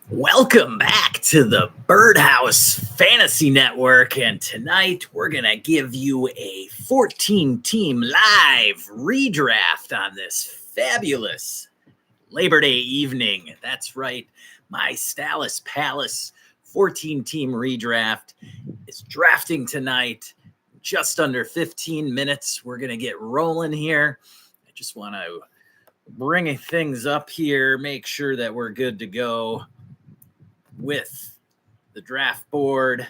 Welcome back to the Birdhouse Fantasy Network, and tonight we're going to give you a 14-team live redraft on this fabulous Labor Day evening. That's right, my Stallis Palace 14-team redraft is drafting tonight. Just under 15 minutes, we're going to get rolling here. I just want to bring things up here, make sure that we're good to go with the draft board.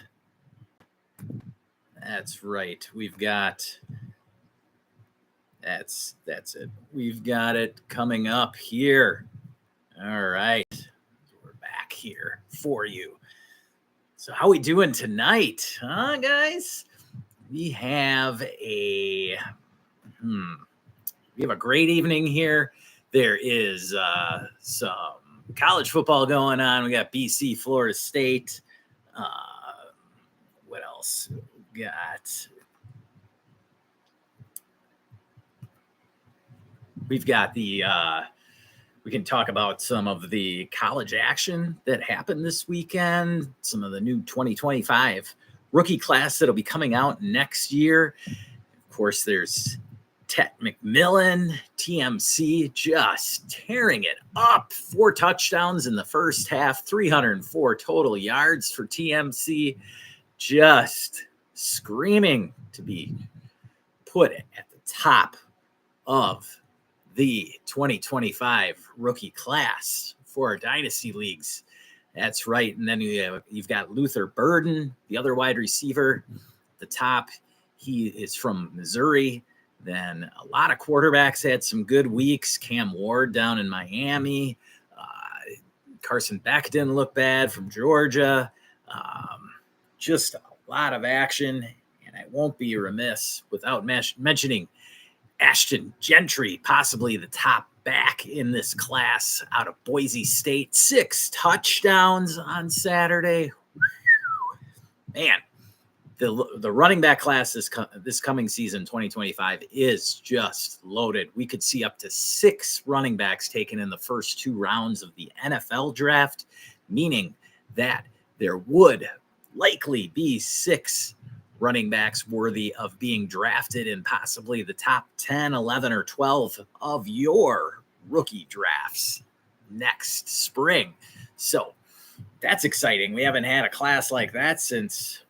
That's right. We've got that's it. We've got it coming up here. All right. We're back here for you. So how we doing tonight, huh, guys? We have a great evening here. There is some college football going on. We got BC, Florida State. What else? We've got the we can talk about some of the college action that happened this weekend, some of the new 2025 rookie class that'll be coming out next year. Of course, there's Tet McMillan, TMC, just tearing it up. 4 touchdowns in the first half, 304 total yards for TMC. Just screaming to be put at the top of the 2025 rookie class for our dynasty leagues. That's right. And then you've got Luther Burden, the other wide receiver at the top. He is from Missouri. Then a lot of quarterbacks had some good weeks. Cam Ward down in Miami. Carson Beck didn't look bad from Georgia. Just a lot of action. And I won't be remiss without mentioning Ashton Gentry, possibly the top back in this class out of Boise State. 6 touchdowns on Saturday. Man. The running back class this coming season, 2025, is just loaded. We could see up to 6 running backs taken in the first 2 rounds of the NFL draft, meaning that there would likely be 6 running backs worthy of being drafted in possibly the top 10, 11, or 12 of your rookie drafts next spring. So that's exciting. We haven't had a class like that since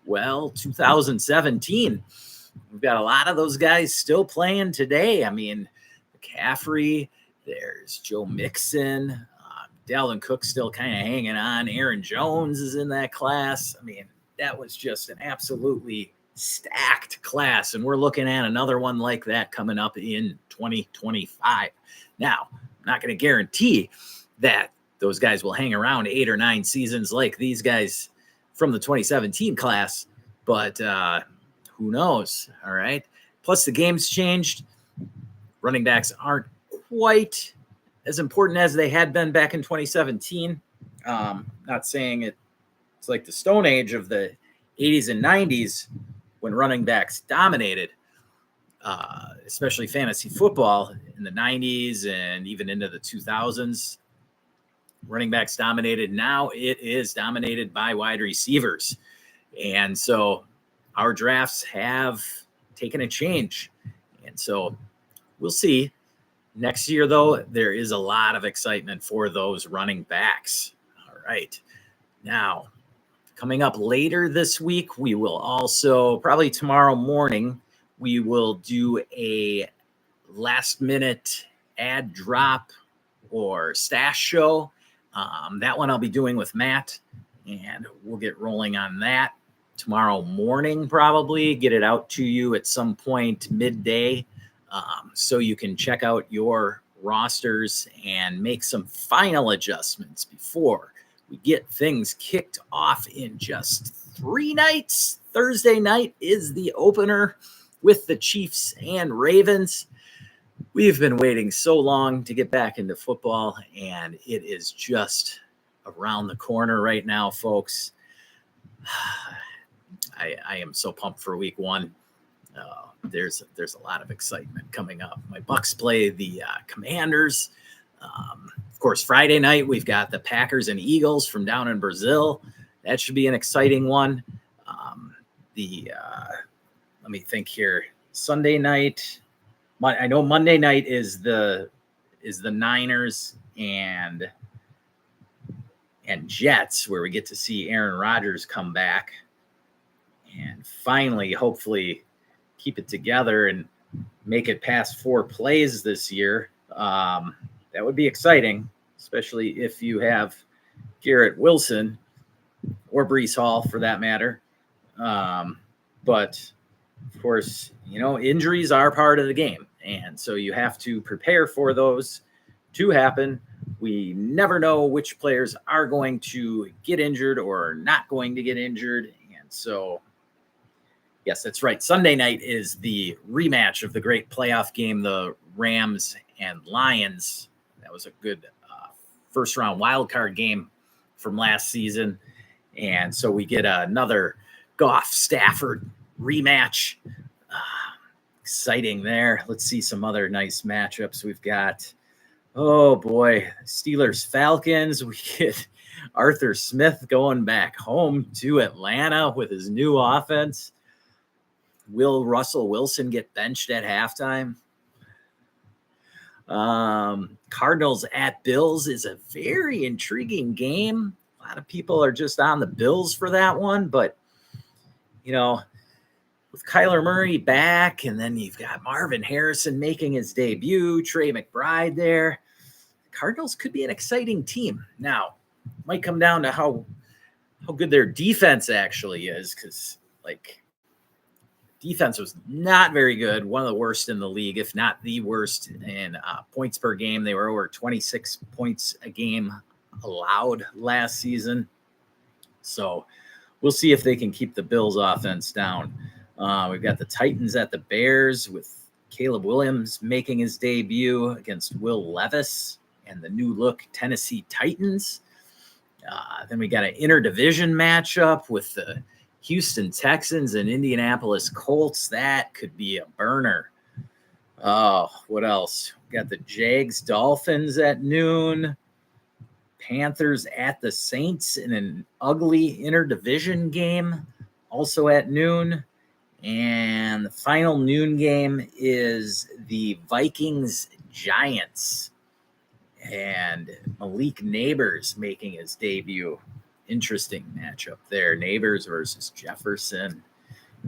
2017. We've got a lot of those guys still playing today. I mean, McCaffrey, there's Joe Mixon, Dalvin Cook still kind of hanging on. Aaron Jones is in that class. I mean, that was just an absolutely stacked class, and we're looking at another one like that coming up in 2025. Now, I'm not going to guarantee that those guys will hang around 8 or 9 seasons like these guys from the 2017 class, but who knows? All right. Plus, the game's changed. Running backs aren't quite as important as they had been back in 2017. Not saying it's like the Stone Age of the 80s and 90s when running backs dominated, especially fantasy football in the 90s and even into the 2000s. Running backs dominated. Now it is dominated by wide receivers. And so our drafts have taken a change. And so we'll see. Next year, though, there is a lot of excitement for those running backs. All right. Now, coming up later this week, we will also, probably tomorrow morning, we will do a last-minute ad drop or stash show. That one I'll be doing with Matt, and we'll get rolling on that tomorrow morning, probably get it out to you at some point midday, so you can check out your rosters and make some final adjustments before we get things kicked off in just 3 nights. Thursday night is the opener with the Chiefs and Ravens. We've been waiting so long to get back into football, and it is just around the corner right now, folks. I am so pumped for week 1. There's a lot of excitement coming up. My Bucks play the Commanders. course, Friday night, we've got the Packers and Eagles from down in Brazil. That should be an exciting one. Let me think here. Sunday night, I know Monday night is the Niners and Jets, where we get to see Aaron Rodgers come back and finally, hopefully, keep it together and make it past 4 plays this year. That would be exciting, especially if you have Garrett Wilson or Breece Hall for that matter. But of course, injuries are part of the game. And so you have to prepare for those to happen. We never know which players are going to get injured or not going to get injured. And so, yes, that's right. Sunday night is the rematch of the great playoff game, the Rams and Lions. That was a good first round wild card game from last season. And so we get another Goff-Stafford rematch. Exciting there. Let's see some other nice matchups. We've got, oh boy, Steelers-Falcons. We get Arthur Smith going back home to Atlanta with his new offense. Will Russell Wilson get benched at halftime? Cardinals at Bills is a very intriguing game. A lot of people are just on the Bills for that one, but with Kyler Murray back, and then you've got Marvin Harrison making his debut, Trey McBride there. Cardinals could be an exciting team. Now, might come down to how good their defense actually is, because defense was not very good, one of the worst in the league, if not the worst in points per game. They were over 26 points a game allowed last season. So we'll see if they can keep the Bills offense down. We've got the Titans at the Bears with Caleb Williams making his debut against Will Levis and the new look Tennessee Titans. Then we got an interdivision matchup with the Houston Texans and Indianapolis Colts. That could be a burner. Oh, what else? We got the Jags Dolphins at noon. Panthers at the Saints in an ugly interdivision game, also at noon. And the final noon game is the Vikings Giants. And Malik Neighbors making his debut. Interesting matchup there. Neighbors versus Jefferson,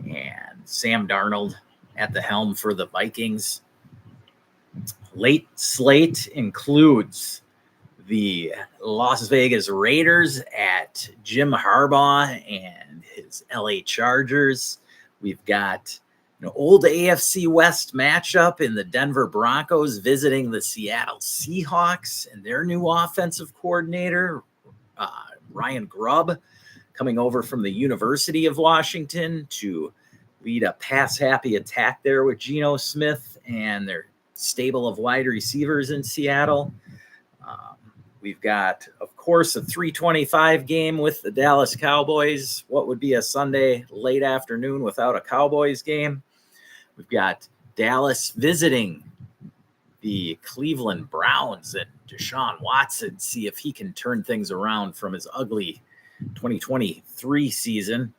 and Sam Darnold at the helm for the Vikings. Late slate includes the Las Vegas Raiders at Jim Harbaugh and his LA Chargers. We've got an old AFC West matchup in the Denver Broncos visiting the Seattle Seahawks and their new offensive coordinator, Ryan Grubb, coming over from the University of Washington to lead a pass-happy attack there with Geno Smith and their stable of wide receivers in Seattle. We've got, of course, a 3:25 game with the Dallas Cowboys. What would be a Sunday late afternoon without a Cowboys game? We've got Dallas visiting the Cleveland Browns and Deshaun Watson, see if he can turn things around from his ugly 2023 season.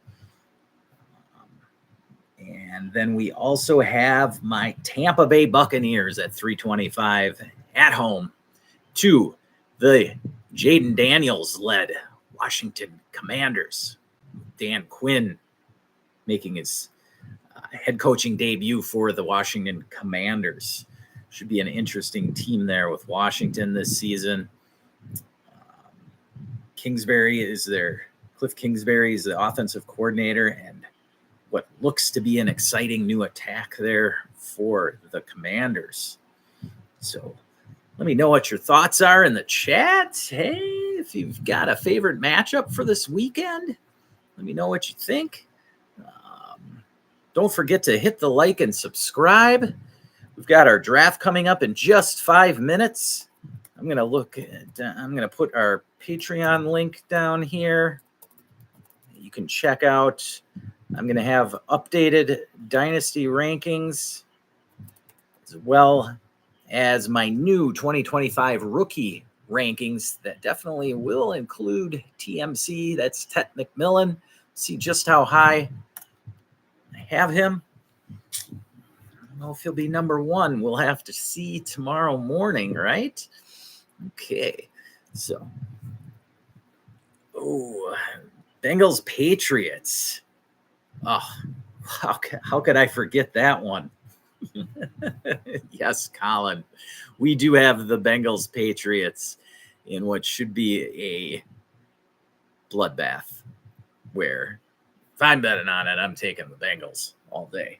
And then we also have my Tampa Bay Buccaneers at 3:25 at home to the Jaden Daniels-led Washington Commanders. Dan Quinn making his head coaching debut for the Washington Commanders. Should be an interesting team there with Washington this season. Cliff Kingsbury is the offensive coordinator, and what looks to be an exciting new attack there for the Commanders. So let me know what your thoughts are in the chat. Hey, if you've got a favorite matchup for this weekend, let me know what you think. Don't forget to hit the like and subscribe. We've got our draft coming up in just 5 minutes. I'm going to put our Patreon link down here. You can check out. I'm going to have updated dynasty rankings as well as my new 2025 rookie rankings that definitely will include TMC. That's Ted McMillan. See just how high I have him. I don't know if he'll be number one. We'll have to see tomorrow morning, right? Okay. So, Bengals Patriots. Oh, how could I forget that one? Yes, Colin. We do have the Bengals Patriots in what should be a bloodbath, where if I'm betting on it, I'm taking the Bengals all day.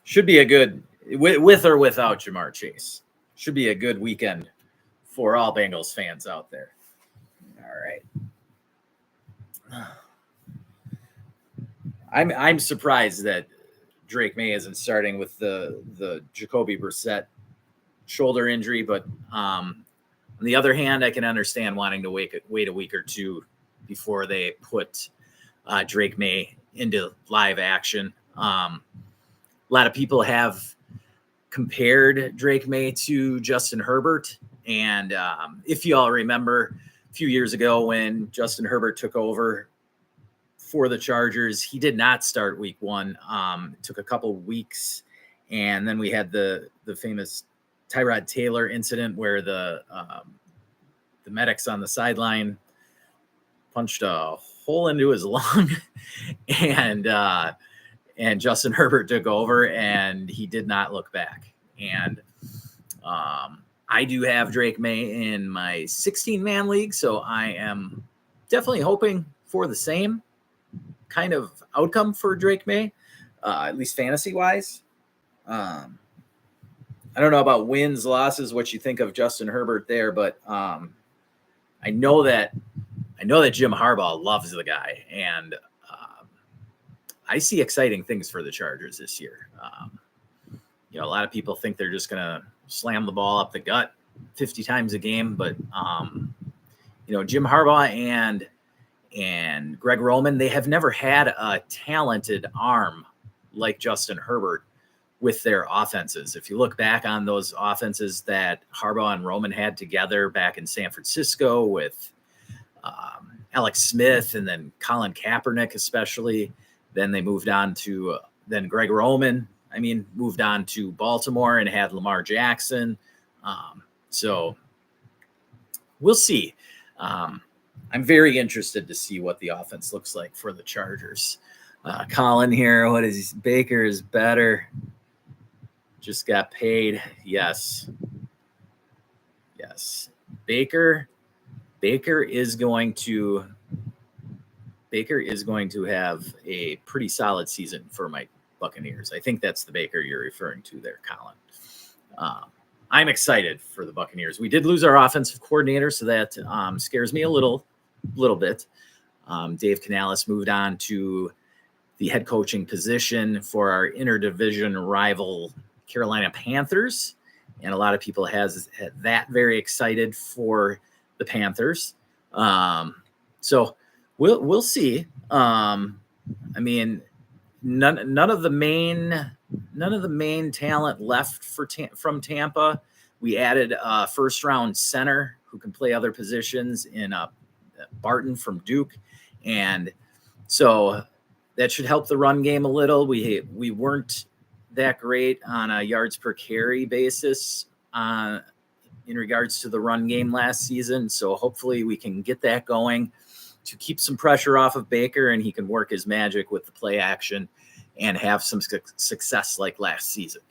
Should be a good, with or without Jamar Chase, should be a good weekend for all Bengals fans out there. All right. I'm surprised that Drake May isn't starting with the Jacoby Brissett shoulder injury, but on the other hand, I can understand wanting to wait a week or two before they put Drake May into live action. A lot of people have compared Drake May to Justin Herbert, and if you all remember a few years ago when Justin Herbert took over for the Chargers, he did not start week one. It took a couple weeks, and then we had the famous Tyrod Taylor incident where the medics on the sideline punched a hole into his lung, and Justin Herbert took over, and he did not look back. And I do have Drake May in my 16-man league, so I am definitely hoping for the same kind of outcome for Drake May, at least fantasy-wise. I don't know about wins, losses, what you think of Justin Herbert there, but I know that Jim Harbaugh loves the guy, and I see exciting things for the Chargers this year. A lot of people think they're just going to slam the ball up the gut 50 times a game, but Jim Harbaugh and Greg Roman, they have never had a talented arm like Justin Herbert with their offenses. If you look back on those offenses that Harbaugh and Roman had together back in San Francisco with Alex Smith and then Colin Kaepernick especially, then they moved on to then Greg Roman, moved on to Baltimore and had Lamar Jackson. So we'll see. I'm very interested to see what the offense looks like for the Chargers. Colin here, what is Baker is better? Just got paid. Yes. Baker is going to have a pretty solid season for my Buccaneers. I think that's the Baker you're referring to there, Colin. I'm excited for the Buccaneers. We did lose our offensive coordinator, so that scares me a little bit. Dave Canales moved on to the head coaching position for our interdivision rival Carolina Panthers, and a lot of people has that very excited for the Panthers. So we'll see. None of the main talent left from Tampa. We added a first round center who can play other positions in Barton from Duke, and so that should help the run game a little. We weren't that great on a yards per carry basis in regards to the run game last season, so hopefully we can get that going to keep some pressure off of Baker, and he can work his magic with the play action and have some success like last season.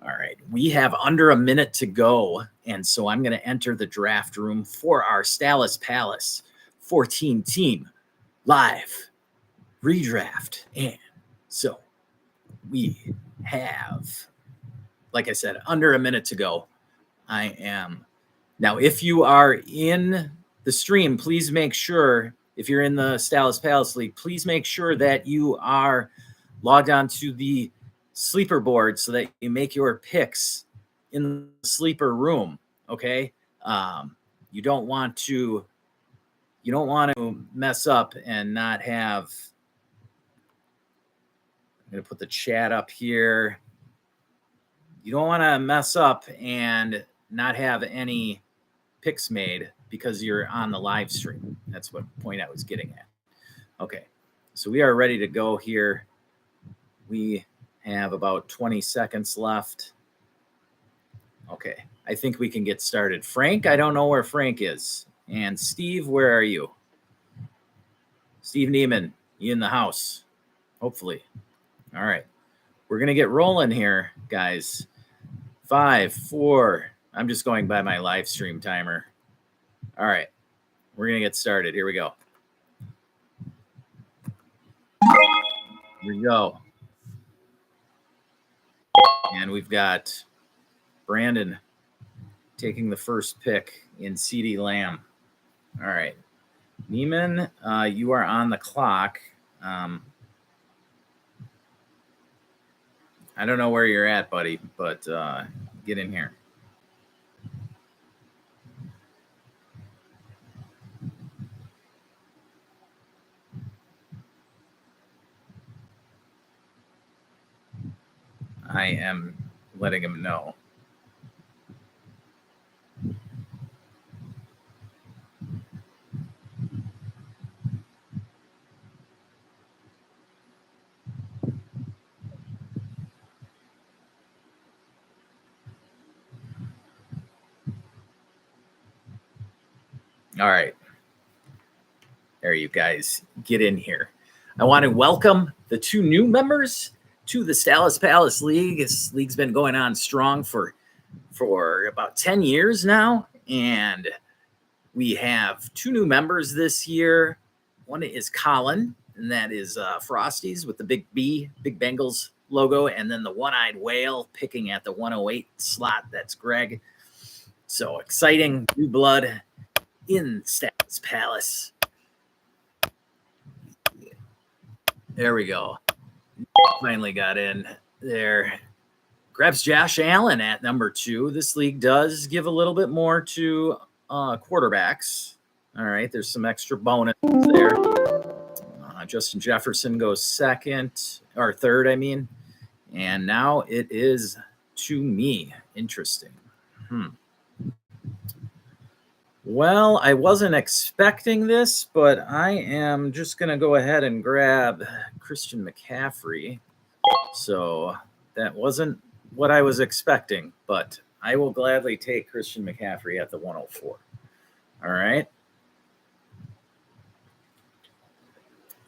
All right, we have under a minute to go, and so I'm going to enter the draft room for our Stallis Palace 14-team live redraft. And so we have, like I said, under a minute to go. Now, if you are in the stream, please make sure, if you're in the Stallis Palace League, please make sure that you are logged on to the sleeper board so that you make your picks in the sleeper room. Okay. You don't want to mess up and not have, I'm going to put the chat up here. You don't want to mess up and not have any picks made because you're on the live stream. That's what point I was getting at. Okay, so we are ready to go here. We have about 20 seconds left. Okay, I think we can get started. Frank, I don't know where Frank is. And Steve, where are you? Steve Neiman, you in the house? Hopefully. All right, we're going to get rolling here, guys. 5, 4, I'm just going by my live stream timer. All right, we're going to get started. Here we go. Here we go. And we've got Brandon taking the first pick in CeeDee Lamb. All right. Neiman, you are on the clock. I don't know where you're at, buddy, but get in here. I am letting him know. All right. There you guys get in here. I want to welcome the 2 new members to the Stallis Palace League. This league's been going on strong for about 10 years now. And we have 2 new members this year. One is Colin, and that is Frosties with the big B, Big Bengals logo. And then the one-eyed whale picking at the 108 slot. That's Greg. So exciting new blood in Stallis Palace. There we go. Finally got in there. Grabs Josh Allen at number 2. This league does give a little bit more to quarterbacks. All right, there's some extra bonuses there. Justin Jefferson goes third, I mean. And now it is to me. Interesting. Well, I wasn't expecting this, but I am just going to go ahead and grab Christian McCaffrey. So that wasn't what I was expecting, but I will gladly take Christian McCaffrey at the 104. All right.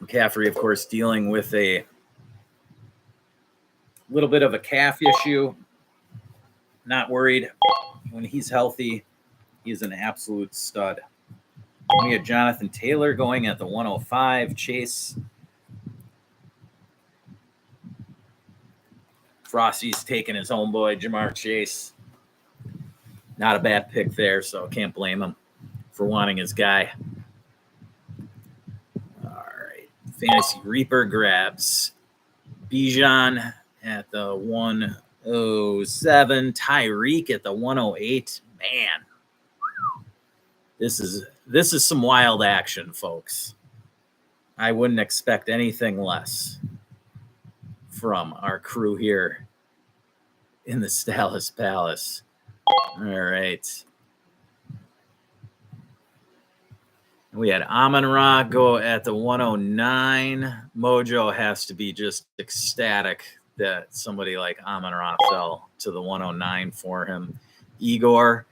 McCaffrey, of course, dealing with a little bit of a calf issue. Not worried. When he's healthy, he's an absolute stud. We have Jonathan Taylor going at the 105. Chase. Frosty's taking his homeboy, Jamar Chase. Not a bad pick there, so can't blame him for wanting his guy. All right. Fantasy Reaper grabs Bijan at the 107. Tyreek at the 108. Man. This is some wild action, folks. I wouldn't expect anything less from our crew here in the Stallis Palace. All right. We had Amon-Ra go at the 109. Mojo has to be just ecstatic that somebody like Amon-Ra fell to the 109 for him. Igor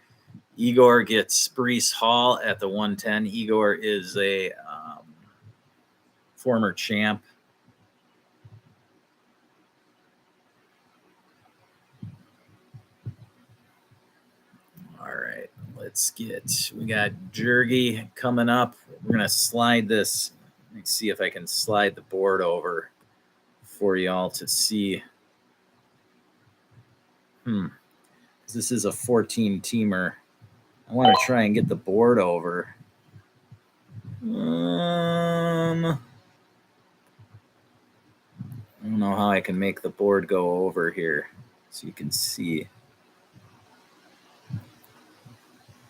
gets Breece Hall at the 110. Igor is a former champ. All right, we got Jergy coming up. We're going to slide this. Let me see if I can slide the board over for y'all to see. This is a 14-teamer. I want to try and get the board over. I don't know how I can make the board go over here so you can see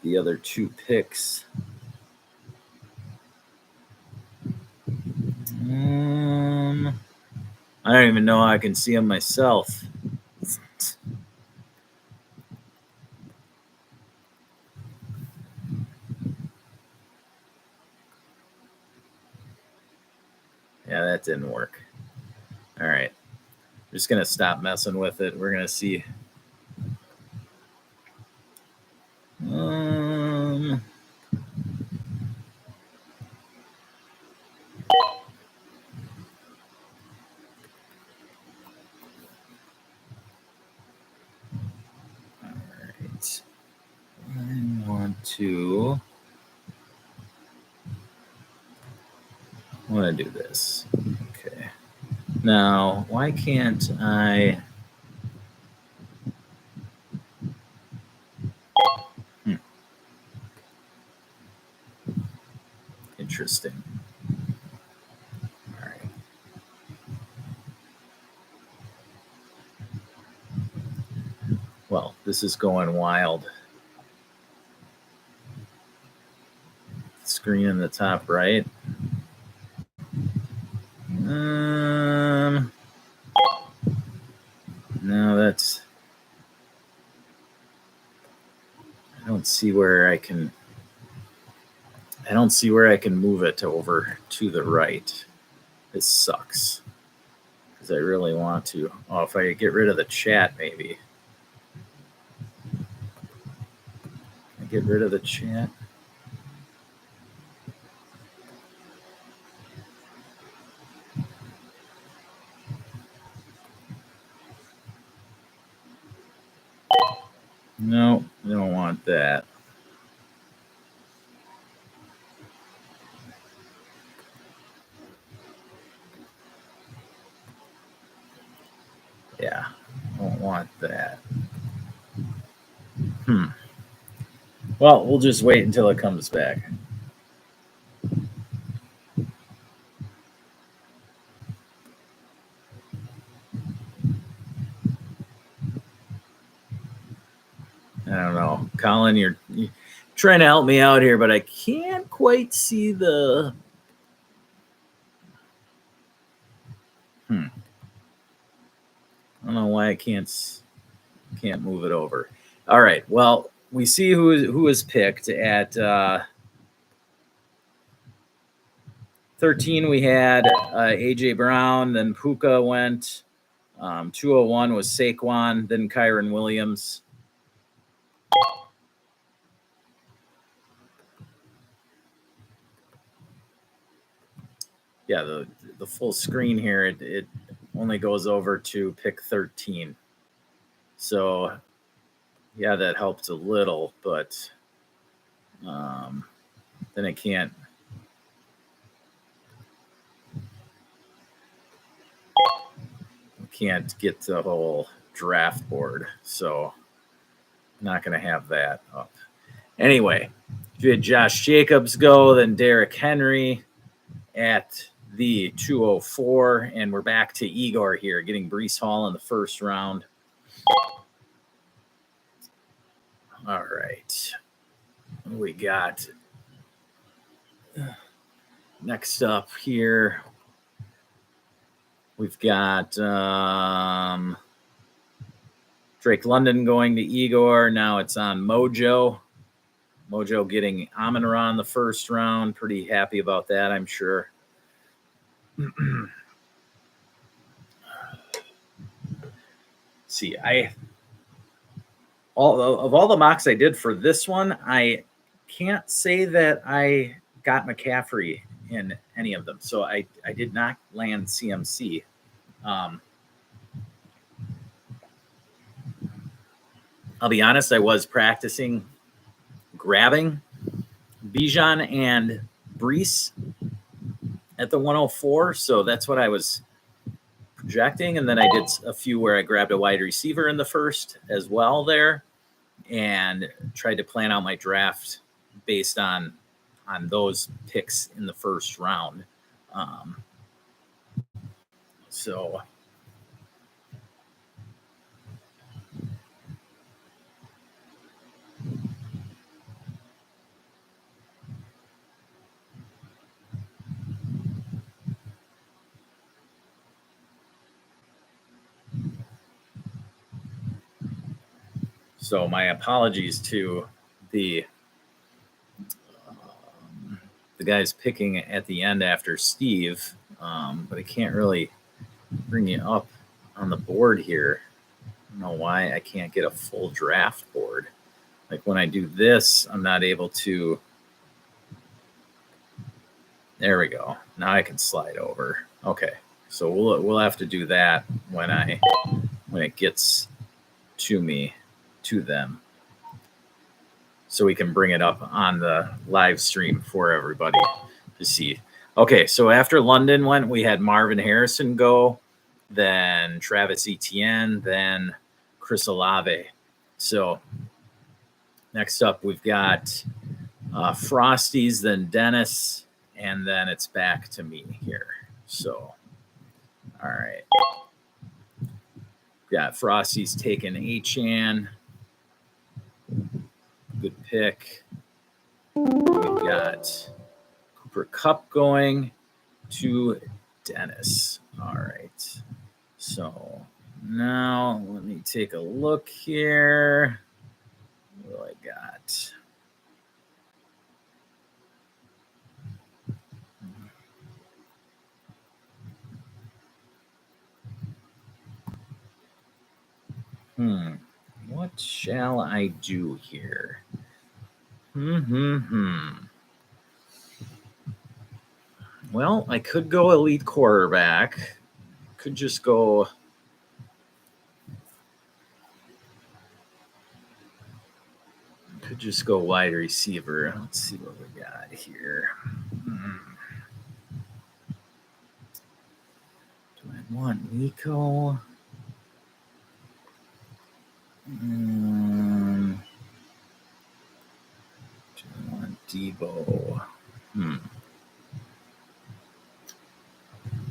the other 2 picks. I don't even know how I can see them myself. Yeah, that didn't work. All right. I'm just going to stop messing with it. We're going to see. All right. I want to do this. Okay. Now, why can't I? Interesting. All right. Well, this is going wild. Screen in the top right. No, that's. I don't see where I can move it over to the right. This sucks. Because I really want to. Oh, if I get rid of the chat, maybe. I get rid of the chat. No, I don't want that. Yeah, I don't want that. Well, we'll just wait until it comes back. I don't know. Colin, you're trying to help me out here, but I can't quite see the. I don't know why I can't move it over. All right. Well, we see who was picked at 13. We had AJ Brown, then Puka went. 201 was Saquon, then Kyron Williams. Yeah, the full screen here, it only goes over to pick 13. So, yeah, that helped a little, but then it can't. Can't get the whole draft board, so I'm not going to have that up. Anyway, if you had Josh Jacobs go, then Derrick Henry at the 204, and we're back to Igor here, getting Breece Hall in the first round. All right. What do we got? Next up here, we've got Drake London going to Igor. Now it's on Mojo. Mojo getting Amon-Ra in the first round. Pretty happy about that, I'm sure. See, all the mocks I did for this one, I can't say that I got McCaffrey in any of them. So I did not land CMC. I'll be honest, I was practicing grabbing Bijan and Breece at the 104. So that's what I was projecting. And then I did a few where I grabbed a wide receiver in the first as well there and tried to plan out my draft based on those picks in the first round. So my apologies to the guys picking at the end after Steve. but I can't really bring you up on the board here. I don't know why I can't get a full draft board. Like when I do this, I'm not able to. There we go. Now I can slide over. Okay, so we'll have to do that when it gets to me, to them, so we can bring it up on the live stream for everybody to see. Okay, so after London went, we had Marvin Harrison go, then Travis Etienne, then Chris Olave. So next up, we've got Frosties, then Dennis, and then it's back to me here. So, all right. Got Frosties taking Achan. Good pick. We've got Cooper Kupp going to Dennis. All right. So now let me take a look here. What do I got? What shall I do here? Well, I could go elite quarterback. Could just go. Could just go wide receiver. Let's see what we got here. Do I want Nico? Do I want Debo?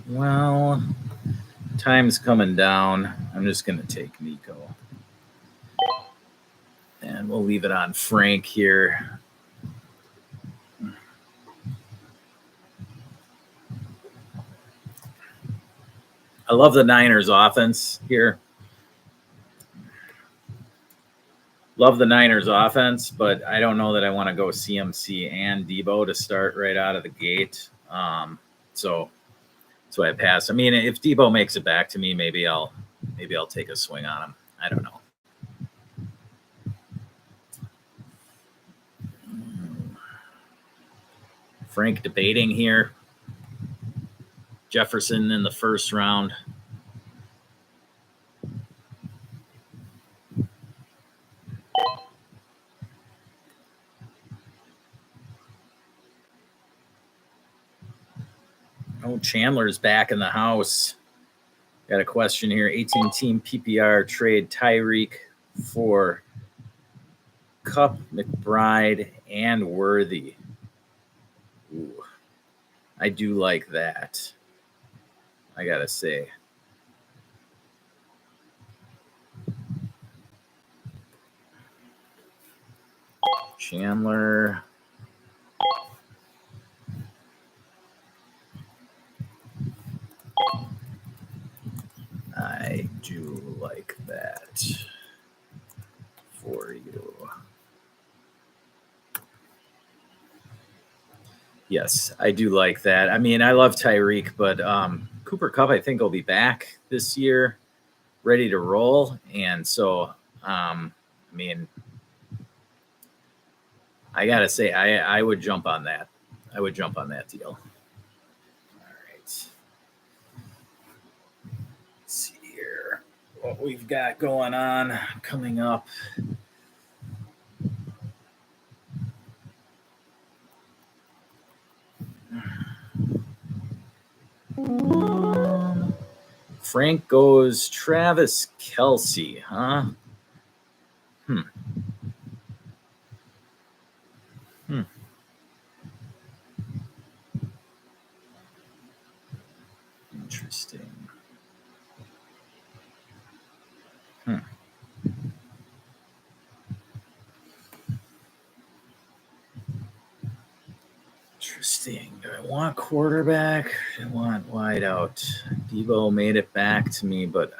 Well, time's coming down. I'm just going to take Nico. And we'll leave it on Frank here. I love the Niners offense here. Love the Niners offense, but I don't know that I want to go CMC and Debo to start right out of the gate. So that's why I passed. I mean, if Debo makes it back to me, maybe I'll take a swing on him. I don't know. Frank debating here. Jefferson in the first round. Oh, Chandler's back in the house. Got a question here. 18-team PPR trade Tyreek for Kupp, McBride, and Worthy. Ooh, I do like that. I gotta say. Chandler. I do like that for you. Yes, I do like that. I mean, I love Tyreek, but Cooper Kupp, I think, will be back this year, ready to roll. And so, I mean, I got to say, I would jump on that. I would jump on that deal. All right. Let's see here what we've got going on coming up. Frank goes Travis Kelce, huh? Interesting. Interesting. Do I want quarterback? Do I want wide out? Debo made it back to me, but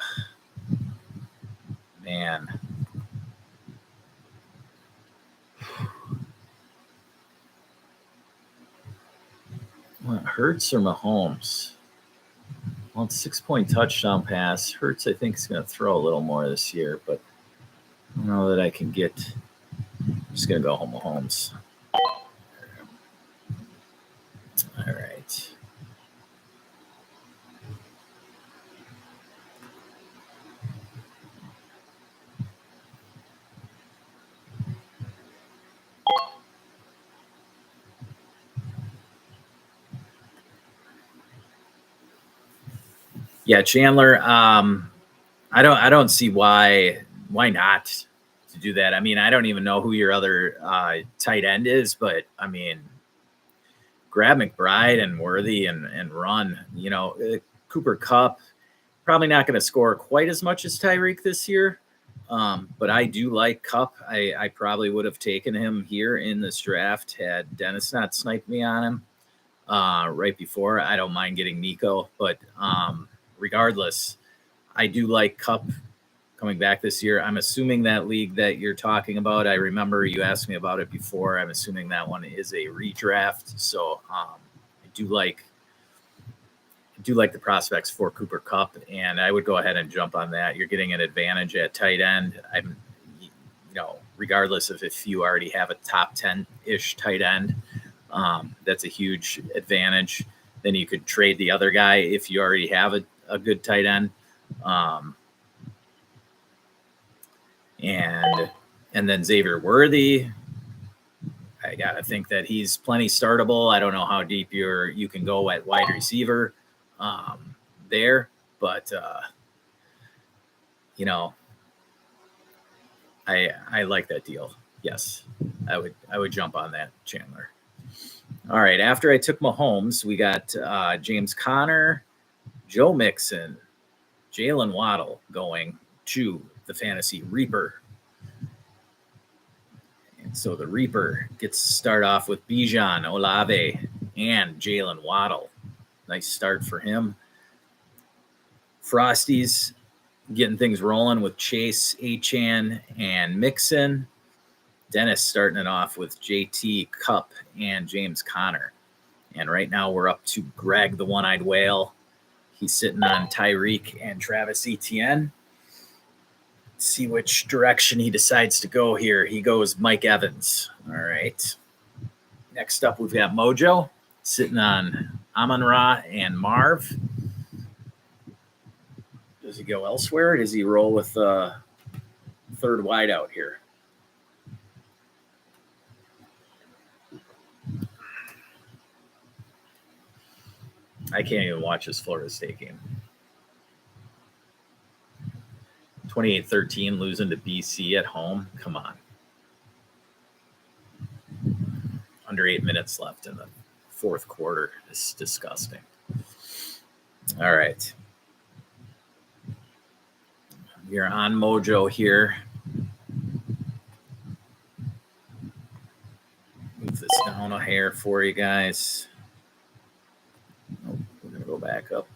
man. What, Hurts or Mahomes? Well, it's 6-point touchdown pass. Hurts, I think, is going to throw a little more this year, but I don't know that I can get. I'm just going to go home with Holmes. All right. Yeah, Chandler. I don't see why not to do that. I mean, I don't even know who your other tight end is, but I mean, grab McBride and Worthy and run. You know, Cooper Kupp probably not going to score quite as much as Tyreek this year, but I do like Kupp. I probably would have taken him here in this draft had Dennis not sniped me on him right before. I don't mind getting Nico, but regardless, I do like Kupp coming back this year. I'm assuming that league that you're talking about, I remember you asked me about it before. I'm assuming that one is a redraft. So I do like the prospects for Cooper Kupp, and I would go ahead and jump on that. You're getting an advantage at tight end. Regardless of if you already have a top 10-ish tight end, that's a huge advantage. Then you could trade the other guy if you already have a good tight end. And then Xavier Worthy, I gotta think that he's plenty startable. I don't know how deep you can go at wide receiver there, but I like that deal. Yes, I would jump on that, Chandler. All right, after I took Mahomes, we got James Conner, Joe Mixon, Jalen Waddle going to the Fantasy Reaper. And so the Reaper gets to start off with Bijan, Olave, and Jalen Waddle. Nice start for him. Frosty's getting things rolling with Chase, Achane, and Mixon. Dennis starting it off with JT, Kupp, and James Conner. And right now we're up to Greg, the one-eyed whale. He's sitting on Tyreek and Travis Etienne. Let's see which direction he decides to go here. He goes Mike Evans. All right. Next up, we've got Mojo sitting on Amon-Ra and Marv. Does he go elsewhere? Does he roll with the third wideout here? I can't even watch this Florida State game. 28-13, losing to BC at home. Come on. Under 8 minutes left in the fourth quarter. It's disgusting. All right. We're on Mojo here. Move this down a hair for you guys. Oh, we're going to go back up.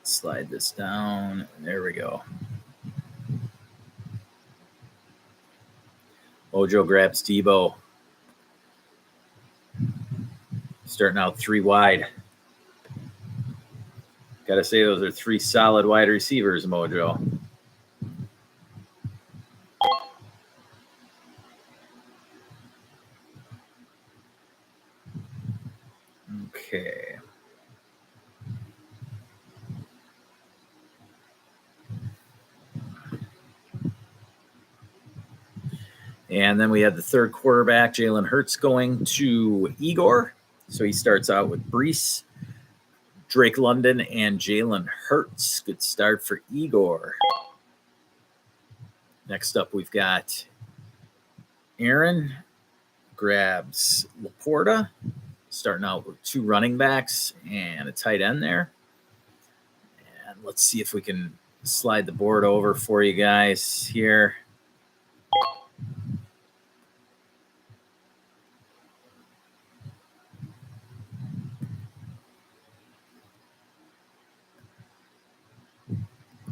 Slide this down. There we go. Mojo grabs Debo. Starting out 3 wide. Got to say, those are 3 solid wide receivers, Mojo. Okay. And then we have the third quarterback, Jalen Hurts, going to Igor. So he starts out with Brees, Drake London, and Jalen Hurts. Good start for Igor. Next up, we've got Aaron grabs Laporta, starting out with 2 running backs and a tight end there. And let's see if we can slide the board over for you guys here.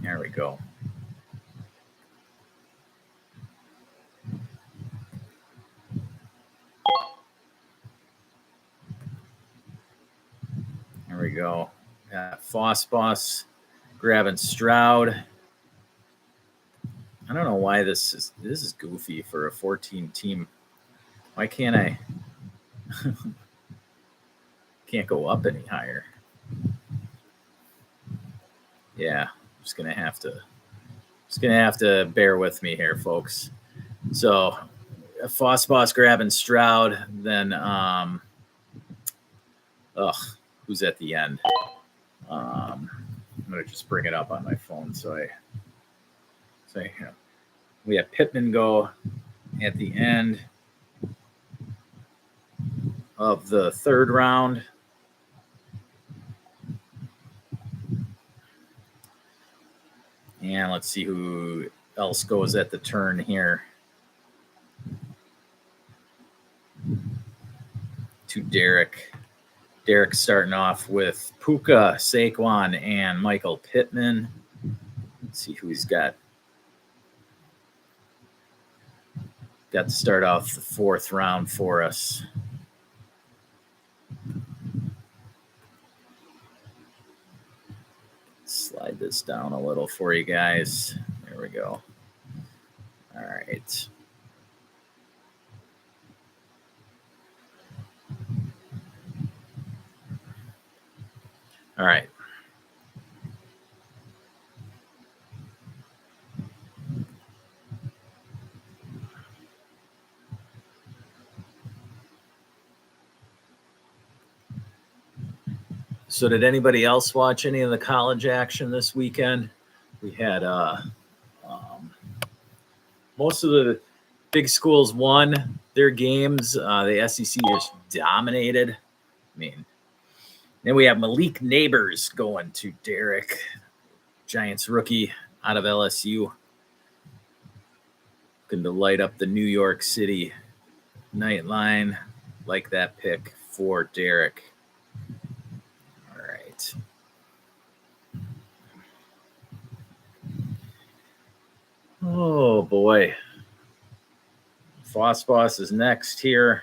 There we go. There we go. Got Foss Boss grabbing Stroud. I don't know why this is goofy for a 14 team. Why can't I? Can't go up any higher. Yeah, I'm just gonna have to bear with me here, folks. So, Fossboss grabbing Stroud, then who's at the end? I'm gonna just bring it up on my phone we have Pittman go at the end of the third round. And let's see who else goes at the turn here. To Derek. Derek starting off with Puka, Saquon, and Michael Pittman. Let's see who he's got. Got to start off the fourth round for us. Slide this down a little for you guys. There we go. All right. All right. So did anybody else watch any of the college action this weekend? We had most of the big schools won their games. The SEC just dominated. I mean, then we have Malik Neighbors going to Derek, Giants rookie out of LSU. Looking to light up the New York City night line. Like that pick for Derek. All right. Oh, boy. Fossboss is next here.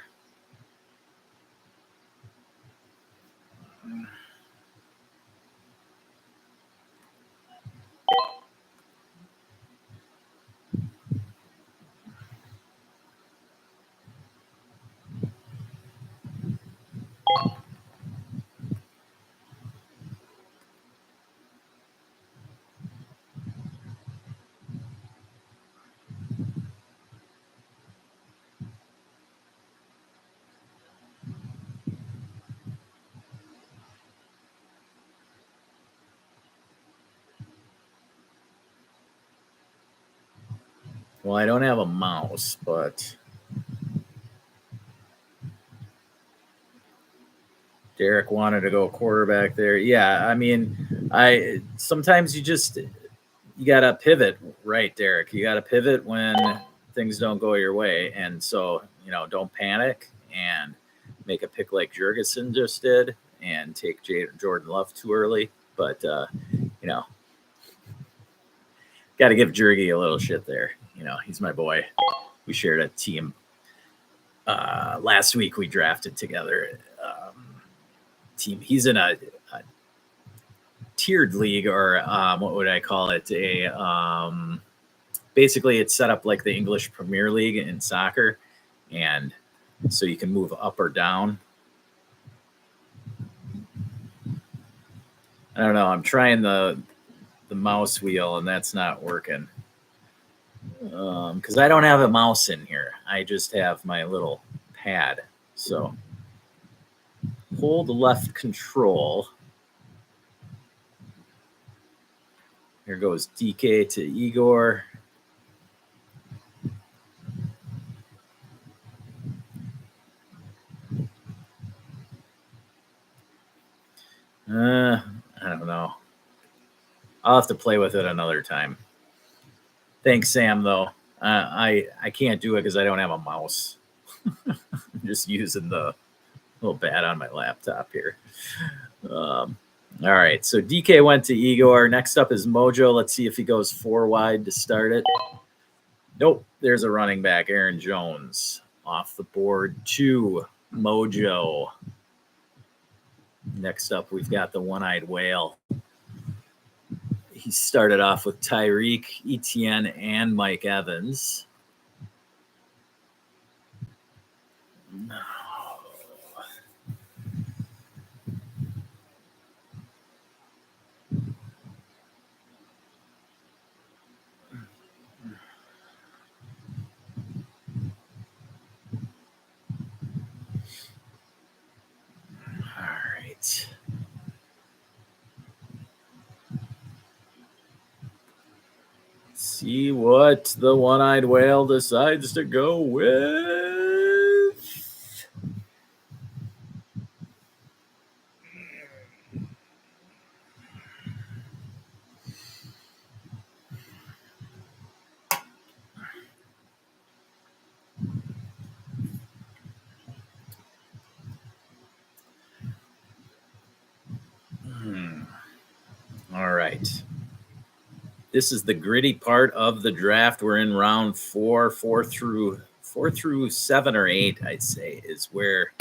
Well, I don't have a mouse, but Derek wanted to go quarterback there. Yeah, I mean, sometimes you got to pivot, right, Derek? You got to pivot when things don't go your way. And so, don't panic and make a pick like Jurgensen just did and take Jordan Love too early. But, got to give Jurgie a little shit there. He's my boy. We shared a team. Last week we drafted together. Team. He's in a tiered league, or what would I call it? Basically it's set up like the English Premier League in soccer, and so you can move up or down. I don't know. I'm trying the mouse wheel, and that's not working. Because I don't have a mouse in here. I just have my little pad. So hold left control. Here goes DK to Igor. I don't know. I'll have to play with it another time. Thanks, Sam, though. I can't do it because I don't have a mouse. I'm just using the little pad on my laptop here. All right, so DK went to Igor. Next up is Mojo. Let's see if he goes 4 wide to start it. Nope, there's a running back, Aaron Jones, off the board to Mojo. Next up, we've got the one-eyed whale. he started off with Tyreek, Etienne, and Mike Evans. All right. See what the one-eyed whale decides to go with. All right. This is the gritty part of the draft. We're in round 4 through 7 or 8, I'd say, is where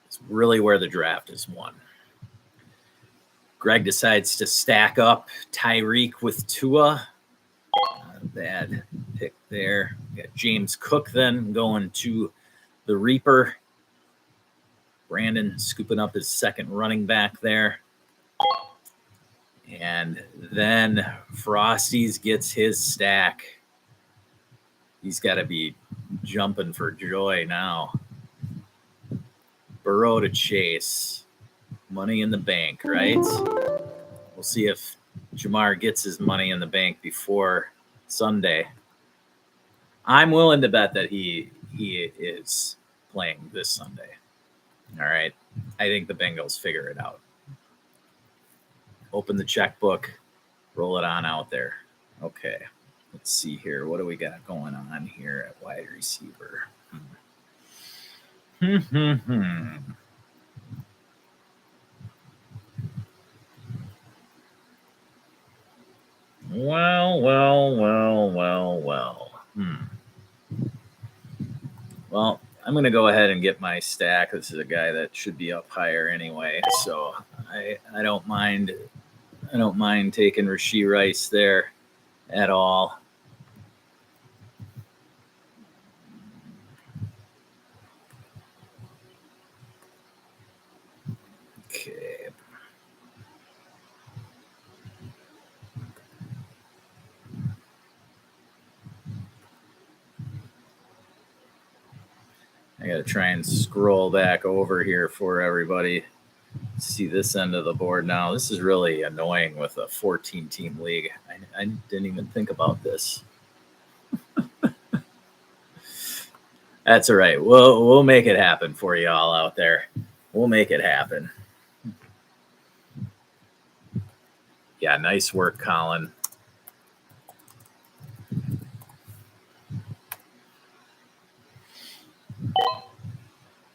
it's really where the draft is won. Greg decides to stack up Tyreek with Tua. Bad pick there. We got James Cook then going to the Reaper. Brandon scooping up his second running back there. And then Frosty's gets his stack. He's got to be jumping for joy now. Burrow to Chase. Money in the bank, right? We'll see if Jamar gets his money in the bank before Sunday. I'm willing to bet that he is playing this Sunday. All right. I think the Bengals figure it out. Open the checkbook, roll it on out there. Okay. Let's see here. What do we got going on here at wide receiver? Well. Well, I'm going to go ahead and get my stack. This is a guy that should be up higher anyway, so I don't mind. I don't mind taking Rashee Rice there at all. Okay. I got to try and scroll back over here for everybody. See this end of the board now. This is really annoying with a 14-team league. I didn't even think about this. That's all right. We'll make it happen for you all out there. We'll make it happen. Yeah, nice work, Colin.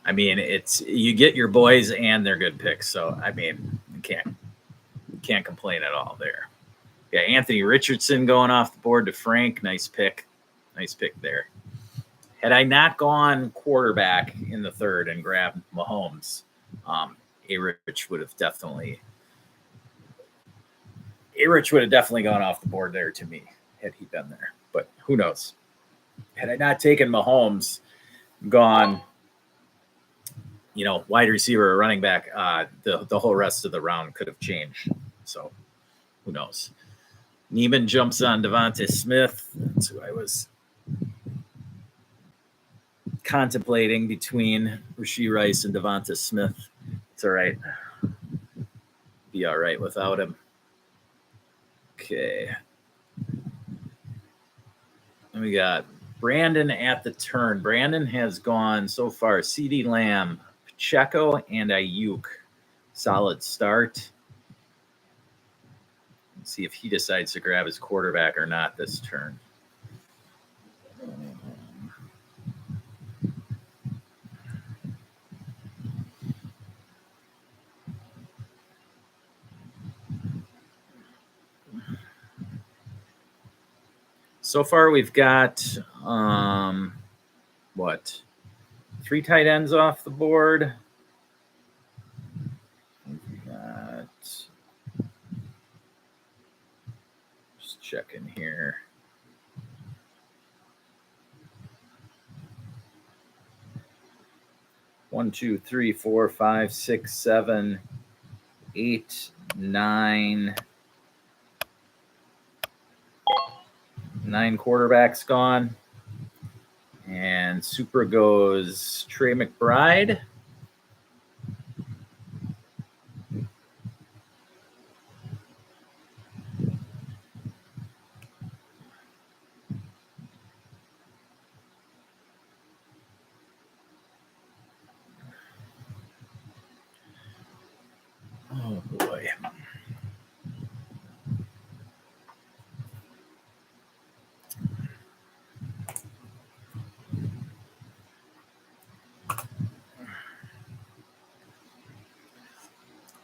I mean, it's you get your boys and they're good picks. So I mean, you can't complain at all there. Yeah, Anthony Richardson going off the board to Frank. Nice pick. Nice pick there. Had I not gone quarterback in the third and grabbed Mahomes, A-Rich would have definitely gone off the board there to me had he been there. But who knows? Had I not taken Mahomes, gone, wide receiver or running back, the whole rest of the round could have changed. So who knows? Neiman jumps on Devontae Smith. That's who I was contemplating between Rashee Rice and Devontae Smith. It's all right. Be all right without him. Okay. And we got Brandon at the turn. Brandon has gone so far CeeDee Lamb, Pacheco, and Ayuk. Solid start. Let's see if he decides to grab his quarterback or not this turn. So far, we've got, 3 tight ends off the board. We've got check in here. One, two, three, four, 5, 6, 7, 8, 9. 9 quarterbacks gone. And super goes Trey McBride. Oh boy.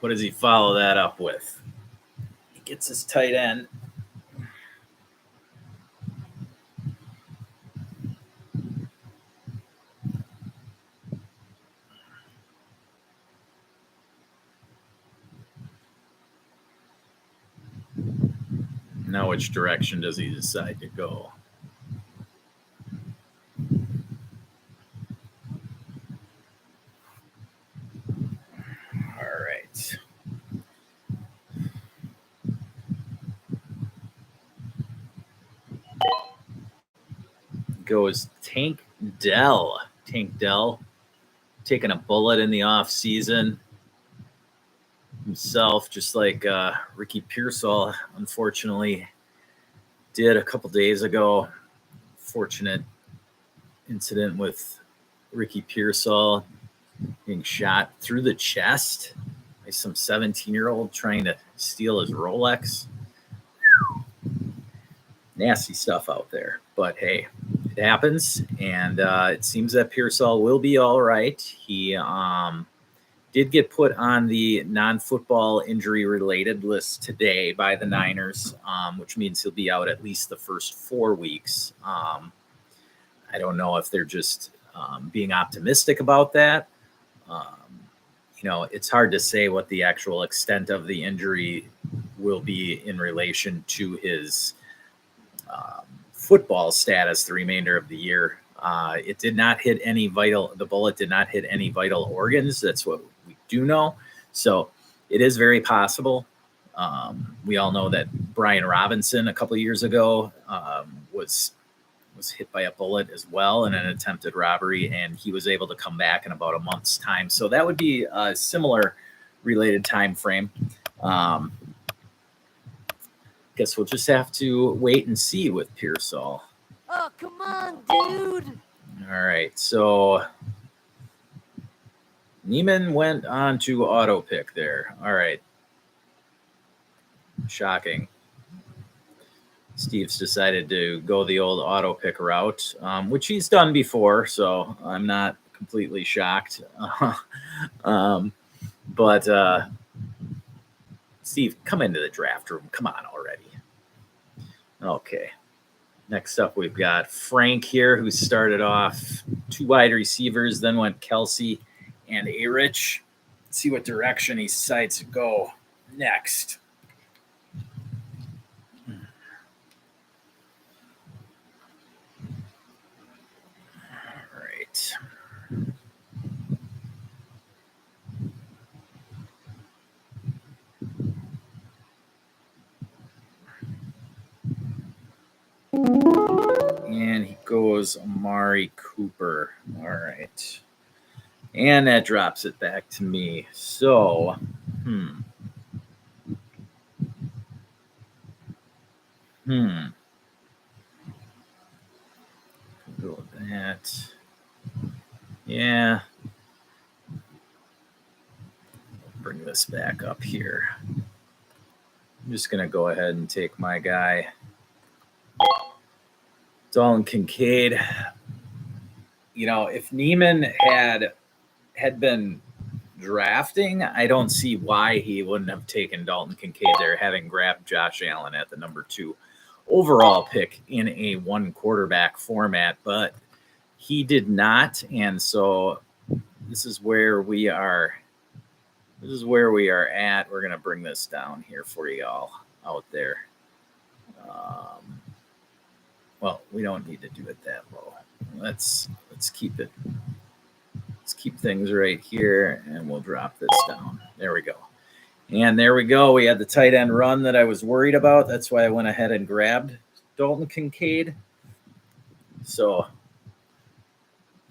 What does he follow that up with? He gets his tight end. Now, which direction does he decide to go? All right. Goes Tank Dell. Tank Dell taking a bullet in the off season himself, just like Ricky Pearsall unfortunately did a couple days ago. Fortunate incident with Ricky Pearsall being shot through the chest by some 17-year-old trying to steal his Rolex. Nasty stuff out there, but hey, it happens, and it seems that Pearsall will be all right. He did get put on the non-football injury-related list today by the Niners, which means he'll be out at least the first 4 weeks. I don't know if they're just being optimistic about that. It's hard to say what the actual extent of the injury will be in relation to his football status the remainder of the year. It did not hit any the bullet did not hit any vital organs. That's what we do know. So it is very possible. We all know that Brian Robinson a couple of years ago was hit by a bullet as well in an attempted robbery, and he was able to come back in about a month's time. So that would be a similar related time frame. Guess we'll just have to wait and see with Pearsall. Oh, come on, dude. All right, so Neiman went on to auto pick there. All right. Shocking. Steve's decided to go the old auto pick route, which he's done before, so I'm not completely shocked. But Steve, come into the draft room. Come on already. Okay. Next up, we've got Frank here, who started off 2 wide receivers, then went Kelsey and A-Rich. Let's see what direction he decides to go next. All right. And he goes Amari Cooper. All right. And that drops it back to me. So, Go with that. Yeah. Bring this back up here. I'm just going to go ahead and take my guy, Dalton Kincaid. If Neiman had been drafting, I don't see why he wouldn't have taken Dalton Kincaid there, having grabbed Josh Allen at the number 2 overall pick in a 1 quarterback format, but he did not. And so this is where we are. This is where we are at. We're going to bring this down here for y'all out there. Well, we don't need to do it that low. Let's keep it. Let's keep things right here, and we'll drop this down. There we go. And there we go. We had the tight end run that I was worried about. That's why I went ahead and grabbed Dalton Kincaid. So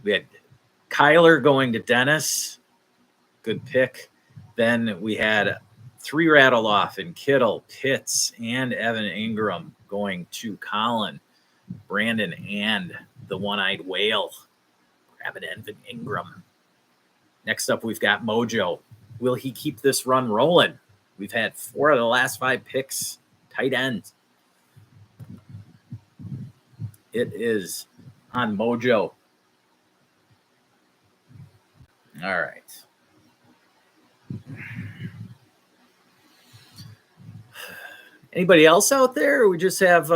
we had Kyler going to Dennis. Good pick. Then we had 3 rattle off in Kittle, Pitts, and Evan Ingram going to Colin, Brandon, and the one-eyed whale. Grabbing Evan Ingram. Next up, we've got Mojo. Will he keep this run rolling? We've had 4 of the last 5 picks, tight ends. It is on Mojo. All right. Anybody else out there? Or we just have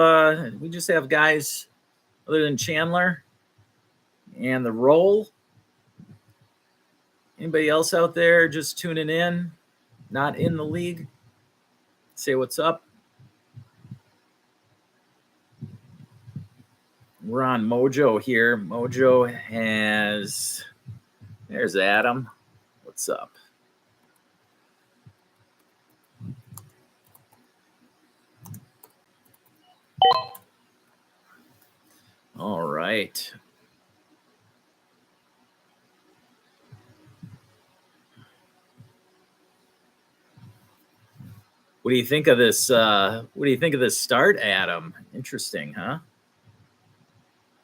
guys other than Chandler and the roll. Anybody else out there just tuning in, not in the league? Say what's up. We're on Mojo here. Mojo has, there's Adam. What's up? All right. What do you think of this? What do you think of this start, Adam? Interesting, huh?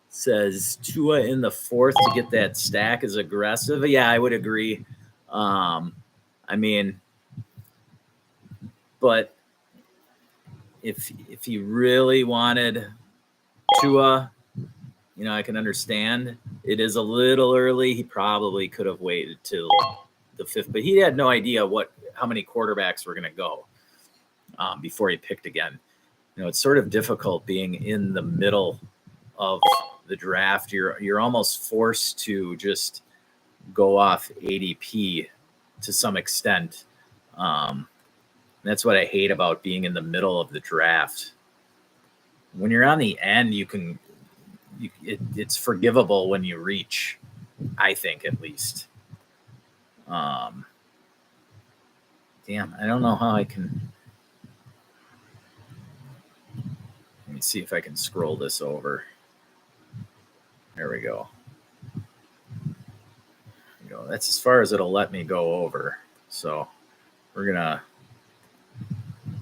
Says Tua in the 4th to get that stack is aggressive. Yeah, I would agree. I mean, but if he really wanted Tua, you know, I can understand. It is a little early. He probably could have waited till the 5th, but he had no idea how many quarterbacks were going to go before he picked again. You know, it's sort of difficult being in the middle of the draft. You're almost forced to just go off ADP to some extent. That's what I hate about being in the middle of the draft. When you're on the end, it's forgivable when you reach, I think, at least. Damn, I don't know how I can. Let me see if I can scroll this over. There we go. That's as far as it'll let me go over. So we're gonna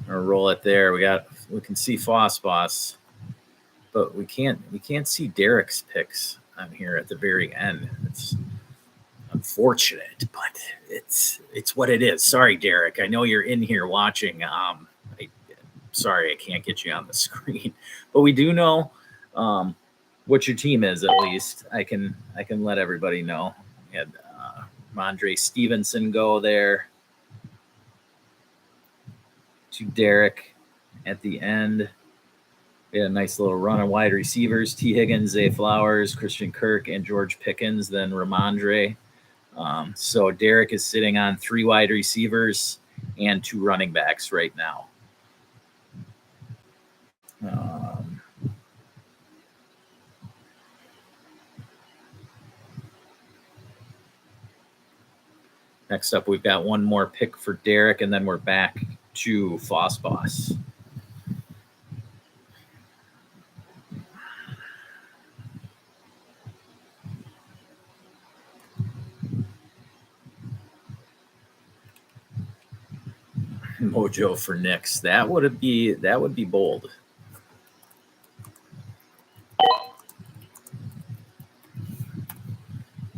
roll it there. We can see Foss Boss, but we can't see Derek's picks on here at the very end. It's unfortunate, but it's what it is. Sorry, Derek. I know you're in here watching. Sorry, I can't get you on the screen, but we do know what your team is. At least I can let everybody know. We had Mondre Stevenson go there to Derek at the end. We had a nice little run of wide receivers: T. Higgins, Zay Flowers, Christian Kirk, and George Pickens. Then Ramondre. So Derek is sitting on 3 wide receivers and 2 running backs right now. Next up, we've got one more pick for Derek, and then we're back to Foss Boss. Mojo for Knicks. That would be bold.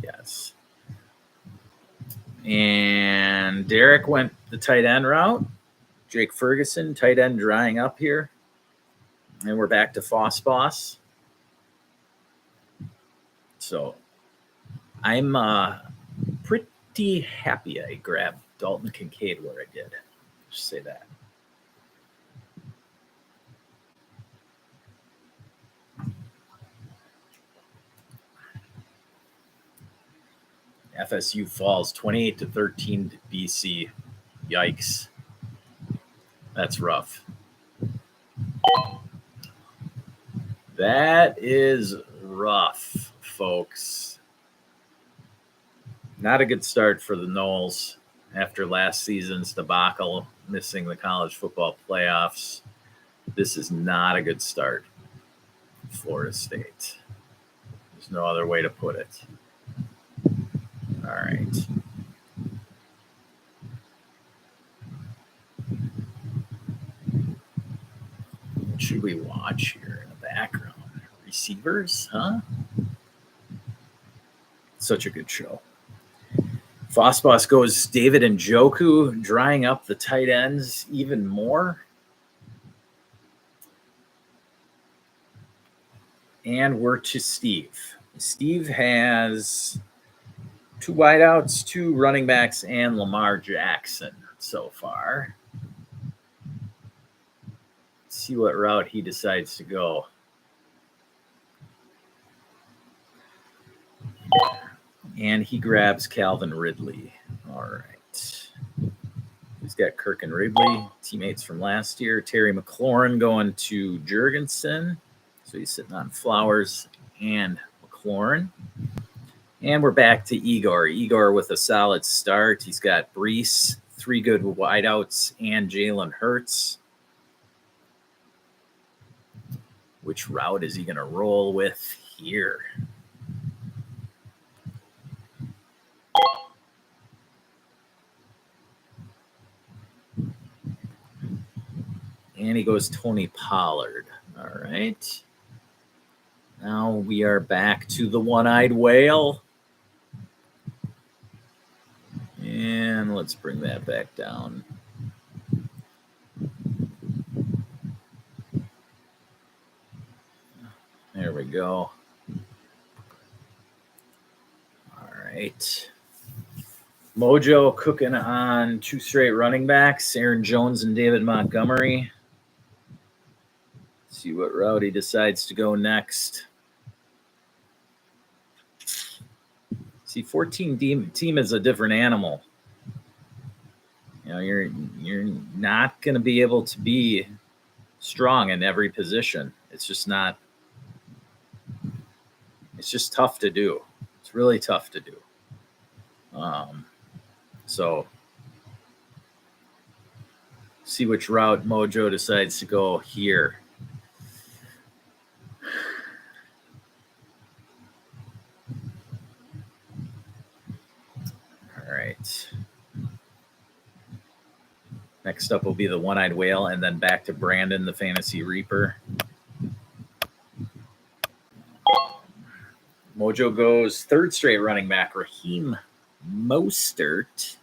Yes. And Derek went the tight end route. Jake Ferguson, tight end, drying up here. And we're back to Foss Boss. So I'm pretty happy I grabbed Dalton Kincaid where I did. Just say that. FSU falls 28-13 to BC. Yikes. That's rough. That is rough, folks. Not a good start for the Noles after last season's debacle, missing the college football playoffs. This is not a good start for Florida State. There's no other way to put it. All right. What should we watch here in the background? Receivers, huh? Such a good show. Fossboss goes David and Njoku, drying up the tight ends even more. And we're to Steve. Steve has 2 wideouts, 2 running backs, and Lamar Jackson so far. Let's see what route he decides to go. And he grabs Calvin Ridley. All right. He's got Kirk and Ridley, teammates from last year. Terry McLaurin going to Jurgensen. So he's sitting on Flowers and McLaurin. And we're back to Igor. Igor with a solid start. He's got Brees, 3 good wideouts, and Jalen Hurts. Which route is he going to roll with here? And he goes Tony Pollard. All right. Now we are back to the one-eyed whale. And let's bring that back down. There we go. All right. Mojo cooking on 2 straight running backs, Aaron Jones and David Montgomery. See what route he decides to go next. See, 14 team is a different animal. You know, you're not going to be able to be strong in every position. It's just not. It's just tough to do. It's really tough to do. So see which route Mojo decides to go here. All right. Next up will be the one-eyed whale, and then back to Brandon, the Fantasy Reaper. Mojo goes 3rd straight running back, Raheem Mostert.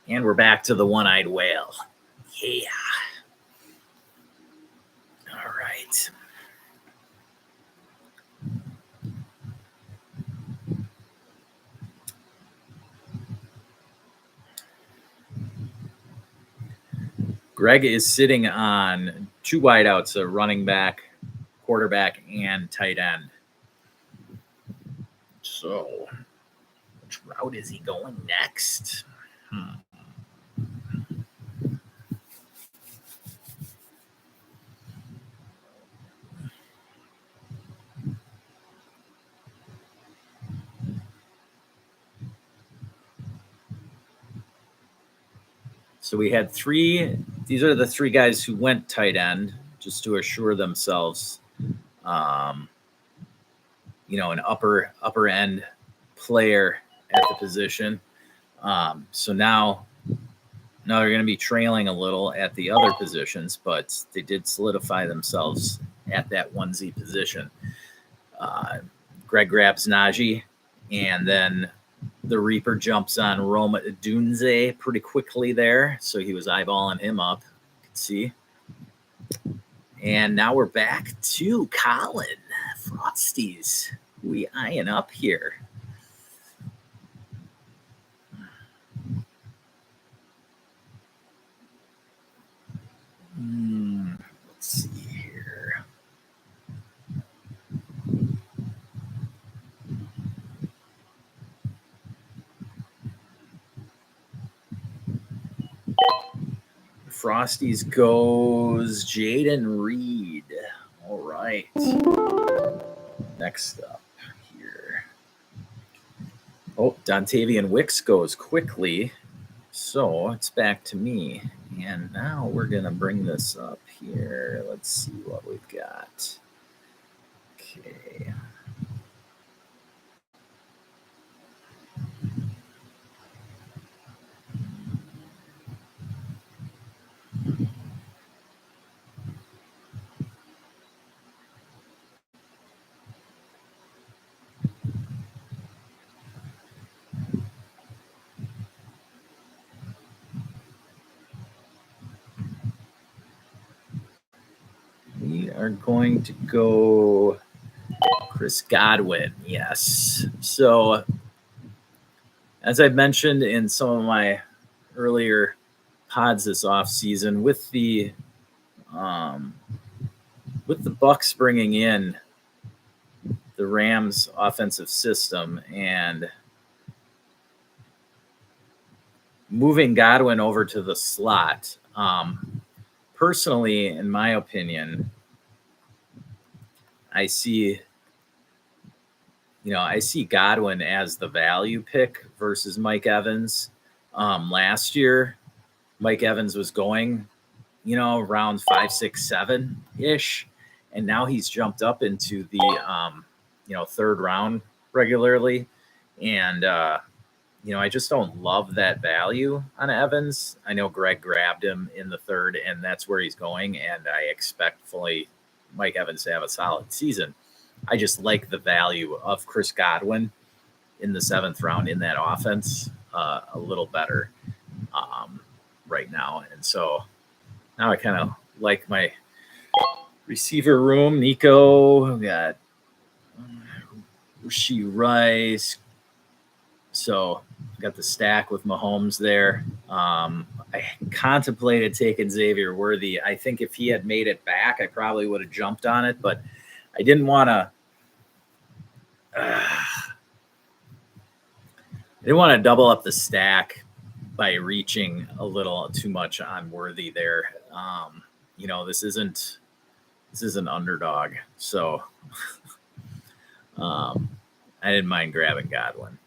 And we're back to the one-eyed whale. Yeah. All right. Greg is sitting on 2 wideouts, a running back, quarterback, and tight end. So, which route is he going next? So we had 3. These are the 3 guys who went tight end just to assure themselves, an upper end player at the position. So now they're going to be trailing a little at the other positions, but they did solidify themselves at that 1Z position. Greg grabs Najee, and then the Reaper jumps on Roma Dunze pretty quickly there. So he was eyeballing him up. You can see. And now we're back to Colin Frosties. Who we eyeing up here? Let's see here. Frosties goes Jaden Reed. right. Next up here. Oh, Dontavian Wicks goes quickly. So it's back to me. And now we're going to bring this up here. Let's see what we've got. Okay. We are going to go Chris Godwin. Yes. So, as I mentioned in some of my earlier pods this offseason, with the Bucks bringing in the Rams offensive system and moving Godwin over to the slot, personally, in my opinion, I see Godwin as the value pick versus Mike Evans. Last year, Mike Evans was going, around 5, 6, 7-ish. And now he's jumped up into the, third round regularly. And, I just don't love that value on Evans. I know Greg grabbed him in the third, and that's where he's going. And I expect fully Mike Evans to have a solid season. I just like the value of Chris Godwin in the 7th round in that offense a little better right now. And so now I kind of like my receiver room. Nico, we got Rashee Rice. So got the stack with Mahomes there. I contemplated taking Xavier Worthy. I think if he had made it back, I probably would have jumped on it, but I didn't want to. I didn't want to double up the stack by reaching a little too much on Worthy there. This isn't underdog, so I didn't mind grabbing Godwin.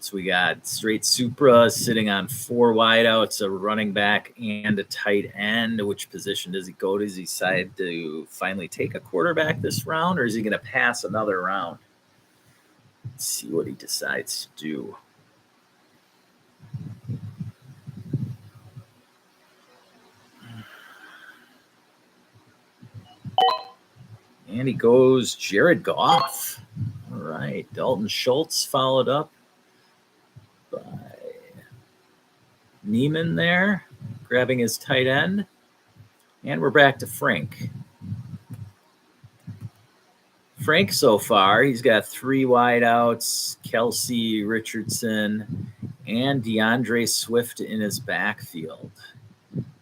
So we got straight Supra sitting on 4 wideouts, a running back and a tight end. Which position does he go? Does he decide to finally take a quarterback this round, or is he going to pass another round? Let's see what he decides to do. And he goes Jared Goff. All right. Dalton Schultz followed up by Neiman there, grabbing his tight end. And we're back to Frank. Frank so far, he's got 3 wideouts, Kelsey, Richardson, and DeAndre Swift in his backfield.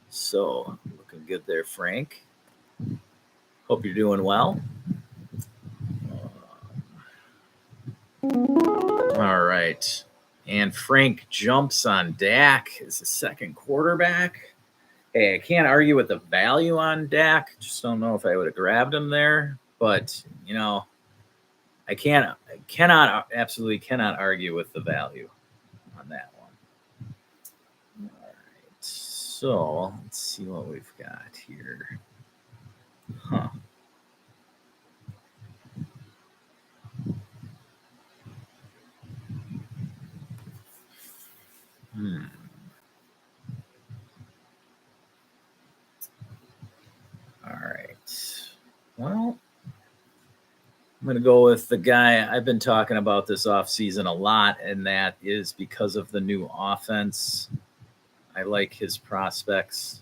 So looking good there, Frank. Hope you're doing well. All right. And Frank jumps on Dak as the second quarterback. Hey, I can't argue with the value on Dak. Just don't know if I would have grabbed him there. But, I absolutely cannot argue with the value on that one. All right. So let's see what we've got here. Huh. All right. Well, I'm going to go with the guy I've been talking about this offseason a lot, and that is because of the new offense. I like his prospects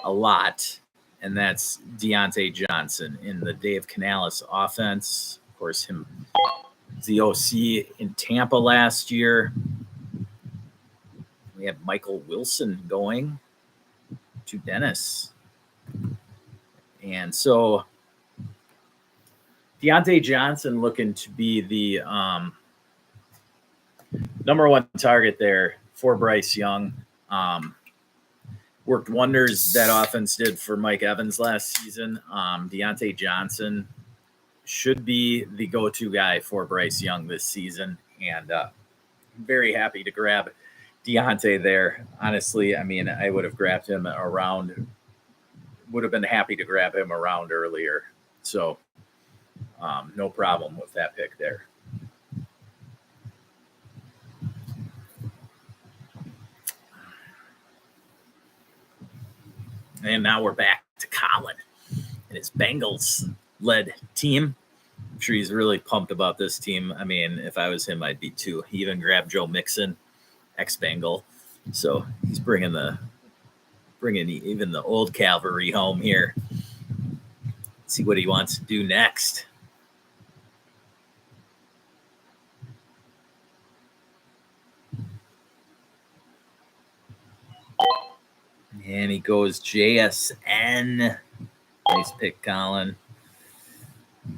a lot, and that's Deontay Johnson in the Dave Canales offense. Of course, him, the OC in Tampa last year. We have Michael Wilson going to Dennis. And so Deontay Johnson looking to be the number 1 target there for Bryce Young. worked wonders that offense did for Mike Evans last season. Deontay Johnson should be the go-to guy for Bryce Young this season, and very happy to grab Deontay there. Honestly, I mean, I would have grabbed him around, would have been happy to grab him around earlier. So no problem with that pick there. And now we're back to Colin and his Bengals-led team. I'm sure he's really pumped about this team. I mean, if I was him, I'd be too. He even grabbed Joe Mixon, ex-Bengal. So he's bringing even the old cavalry home here. Let's see what he wants to do next. And he goes JSN. Nice pick, Colin.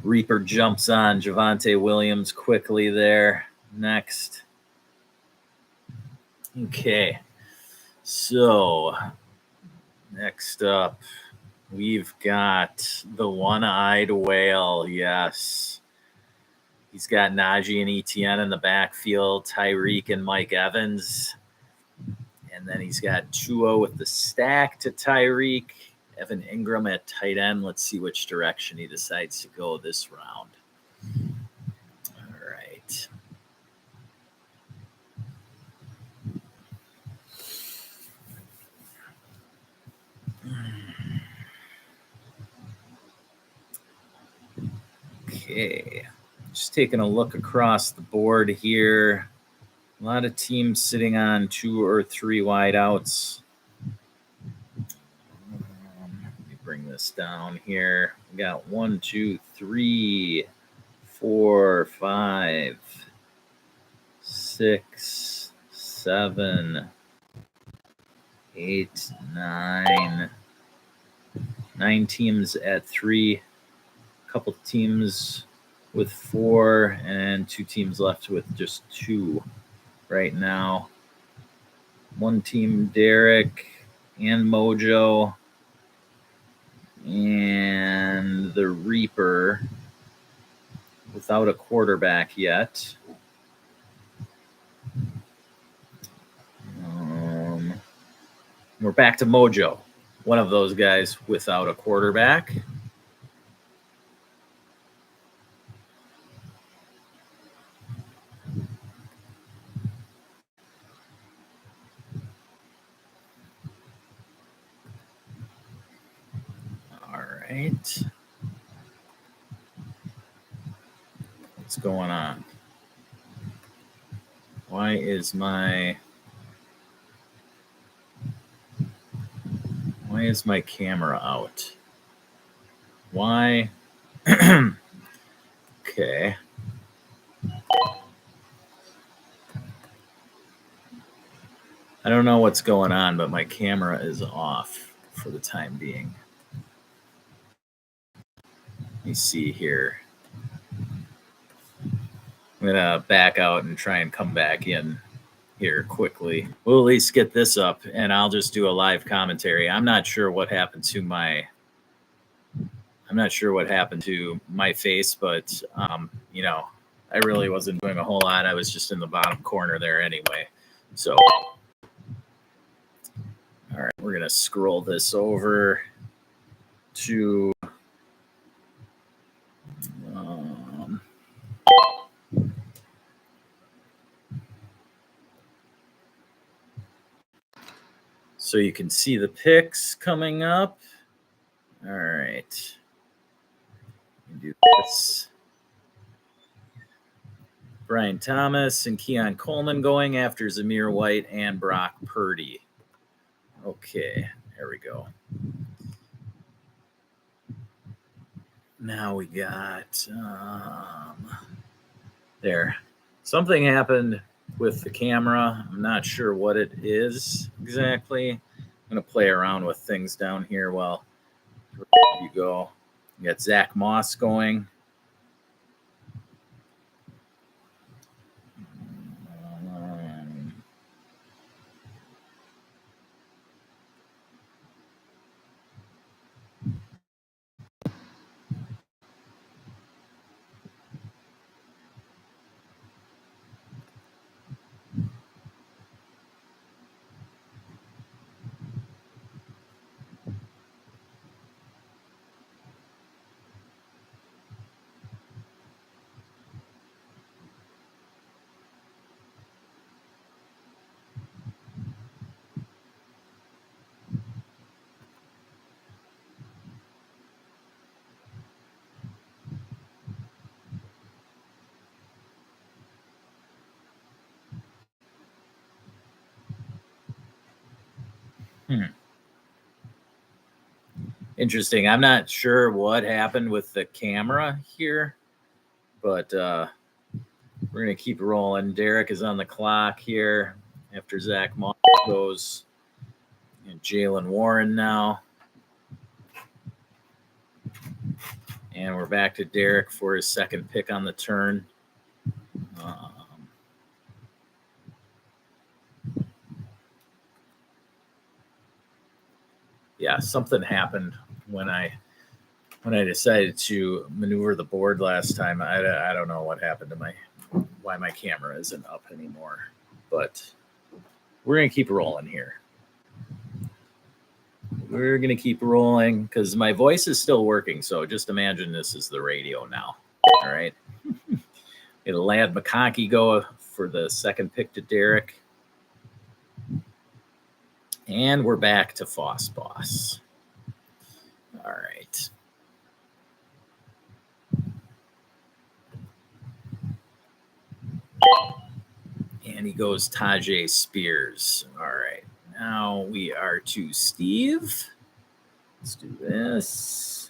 Reaper jumps on Javonte Williams quickly there. Next. Okay. So, next up, we've got the one-eyed whale. Yes. He's got Najee and Etienne in the backfield, Tyreek and Mike Evans. And then he's got Tua with the stack to Tyreek, Evan Ingram at tight end. Let's see which direction he decides to go this round. All right. Okay. Just taking a look across the board here. A lot of teams sitting on 2 or 3 wideouts. Let me bring this down here. We got 1, 2, 3, 4, 5, 6, 7, 8, 9. 9 teams at 3. A couple teams with 4, and 2 teams left with just 2. Right now, 1 team, Derek and Mojo, and the Reaper without a quarterback yet. We're back to Mojo, one of those guys without a quarterback. Right. What's going on? Why is my camera out? Why? Okay. I don't know what's going on, but my camera is off for the time being. Let me see here. I'm going to back out and try and come back in here quickly. We'll at least get this up, and I'll just do a live commentary. I'm not sure what happened to my face, but, you know, I really wasn't doing a whole lot. I was just in the bottom corner there anyway. So, all right, we're going to scroll this over to so you can see the picks coming up. All right. Do this. Brian Thomas and Keon Coleman going after Zamir White and Brock Purdy. Okay, there we go. Now we got there. Something happened with the camera. I'm not sure what it is exactly. I'm going to play around with things down here while you go. You got Zach Moss going. Interesting. I'm not sure what happened with the camera here, but we're going to keep rolling. Derek is on the clock here after Zach Moss goes. And Jalen Warren now. And we're back to Derek for his second pick on the turn. Yeah, something happened when I decided to maneuver the board last time. I don't know what happened to why my camera isn't up anymore, but we're gonna keep rolling here. We're gonna keep rolling because my voice is still working. So just imagine this is the radio now. All right. It'll Lad McConkey go for the second pick to Derek. And we're back to Foss Boss. All right. And he goes Tajay Spears. All right. Now we are to Steve. Let's do this.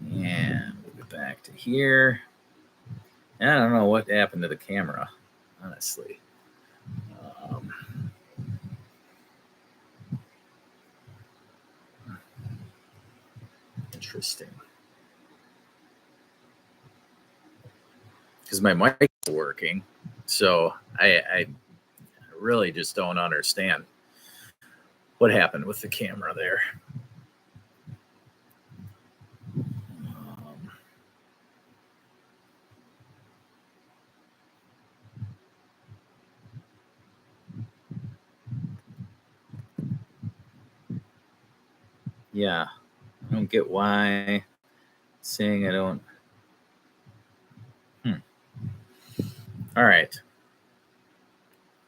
And we'll get back to here. I don't know what happened to the camera, honestly. Interesting. Because my mic is working. So I really just don't understand what happened with the camera there. Yeah, I don't get why saying I don't. All right.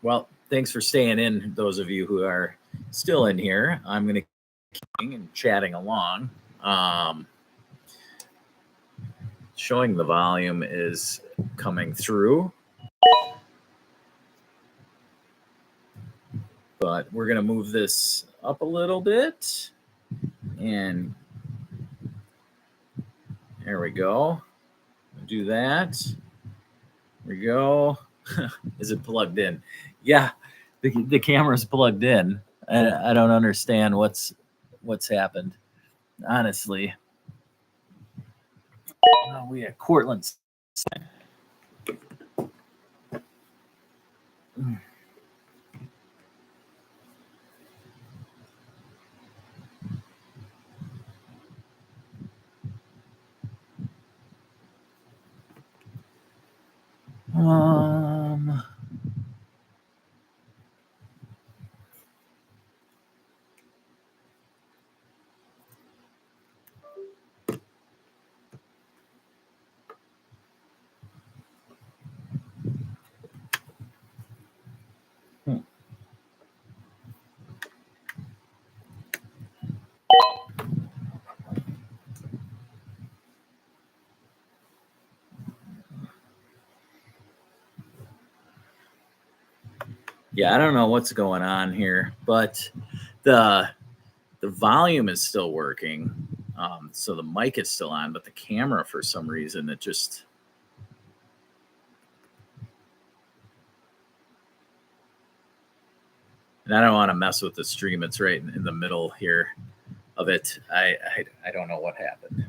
Well, thanks for staying in, those of you who are still in here. I'm going to keep and chatting along. Showing the volume is coming through. But we're going to move this up a little bit. And there we go. Do that. There we go. Is it plugged in? Yeah, the camera's plugged in. I don't understand what's happened, honestly. Oh, we had Cortland. Yeah, I don't know what's going on here, but the volume is still working. So the mic is still on, but the camera, for some reason, it just... And I don't want to mess with the stream. It's right in the middle here of it. I don't know what happened.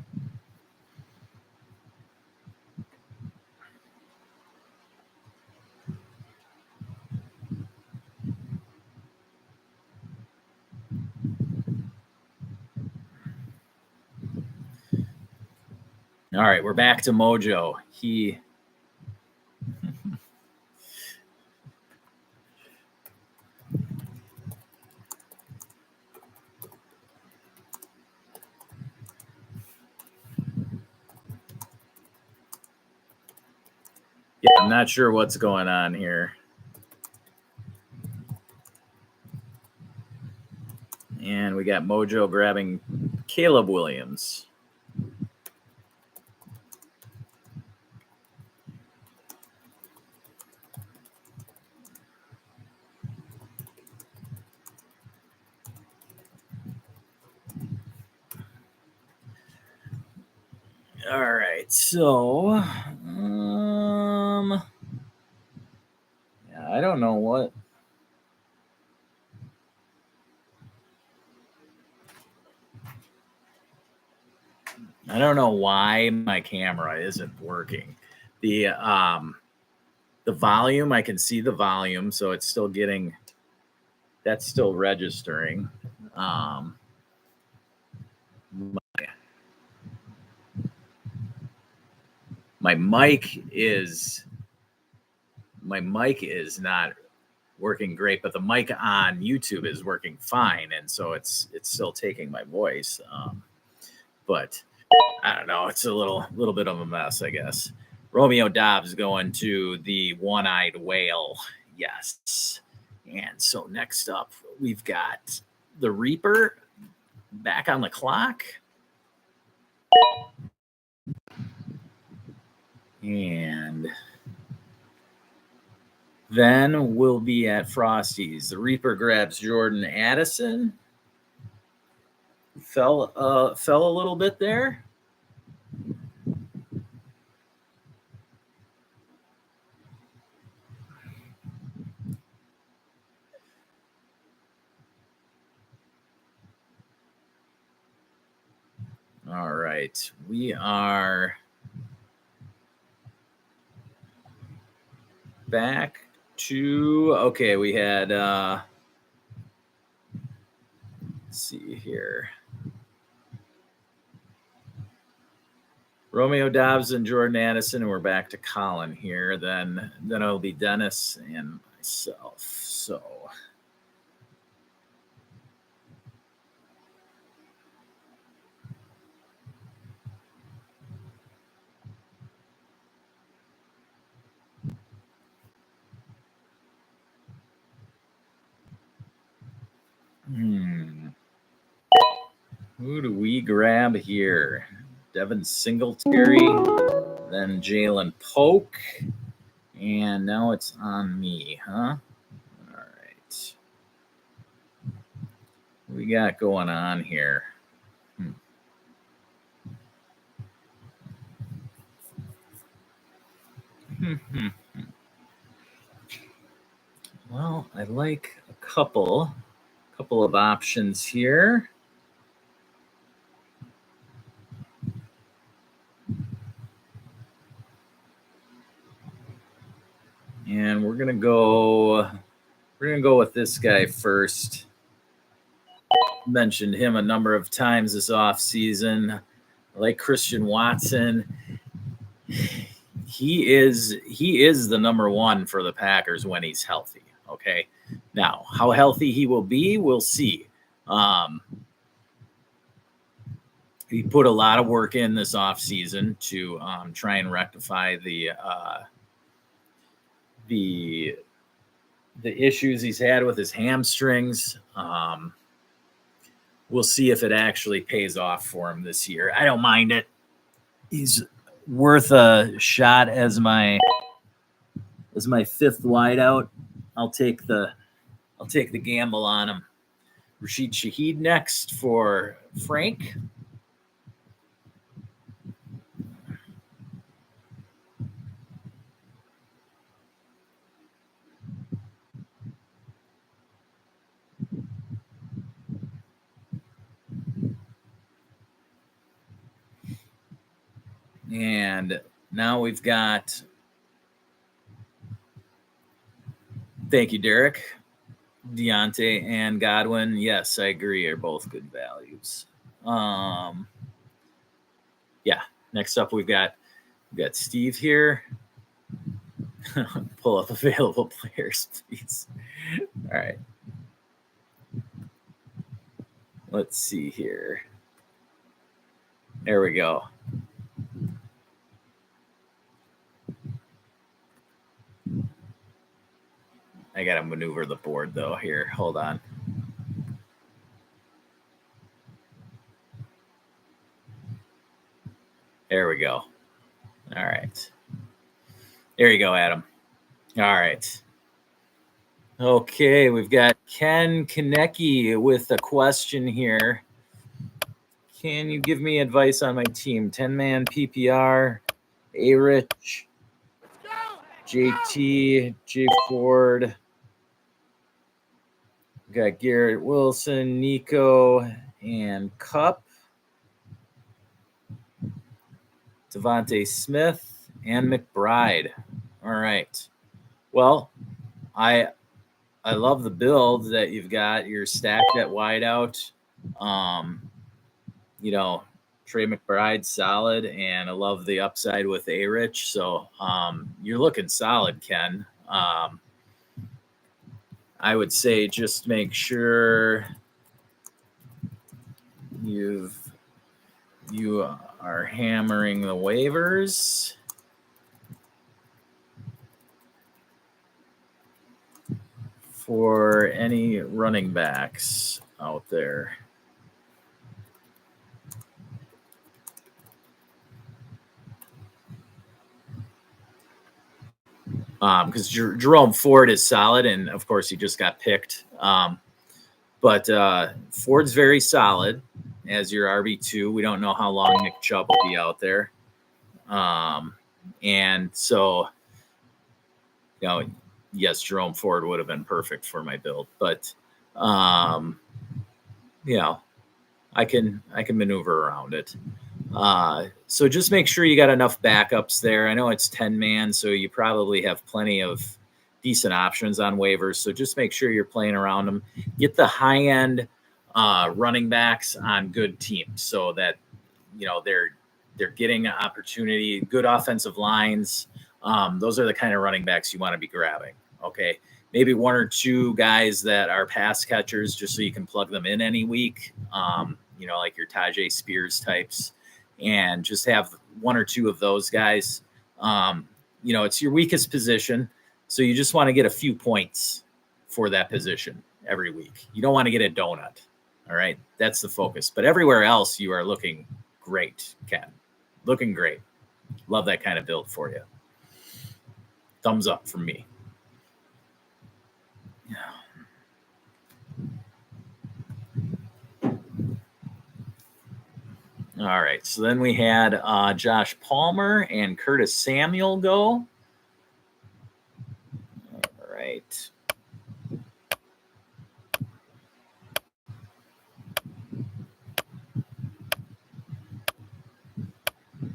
All right, we're back to Mojo. Yeah, I'm not sure what's going on here. And we got Mojo grabbing Caleb Williams. All right, so yeah, I don't know what. I don't know why my camera isn't working. The volume, I can see the volume, so it's still getting, that's still registering. My mic is not working great, but the mic on YouTube is working fine, and so it's still taking my voice. But I don't know, it's a little bit of a mess, I guess. Romeo Dobbs going to the one-eyed whale, yes. And so next up, we've got the Reaper back on the clock. And then we'll be at Frosty's. The Reaper grabs Jordan Addison. Fell a little bit there. All right, we are back to, okay, we had let's see here. Romeo Dobbs and Jordan Addison, and we're back to Colin here. Then it'll be Dennis and myself. So who do we grab here? Devin Singletary, then Jalen Polk, and now it's on me, huh? All right. What we got going on here? Well, I like a couple of options here. And we're gonna go with this guy first. Mentioned him a number of times this offseason. I like Christian Watson. He is the number one for the Packers when he's healthy. Okay. Now, how healthy he will be, we'll see. He put a lot of work in this offseason to try and rectify the issues he's had with his hamstrings. We'll see if it actually pays off for him this year. I don't mind it. He's worth a shot as my fifth wideout. I'll take the gamble on him. Rashid Shaheed next for Frank. And now we've got, thank you, Derek, Deontay and Godwin. Yes, I agree, are both good values. Yeah, next up we've got Steve here. Pull up available players, please. All right. Let's see here. There we go. I got to maneuver the board, though. Here, hold on. There we go. All right. There you go, Adam. All right. Okay, we've got Ken Konecki with a question here. can you give me advice on my team? 10-man PPR, A-Rich, JT, J Ford. Got Garrett Wilson, Nico, and Cup. Devontae Smith and McBride. All right. Well, I love the build that you've got. You're stacked at wideout. You know, Trey McBride solid, and I love the upside with A-Rich. So you're looking solid, Ken. I would say just make sure you are hammering the waivers. For any running backs out there. Because Jerome Ford is solid, and of course he just got picked. But Ford's very solid as your RB2. We don't know how long Nick Chubb will be out there. And so, you know, yes, Jerome Ford would have been perfect for my build, but you know, I can maneuver around it. So just make sure you got enough backups there. I know it's 10-man, so you probably have plenty of decent options on waivers. So just make sure you're playing around them. Get the high-end running backs on good teams so that, you know, they're getting an opportunity, good offensive lines. Those are the kind of running backs you want to be grabbing. Okay. Maybe one or two guys that are pass catchers just so you can plug them in any week. You know, like your Tajay Spears types, and just have one or two of those guys. You know, it's your weakest position. So you just want to get a few points for that position every week. You don't want to get a donut. All right. That's the focus. But everywhere else, you are looking great, Ken. Looking great. Love that kind of build for you. Thumbs up from me. All right. So then we had Josh Palmer and Curtis Samuel go. All right.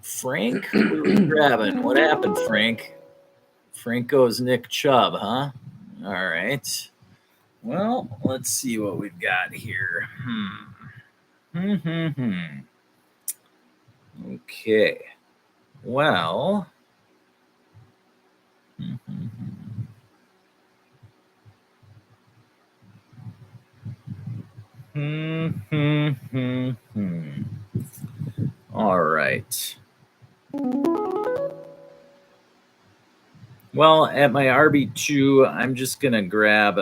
Frank, who are we grabbing? What happened, Frank? Frank goes Nick Chubb, huh? All right. Well, let's see what we've got here. Okay. Well. All right. Well, at my RB2, I'm just going to grab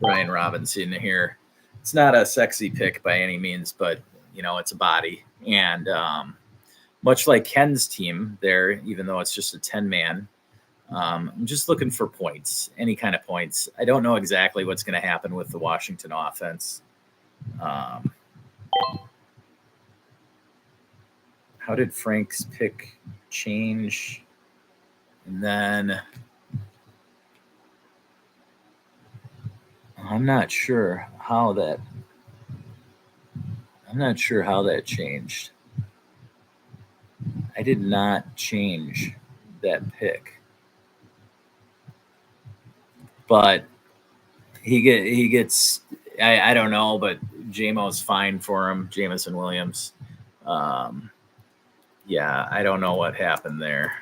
Brian Robinson here. It's not a sexy pick by any means, but, you know, it's a body. And much like Ken's team there, even though it's just a 10-man, I'm just looking for points, any kind of points. I don't know exactly what's going to happen with the Washington offense. How did Frank's pick change? And then I'm not sure how that changed. I did not change that pick. But he gets I don't know, but JMO's fine for him, Jameson Williams. Yeah, I don't know what happened there.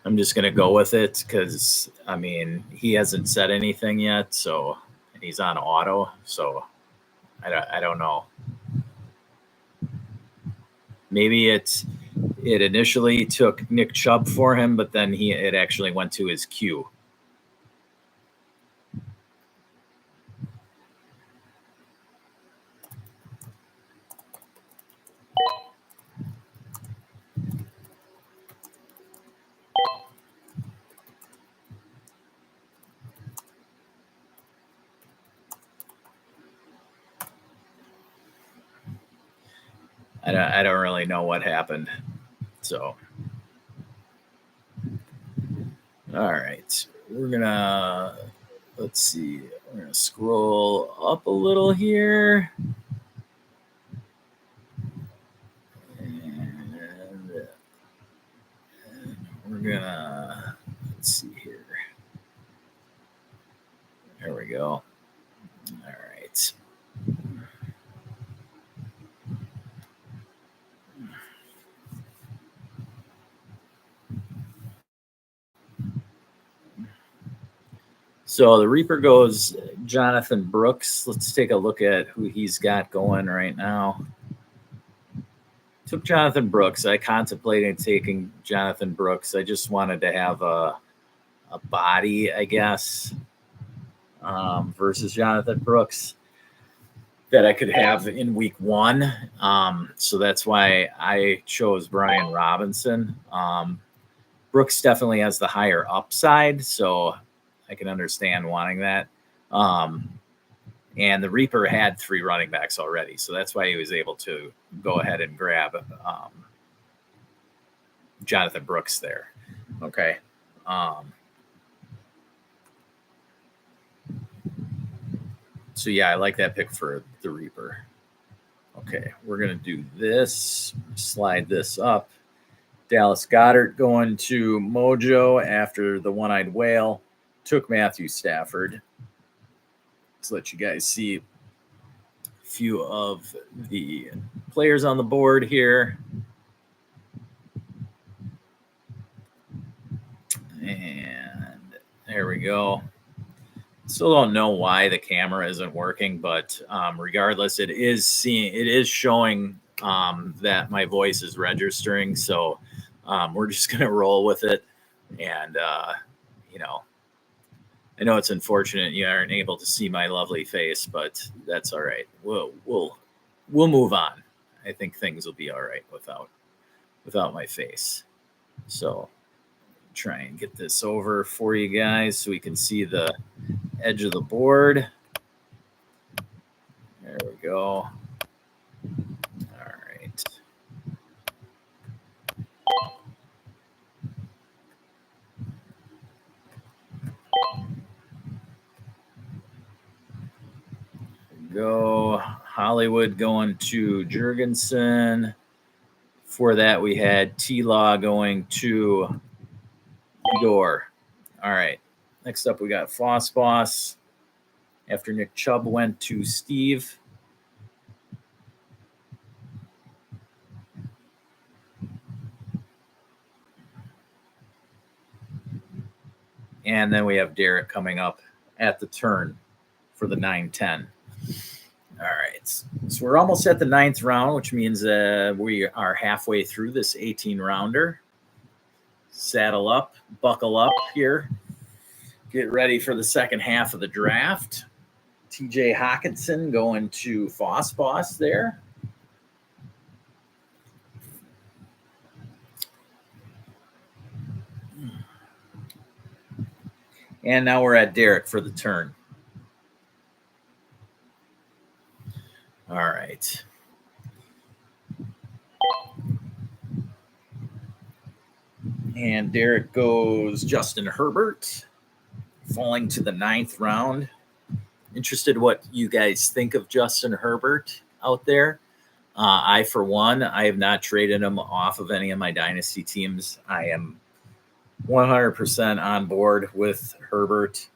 I'm just going to go with it because, I mean, he hasn't said anything yet, so he's on auto, so I don't know. Maybe it initially took Nick Chubb for him, but then it actually went to his queue. I don't really know what happened. So, all right, let's see. We're gonna scroll up a little here. And we're gonna, let's see here. There we go. All right. So the Reaper goes Jonathan Brooks. Let's take a look at who he's got going right now. Took Jonathan Brooks. I contemplated taking Jonathan Brooks. I just wanted to have a body, I guess, versus Jonathan Brooks that I could have in week 1. So that's why I chose Brian Robinson. Brooks definitely has the higher upside, so I can understand wanting that. And the Reaper had 3 running backs already, so that's why he was able to go ahead and grab Jonathan Brooks there. Okay. So yeah, I like that pick for the Reaper. Okay, we're gonna do this. Slide this up. Dallas Goedert going to Mojo after the one-eyed whale. Took Matthew Stafford. Let's let you guys see a few of the players on the board here. And there we go. Still don't know why the camera isn't working, but regardless, it is showing that my voice is registering. So we're just gonna roll with it. And I know it's unfortunate you aren't able to see my lovely face, but that's all right. We'll move on. I think things will be all right without my face. So try and get this over for you guys so we can see the edge of the board. There we go. All right. Go Hollywood going to Jurgensen. For that, we had T-Law going to Igor. All right. Next up, we got Floss Boss. After Nick Chubb went to Steve. And then we have Derek coming up at the turn for the 9-10. All right. So we're almost at the 9th round, which means we are halfway through this 18-rounder. Saddle up, buckle up here. Get ready for the second half of the draft. TJ Hawkinson going to Foss Boss there. And now we're at Derek for the turn. All right. And Derek goes Justin Herbert, falling to the 9th round. Interested what you guys think of Justin Herbert out there. I, for one, I have not traded him off of any of my dynasty teams. I am 100% on board with Herbert.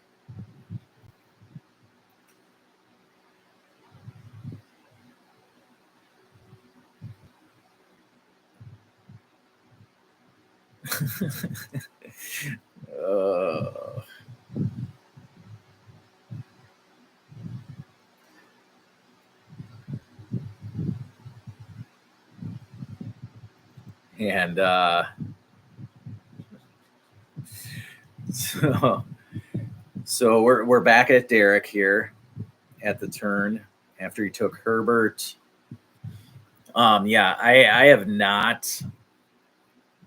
And so we're back at Derek here at the turn after he took Herbert. Yeah, I have not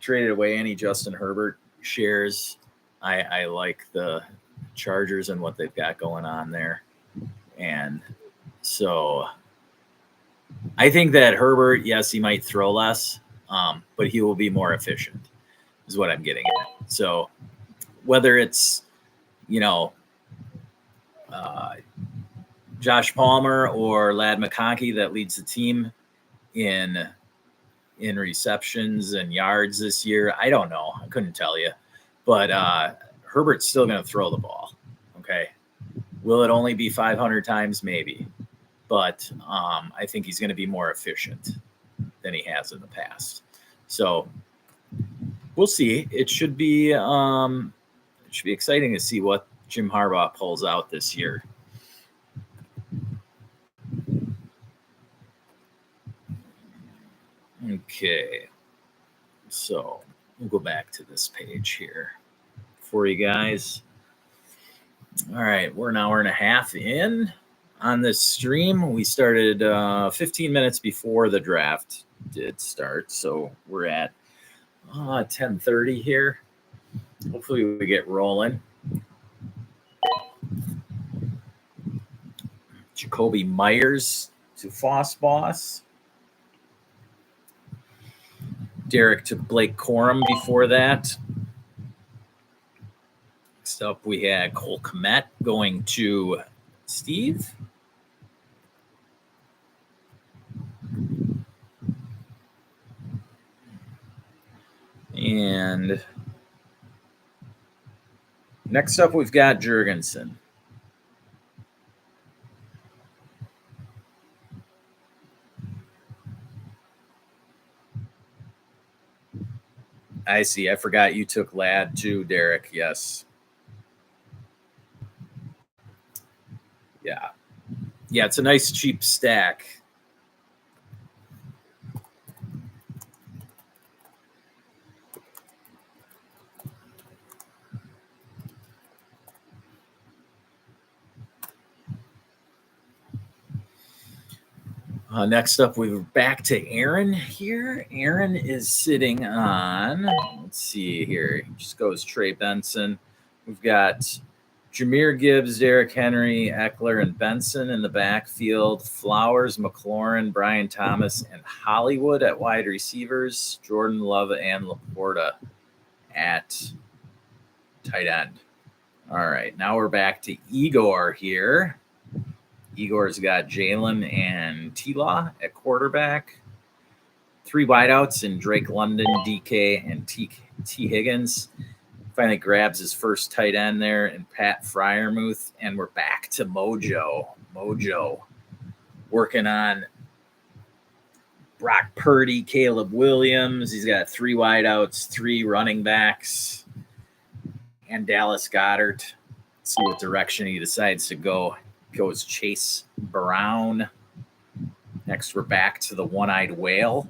traded away any Justin Herbert shares. I like the Chargers and what they've got going on there. And so I think that Herbert, yes, he might throw less, but he will be more efficient, is what I'm getting at. So whether it's, you know, Josh Palmer or Ladd McConkey that leads the team in receptions and yards this year, I don't know. I couldn't tell you. But Herbert's still going to throw the ball. Okay. Will it only be 500 times? Maybe. But I think he's going to be more efficient than he has in the past. So we'll see. It should be exciting to see what Jim Harbaugh pulls out this year. Okay. So we'll go back to this page here for you guys. All right, we're an hour and a half in on this stream. We started 15 minutes before the draft did start, so we're at 10:30 here. Hopefully we get rolling. Jacoby Myers to Foss Boss. Derek to Blake Corum before that. Next up, we had Cole Kmet going to Steve. And next up, we've got Jurgensen. I see. I forgot you took Ladd too, Derek. Yes. Yeah. Yeah, it's a nice cheap stack. Next up, we're back to Aaron here. Aaron is sitting on, let's see here, he just goes Trey Benson. We've got Jahmyr Gibbs, Derrick Henry, Eckler, and Benson in the backfield. Flowers, McLaurin, Brian Thomas, and Hollywood at wide receivers. Jordan Love and Laporta at tight end. All right, now we're back to Igor here. Igor's got Jalen and T-Law at quarterback. 3 wideouts in Drake London, DK, and T. Higgins. Finally grabs his first tight end there in Pat Freiermuth. And we're back to Mojo. Mojo working on Brock Purdy, Caleb Williams. He's got 3 wideouts, 3 running backs, and Dallas Goedert. Let's see what direction he decides to go. Goes Chase Brown. Next, we're back to the one-eyed whale.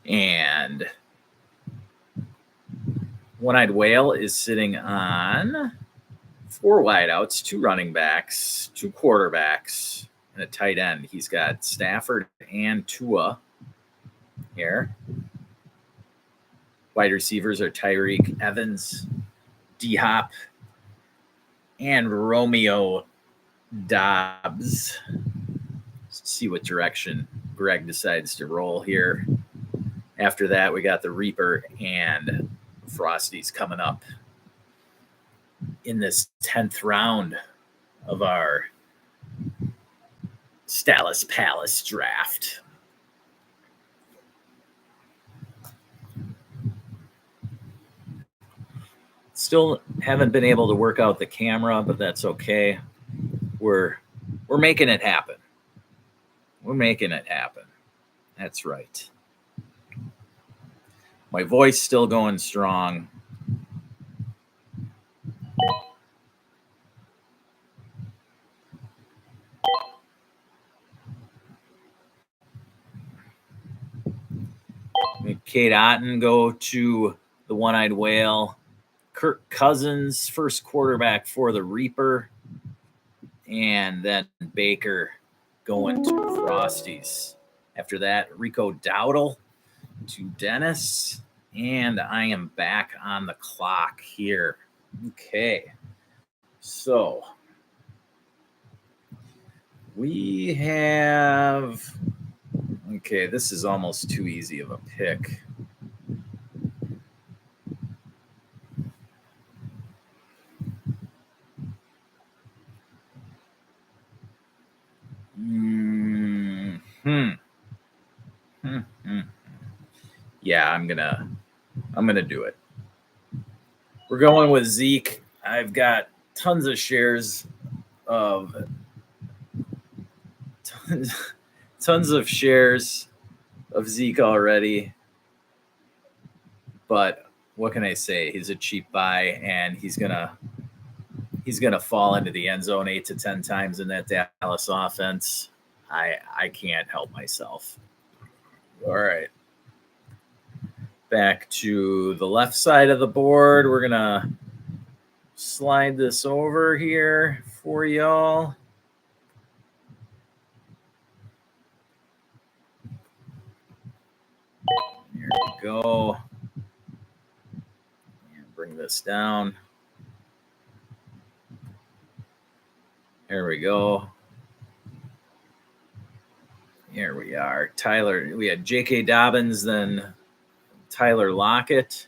And one-eyed whale is sitting on 4 wideouts, 2 running backs, 2 quarterbacks, and a tight end. He's got Stafford and Tua here. Wide receivers are Tyreek Evans, D-Hop, and Romeo Dobbs. Let's see what direction Greg decides to roll here. After that, we got the Reaper and Frosties coming up in this 10th round of our Stallis Palace draft. Still haven't been able to work out the camera, but that's okay. We're making it happen. We're making it happen. That's right. My voice still going strong. Kate Otten go to the one-eyed whale. Kirk Cousins, first quarterback for the Reaper. And then Baker going to Frosties. After that, Rico Dowdle to Dennis. And I am back on the clock here. Okay. So We have... Okay, this is almost too easy of a pick. Yeah, I'm gonna do it. We're going with Zeke. I've got tons of shares of tons of shares of Zeke already. But what can I say? He's a cheap buy, and he's gonna fall into the end zone 8 to 10 times in that Dallas offense. I can't help myself. All right. Back to the left side of the board. We're gonna slide this over here for y'all. Here we go. And bring this down. There we go. Here we are. Tyler, we had J.K. Dobbins, then Tyler Lockett.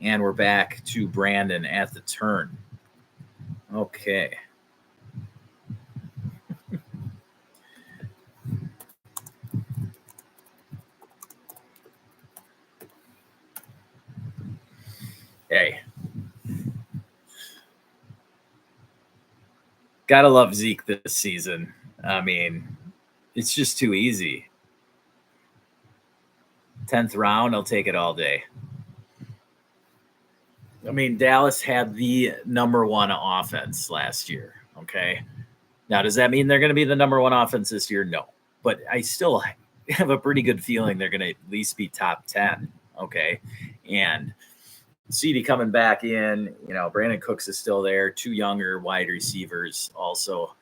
And we're back to Brandon at the turn. Okay. Hey. Gotta love Zeke this season. I mean, it's just too easy. 10th round, I'll take it all day. I mean, Dallas had the number one offense last year, okay? Now, does that mean they're going to be the number one offense this year? No. But I still have a pretty good feeling they're going to at least be top 10, okay? And CD coming back in, Brandon Cooks is still there, 2 younger wide receivers also.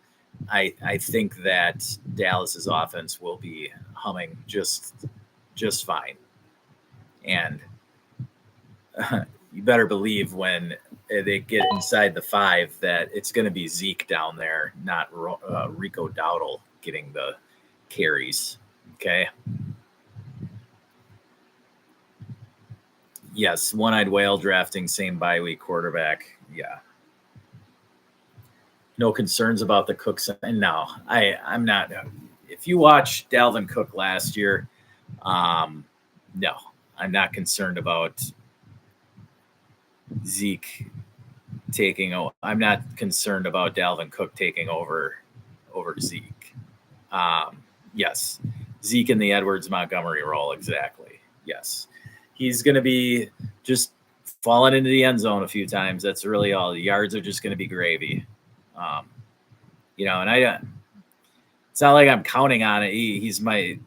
I think that Dallas's offense will be humming just fine. And you better believe when they get inside the 5 that it's going to be Zeke down there, not Rico Dowdle getting the carries. Okay. Yes, one-eyed whale drafting same bye week quarterback. Yeah. No concerns about the Cooks. And no, I'm not. If you watch Dalvin Cook last year, no, I'm not concerned about Zeke taking over. I'm not concerned about Dalvin Cook taking over Zeke. Yes, Zeke in the Edwards Montgomery role. Exactly. Yes, he's going to be just falling into the end zone a few times. That's really all. The yards are just going to be gravy. And it's not like I'm counting on it. It's my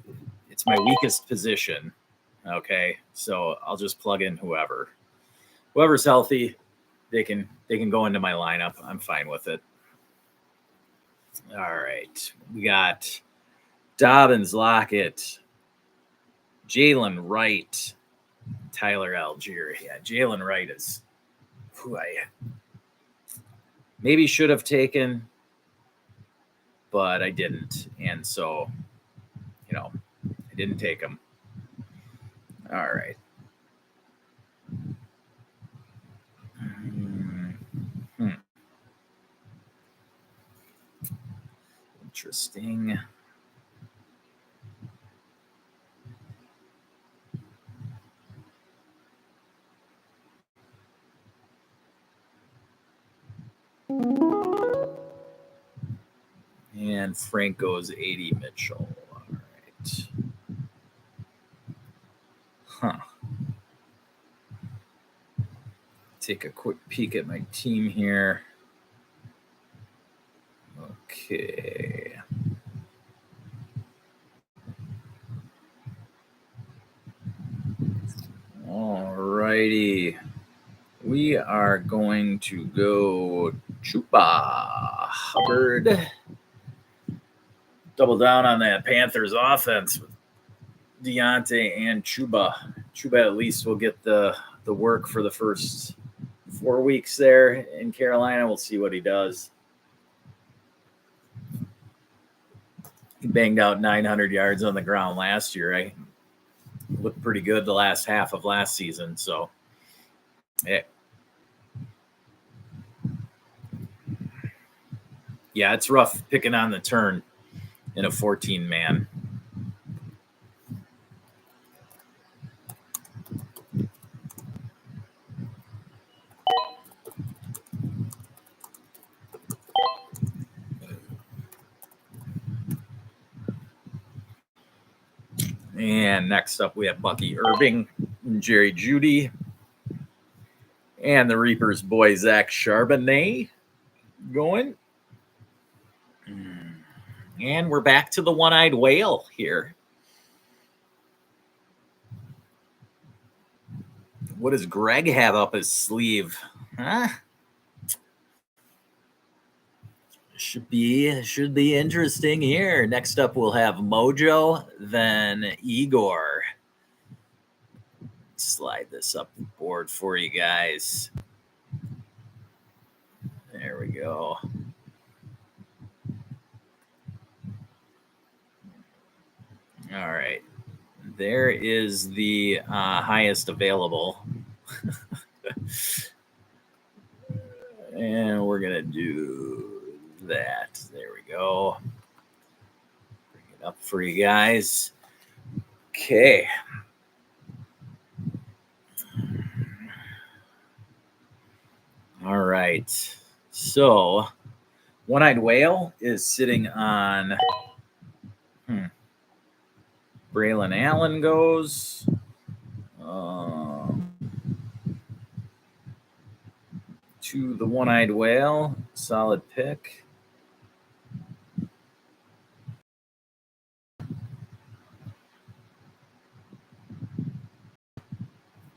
weakest position. Okay. So I'll just plug in whoever's healthy. They can go into my lineup. I'm fine with it. All right. We got Dobbins, Lockett, Jalen Wright, Tyler Algier. Yeah, Jalen Wright is who I maybe should have taken, but I didn't. And so, I didn't take him. All right. Interesting. And Franco's 80 Mitchell. All right. Huh. Take a quick peek at my team here. Okay. All righty. We are going to go Chuba Hubbard. Double down on that Panthers offense with Deontay and Chuba. Chuba at least will get the work for the first 4 weeks there in Carolina. We'll see what he does. He banged out 900 yards on the ground last year. I looked pretty good the last half of last season. So, yeah, it's rough picking on the turn in a 14-man. And next up, we have Bucky Irving and Jerry Jeudy. And the Reapers boy, Zach Charbonnet, going. And we're back to the one-eyed whale here. What does Greg have up his sleeve? Huh? Should be interesting here. Next up, we'll have Mojo, then Igor. Slide this up the board for you guys. There we go. All right. There is the highest available. And we're going to do that. There we go. Bring it up for you guys. Okay. All right. So, one-eyed whale is sitting on Braylon Allen goes. To the one-eyed whale. Solid pick.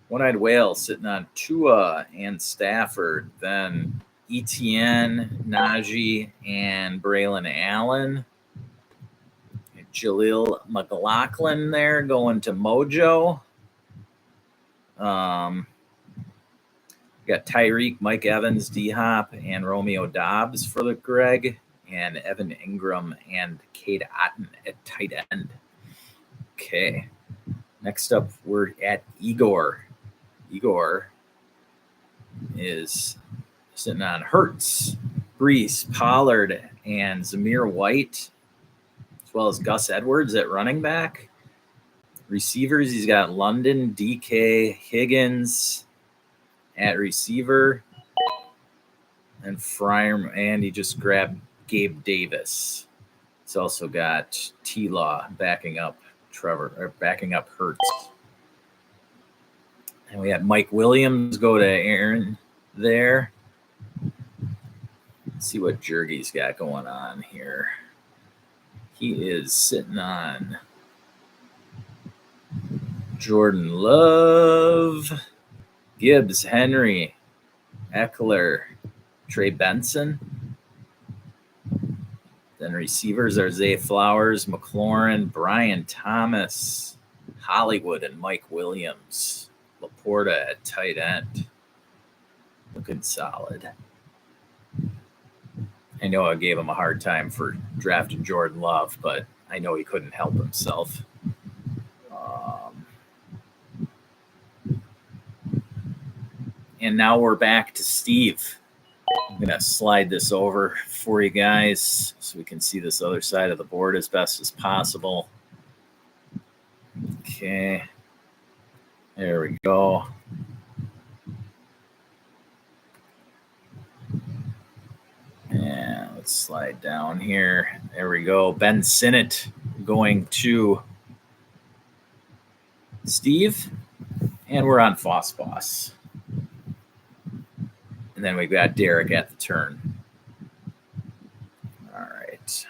One-eyed whale sitting on Tua and Stafford. Then Etienne, Najee, and Braylon Allen. Jaleel McLaughlin there going to Mojo. Got Tyreek, Mike Evans, D-Hop, and Romeo Dobbs for the Greg, and Evan Ingram and Cade Otton at tight end. Okay. Next up, we're at Igor. Igor is sitting on Hurts, Brees, Pollard, and Zamir White, as well as Gus Edwards at running back. Receivers, he's got London, DK, Higgins at receiver, and Fryer, and he just grabbed Gabe Davis. He's also got T-Law backing up Hurts. And we had Mike Williams go to Aaron there. Let's see what Jergy's got going on here. He is sitting on Jordan Love, Gibbs, Henry, Eckler, Trey Benson. Then receivers are Zay Flowers, McLaurin, Brian Thomas, Hollywood, and Mike Williams. Laporta at tight end. Looking solid. I know I gave him a hard time for drafting Jordan Love, but I know he couldn't help himself. And now we're back to Steve. I'm going to slide this over for you guys so we can see this other side of the board as best as possible. Okay. There we go. And let's slide down here. There we go. Ben Sinnott going to Steve. And we're on Foss Boss. And then we've got Derek at the turn. All right.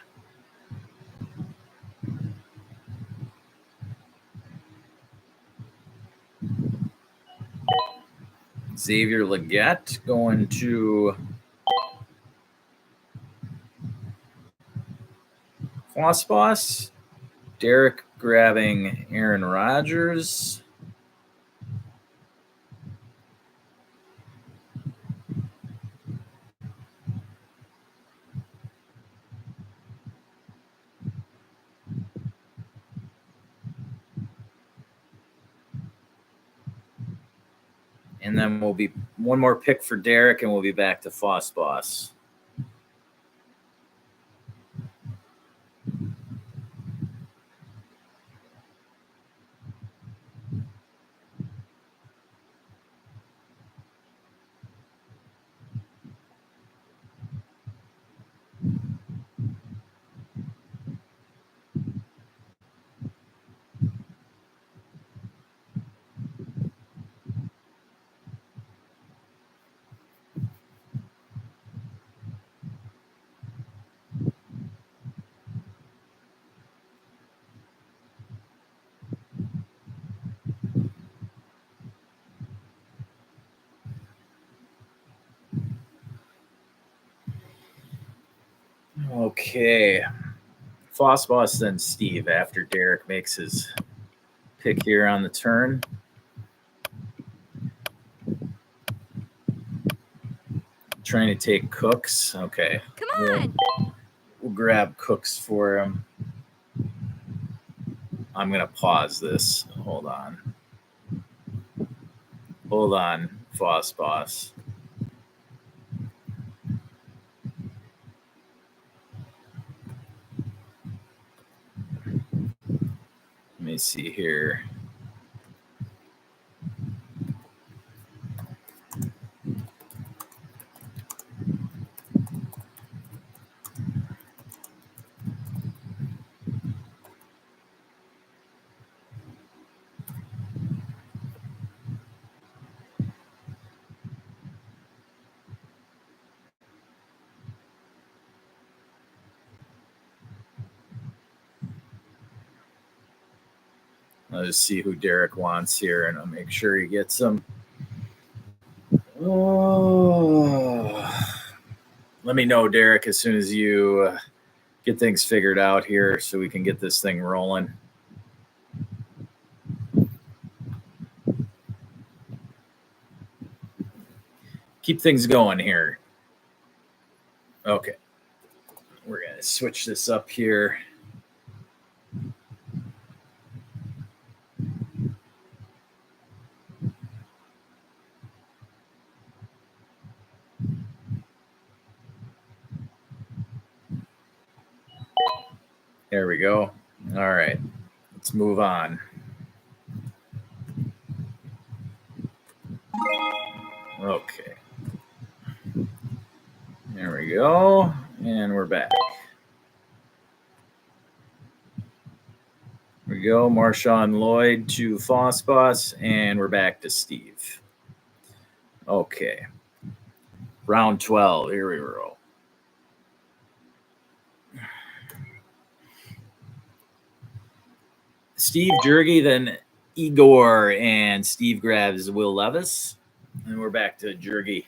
Xavier Legette going to Foss Boss. Derek grabbing Aaron Rodgers. And then we'll be one more pick for Derek, and we'll be back to Foss Boss. Okay. Foss Boss, then Steve, after Derek makes his pick here on the turn. Trying to take Cooks. Okay. Come on. We'll grab Cooks for him. I'm going to pause this. Hold on. Hold on, Foss Boss. Let me see here. Let's see who Derek wants here, and I'll make sure he gets them. Oh. Let me know, Derek, as soon as you get things figured out here so we can get this thing rolling. Keep things going here. Okay. We're going to switch this up here. There we go. All right. Let's move on. Okay. There we go. And we're back. There we go. Marshawn Lloyd to Foss Boss, and we're back to Steve. Okay. Round 12. Here we roll. Steve Jurgi, then Igor, and Steve grabs Will Levis. And we're back to Jurgi.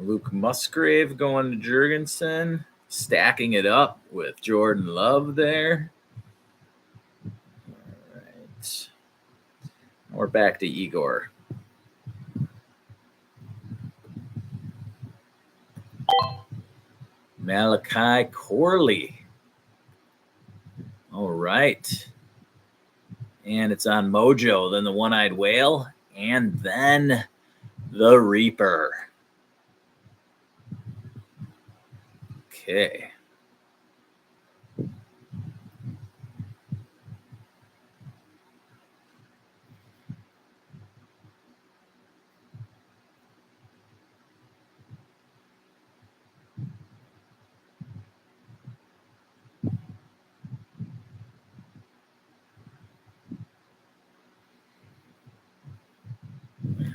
Luke Musgrave going to Jurgensen, stacking it up with Jordan Love there. All right. We're back to Igor. Malachi Corley. All right. And it's on Mojo, then the One-Eyed Whale, and then the Reaper. Okay.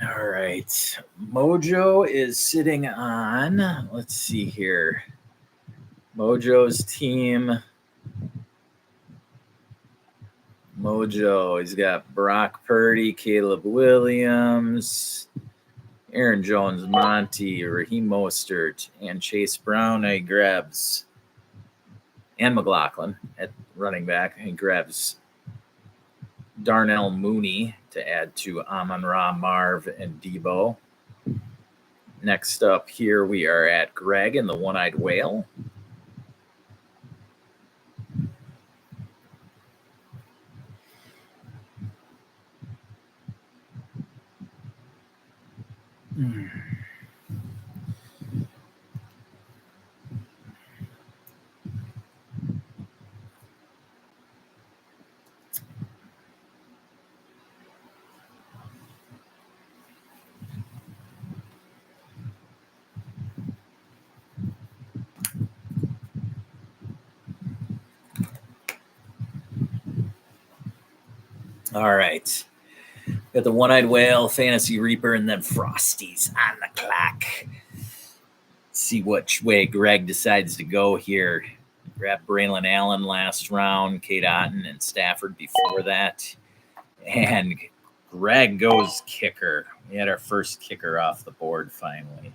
All right. Mojo is sitting on, let's see here. Mojo's team. Mojo, he's got Brock Purdy, Caleb Williams, Aaron Jones, Monty, Raheem Mostert, and Chase Brown. He grabs, and McLaughlin at running back. He grabs Darnell Mooney to add to Amon-Ra, Marv, and Debo. Next up here, we are at Greg and the One-Eyed Whale. All right. Got the One-Eyed Whale, Fantasy Reaper, and then Frosty's on the clock. See which way Greg decides to go here. Grabbed Braylon Allen last round, Kate Otten and Stafford before that. And Greg goes kicker. We had our first kicker off the board finally.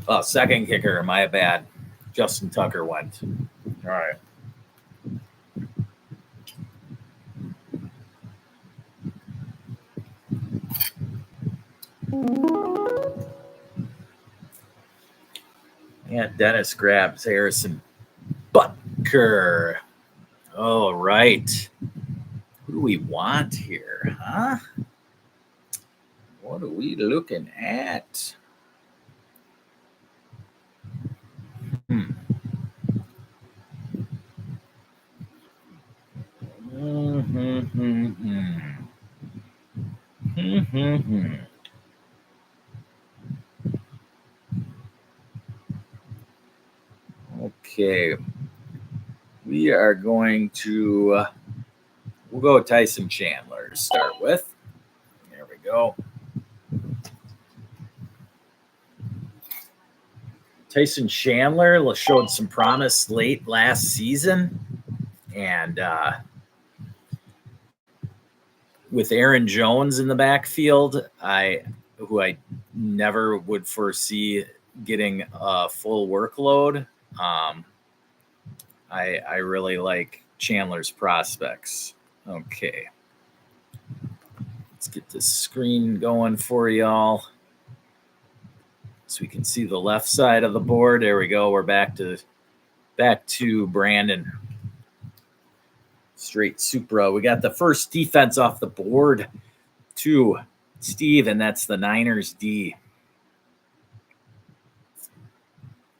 Oh, second kicker, my bad. Justin Tucker went. All right. Yeah, Dennis grabs Harrison Butker. All right. Who do we want here, huh? What are we looking at? Okay. We are going to, we'll go with Tyson Chandler to start with. There we go. Tyson Chandler showed some promise late last season. And with Aaron Jones in the backfield, who I never would foresee getting a full workload, I really like Chandler's prospects. Okay. Let's get this screen going for y'all so we can see the left side of the board. There we go. We're back to Brandon. Straight Supra. We got the first defense off the board to Steve, and that's the Niners D.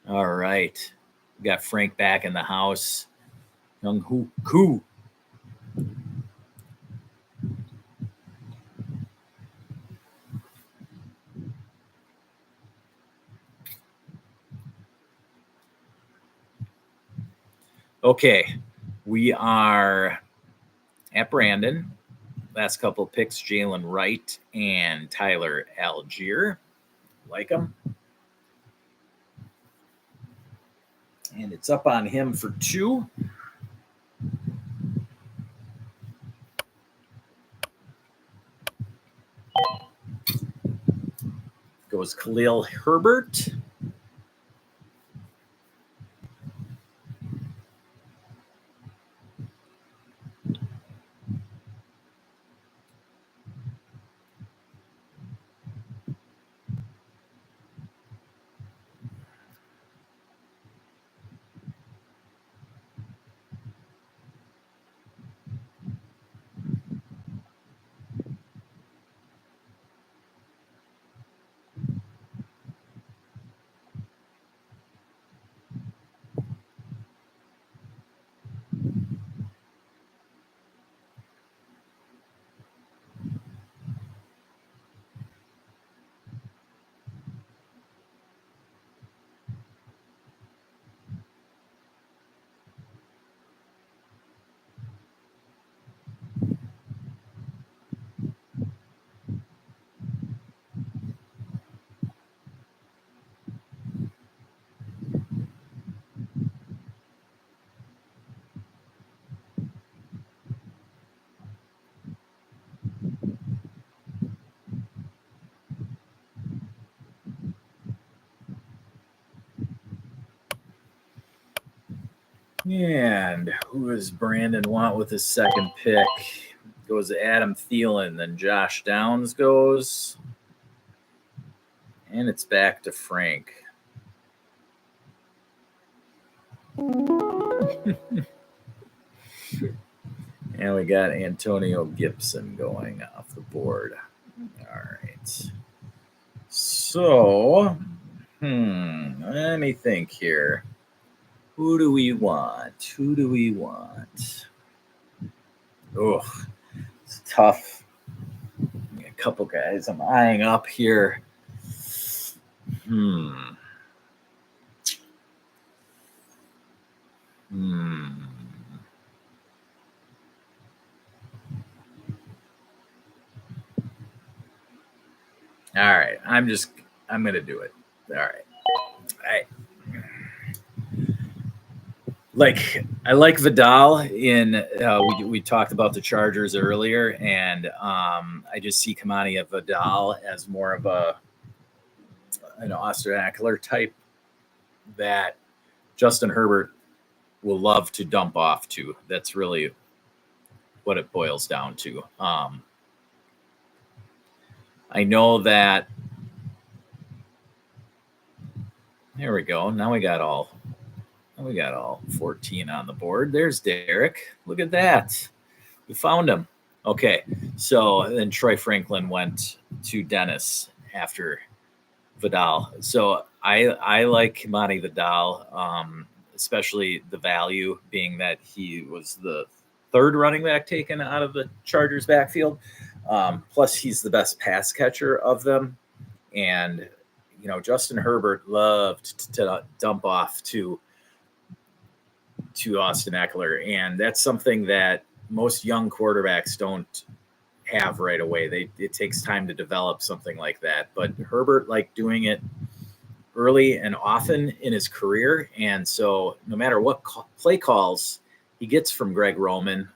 All right. We got Frank back in the house. Young Hoo Koo. Okay. We are at Brandon. Last couple picks, Jalen Wright and Tyler Algier. Like him. And it's up on him for 2. Goes Khalil Herbert. And who does Brandon want with his second pick? Goes Adam Thielen, then Josh Downs goes. And it's back to Frank. And we got Antonio Gibson going off the board. All right. So, let me think here. Who do we want? Oh, it's tough. A couple guys I'm eyeing up here. All right. I'm going to do it. All right. I like Vidal in. We talked about the Chargers earlier, and I just see Kamani of Vidal as more of an Austin Eckler type that Justin Herbert will love to dump off to. That's really what it boils down to. I know that. There we go. Now we got all 14 on the board. There's Derek. Look at that. We found him. Okay. So then Troy Franklin went to Dennis after Vidal. So I like Kimani Vidal, especially the value being that he was the third running back taken out of the Chargers backfield. Plus he's the best pass catcher of them. And, Justin Herbert loved to dump off to Austin Eckler. And that's something that most young quarterbacks don't have right away. It takes time to develop something like that. But Herbert liked doing it early and often in his career. And so no matter what play calls he gets from Greg Roman,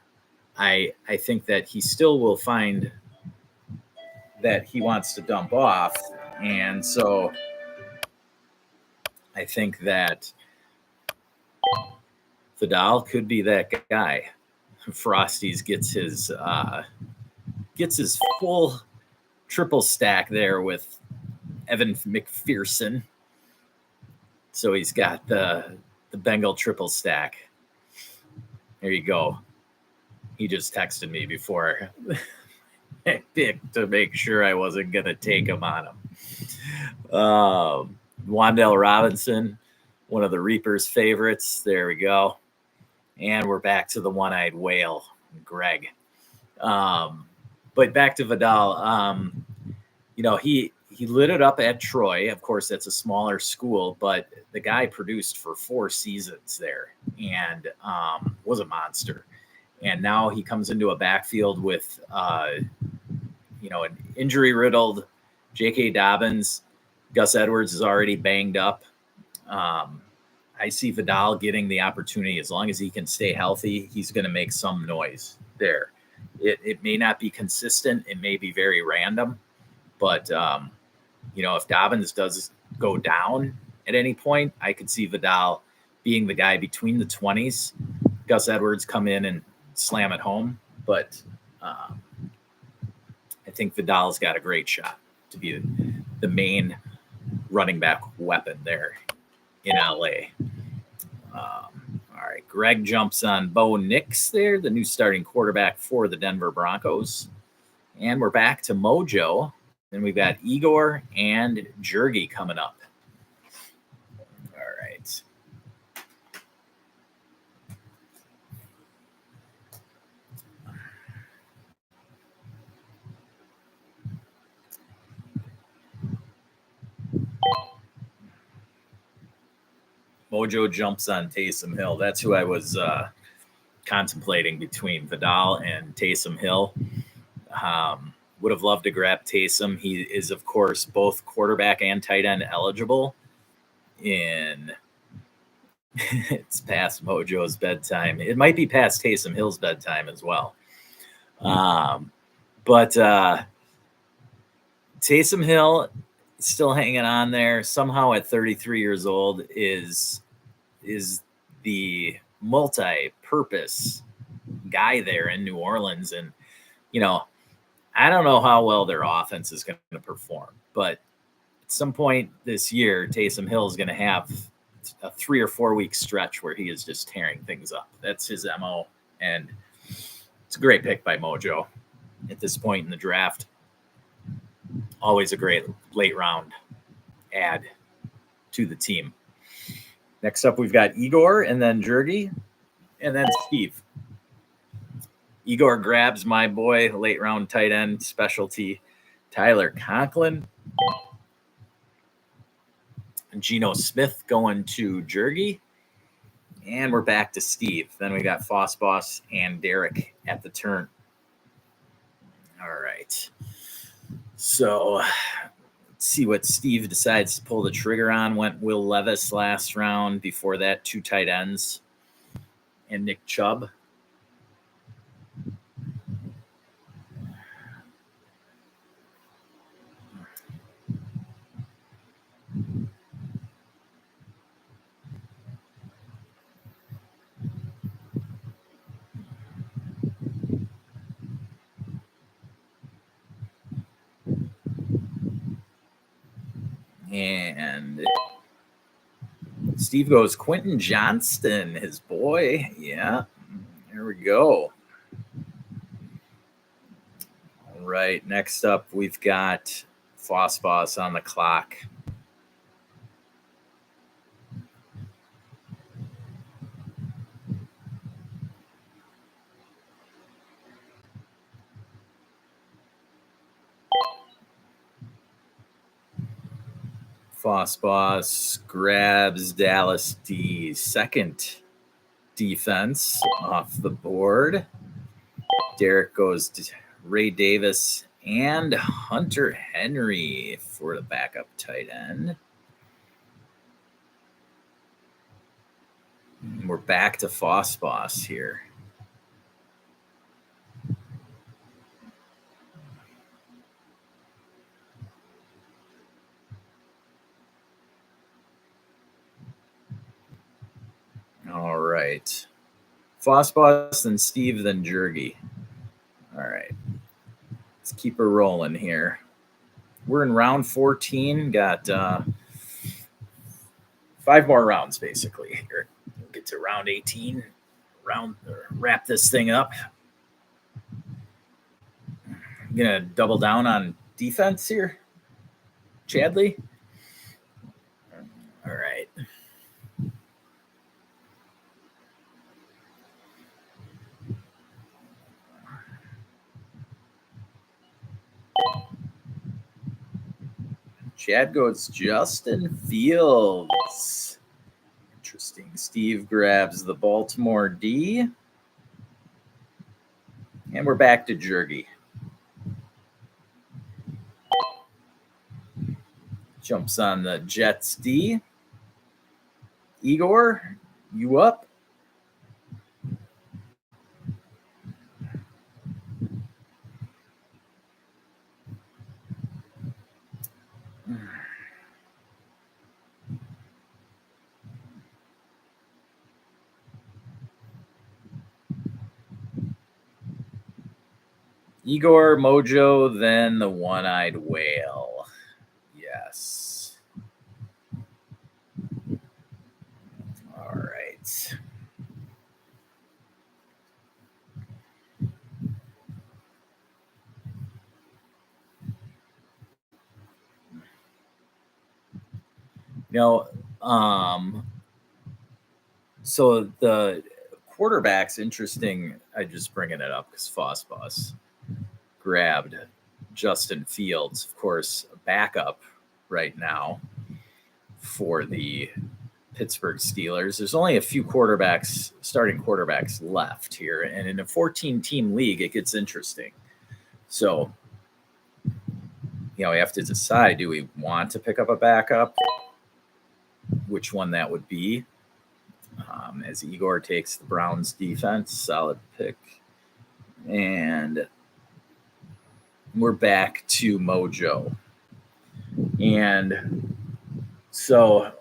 I think that he still will find that he wants to dump off. And so I think that Vidal could be that guy. Frosties gets his full triple stack there with Evan McPherson. So he's got the Bengal triple stack. There you go. He just texted me before I picked to make sure I wasn't going to take him on him. Wan'Dale Robinson, one of the Reapers' favorites. There we go. And we're back to the one-eyed whale, Greg. But back to Vidal. He lit it up at Troy. Of course, that's a smaller school, but the guy produced for 4 seasons there and was a monster. And now he comes into a backfield with, an injury-riddled J.K. Dobbins. Gus Edwards is already banged up. I see Vidal getting the opportunity. As long as he can stay healthy, he's going to make some noise there. It may not be consistent. It may be very random. But, if Dobbins does go down at any point, I could see Vidal being the guy between the 20s. Gus Edwards come in and slam it home. But I think Vidal's got a great shot to be the main running back weapon there in LA. All right. Greg jumps on Bo Nix there, the new starting quarterback for the Denver Broncos. And we're back to Mojo. Then we've got Igor and Jurgi coming up. All right. Mojo jumps on Taysom Hill. That's who I was contemplating between Vidal and Taysom Hill. Would have loved to grab Taysom. He is, of course, both quarterback and tight end eligible. It's past Mojo's bedtime. It might be past Taysom Hill's bedtime as well. But Taysom Hill still hanging on there. Somehow at 33 years old is the multi-purpose guy there in New Orleans. And, you know, I don't know how well their offense is going to perform, but at some point this year, Taysom Hill is going to have a 3 or 4 week stretch where he is just tearing things up. That's his MO. And it's a great pick by Mojo at this point in the draft. Always a great late round add to the team. Next up, we've got Igor and then Jurgi and then Steve. Igor grabs my boy, late round tight end specialty, Tyler Conklin. Geno Smith going to Jurgi. And we're back to Steve. Then we got Foss and Derek at the turn. All right. So let's see what Steve decides to pull the trigger on. Went Will Levis last round. Before that, 2 tight ends and Nick Chubb. And Steve goes Quentin Johnston, his boy. Yeah, there we go. All right, next up, we've got Foss on the clock. Foss grabs Dallas D's second defense off the board. Derek goes to Ray Davis and Hunter Henry for the backup tight end. And we're back to Foss here. All right. Foss, then Steve, then Jurgi. All right. Let's keep her rolling here. We're in round 14. Got 5 more rounds, basically. Here. We'll get to round 18. Wrap this thing up. I'm going to double down on defense here. Chadley. All right. Chad goes Justin Fields. Interesting. Steve grabs the Baltimore D. And we're back to Jurgi. Jumps on the Jets D. Igor, you up? Igor, Mojo, then the one-eyed whale. Yes. All right. So the quarterback's interesting. I just bringing it up because Foss grabbed Justin Fields, of course, a backup right now for the Pittsburgh Steelers. There's only a few starting quarterbacks left here, and in a 14-team league, it gets interesting. So, we have to decide: do we want to pick up a backup? Which one that would be? As Igor takes the Browns defense, solid pick. And we're back to Mojo. And so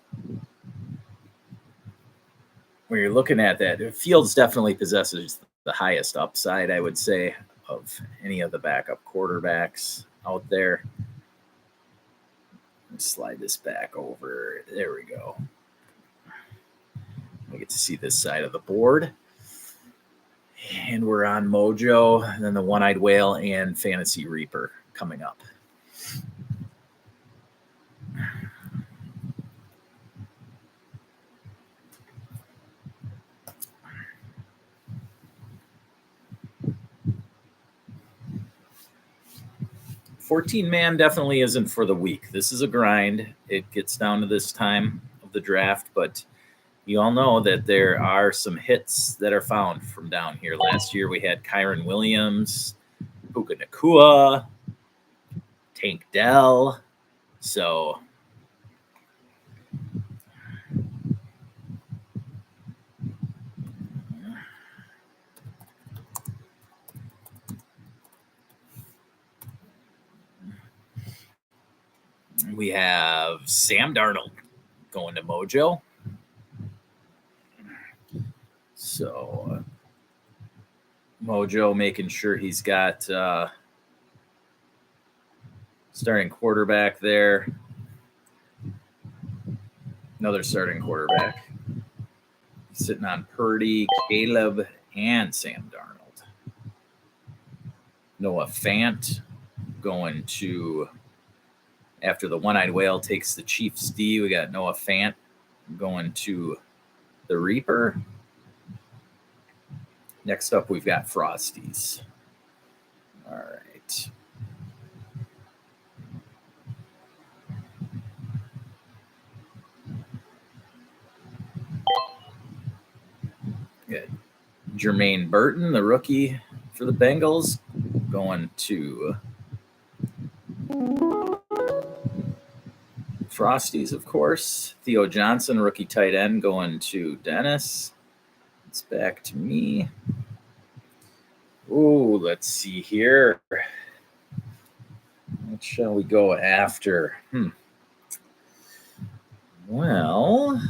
when you're looking at that, Fields definitely possesses the highest upside, I would say, of any of the backup quarterbacks out there. Let's slide this back over. There we go. We get to see this side of the board. And we're on Mojo, and then the One-Eyed Whale and Fantasy Reaper coming up. $14-man definitely isn't for the weak. This is a grind. It gets down to this time of the draft, but you all know that there are some hits that are found from down here. Last year we had Kyron Williams, Puka Nakua, Tank Dell. So we have Sam Darnold going to Mojo. So Mojo making sure he's got starting quarterback there. Another starting quarterback. Sitting on Purdy, Caleb, and Sam Darnold. Noah Fant going to, after the One-Eyed Whale takes the Chiefs D, we got Noah Fant going to the Reaper. Next up, we've got Frosties. All right. Good. Jermaine Burton, the rookie for the Bengals, going to Frosties, of course. Theo Johnson, rookie tight end, going to Dennis. It's back to me. Oh, let's see here. What shall we go after? Well,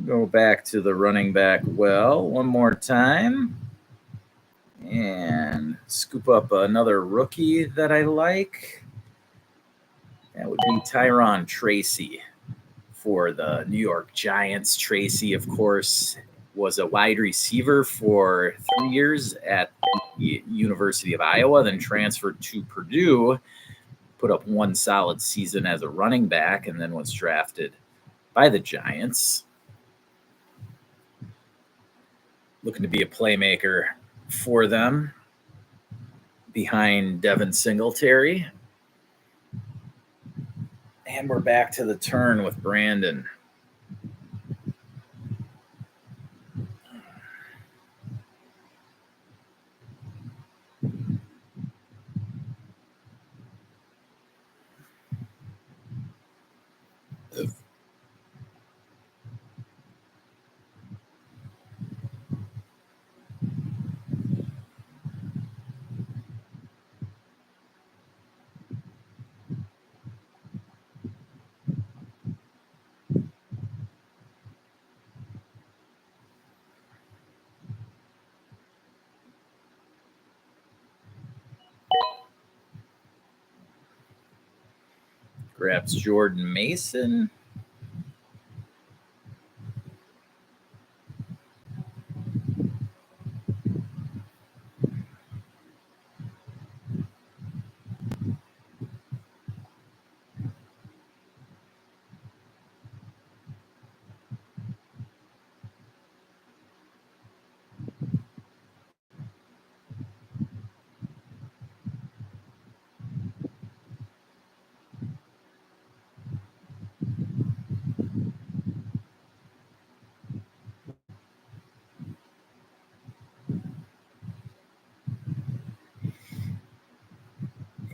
go back to the running back well one more time and scoop up another rookie that I like. That would be Tyron Tracy for the New York Giants. Tracy, of course, was a wide receiver for 3 years at the University of Iowa, then transferred to Purdue, put up one solid season as a running back, and then was drafted by the Giants. Looking to be a playmaker for them behind Devin Singletary. And we're back to the turn with Brandon. Grabs Jordan Mason.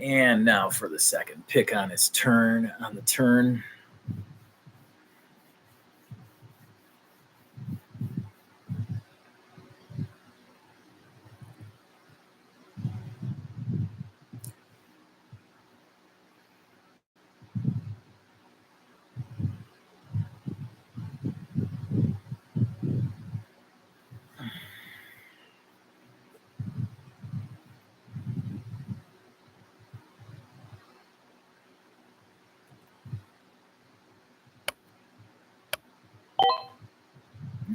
And now for the second pick on his turn, on the turn.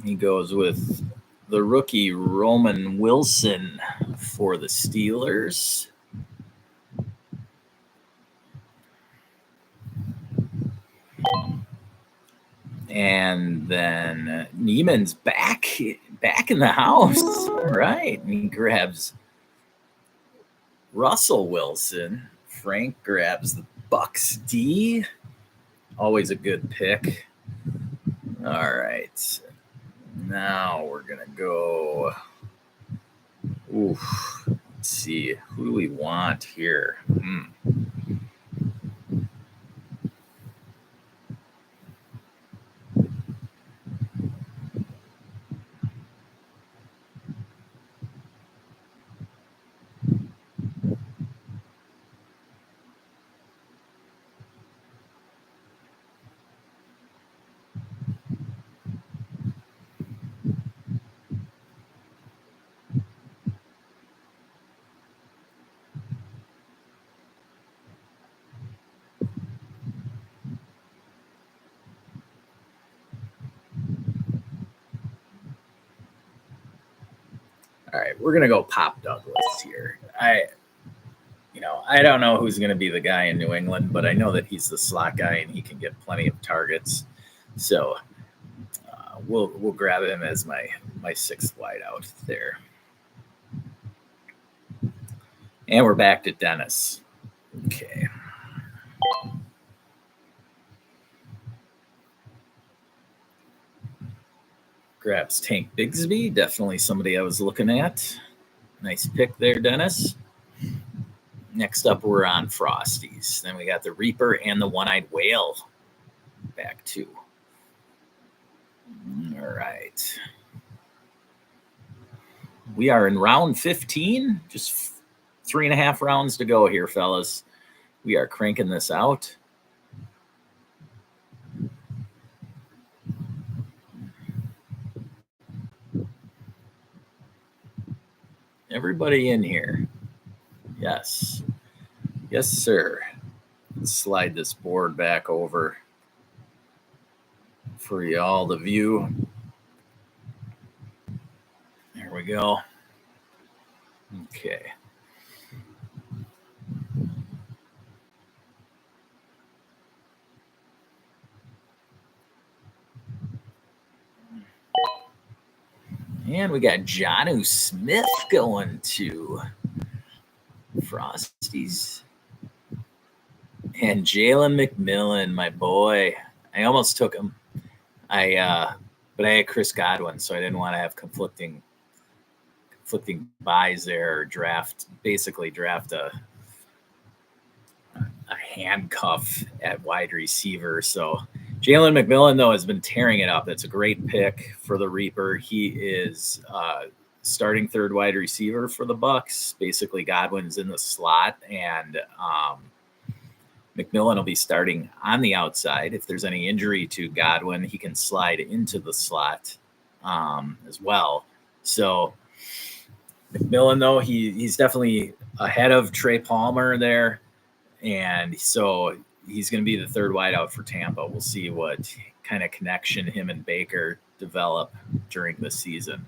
He goes with the rookie Roman Wilson for the Steelers. And then Neiman's back in the house. Right. And he grabs Russell Wilson. Frank grabs the Bucks D. Always a good pick. All right. Now we're going to go. Oof. Let's see. Who do we want here? All right, we're gonna go Pop Douglas here. I don't know who's gonna be the guy in New England, but I know that he's the slot guy and he can get plenty of targets. So we'll grab him as my sixth wideout there. And we're back to Dennis. Okay. Grabs Tank Bigsby. Definitely somebody I was looking at. Nice pick there, Dennis. Next up, we're on Frosties. Then we got the Reaper and the One-Eyed Whale. Back two. All right. We are in round 15. Just 3.5 rounds to go here, fellas. We are cranking this out. Everybody in here. Yes. Yes, sir. Let's slide this board back over for y'all to view. There we go. Okay. And we got Jonnu Smith going to Frosties. And Jalen McMillan, my boy. I almost took him. But I had Chris Godwin, so I didn't want to have conflicting buys there, or basically draft a handcuff at wide receiver. So Jalen McMillan, though, has been tearing it up. That's a great pick for the Reaper. He is starting third wide receiver for the Bucks. Basically, Godwin's in the slot, and McMillan will be starting on the outside. If there's any injury to Godwin, he can slide into the slot as well. So McMillan, though, he's definitely ahead of Trey Palmer there. And so he's going to be the third wideout for Tampa. We'll see what kind of connection him and Baker develop during the season.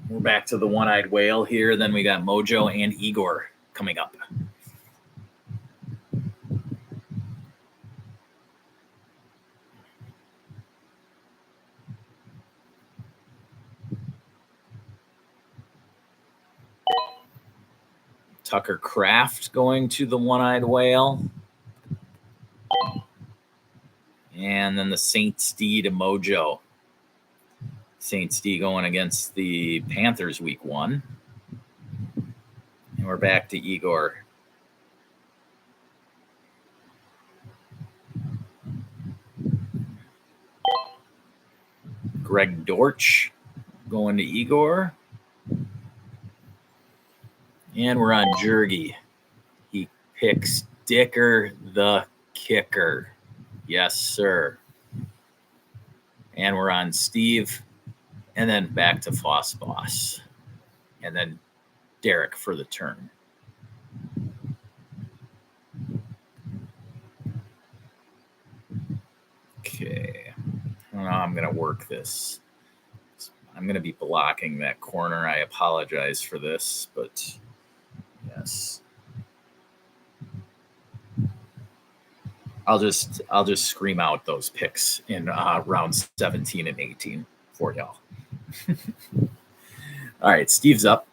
We're back to the One-Eyed Whale here. Then we got Mojo and Igor coming up. Tucker Kraft going to the One-Eyed Whale. And then the Saints D to Mojo. Saints D going against the Panthers week 1. And we're back to Igor. Greg Dortch going to Igor. And we're on Jurgy. He picks Dicker the kicker. Yes, sir. And we're on Steve. And then back to Foss Boss. And then Derek for the turn. Okay. I'm going to work this. I'm going to be blocking that corner. I apologize for this, but yes. I'll just scream out those picks in rounds 17 and 18 for y'all. All right, Steve's up.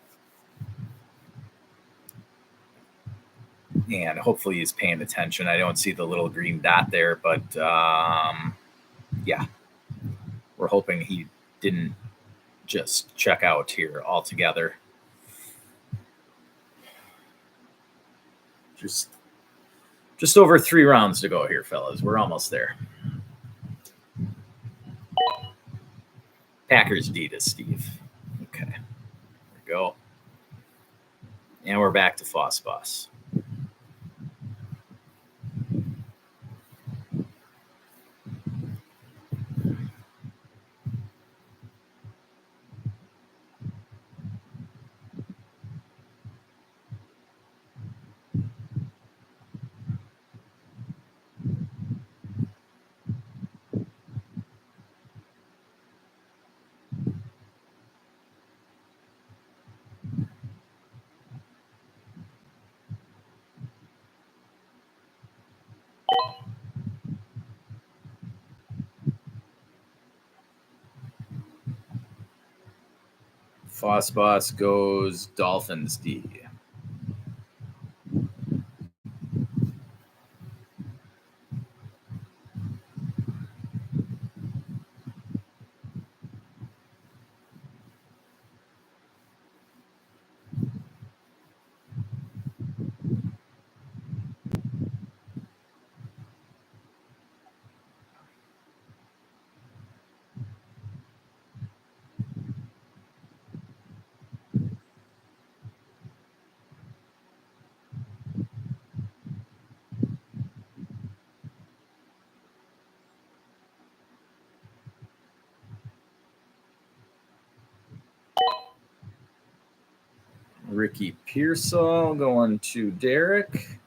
And hopefully he's paying attention. I don't see the little green dot there, but yeah. We're hoping he didn't just check out here altogether. Just over 3 rounds to go here, fellas. We're almost there. Packers D to Steve. Okay. There we go. And we're back to Foss Boss. Foss Boss goes Dolphins D. Ricky Pearsall going to Derek.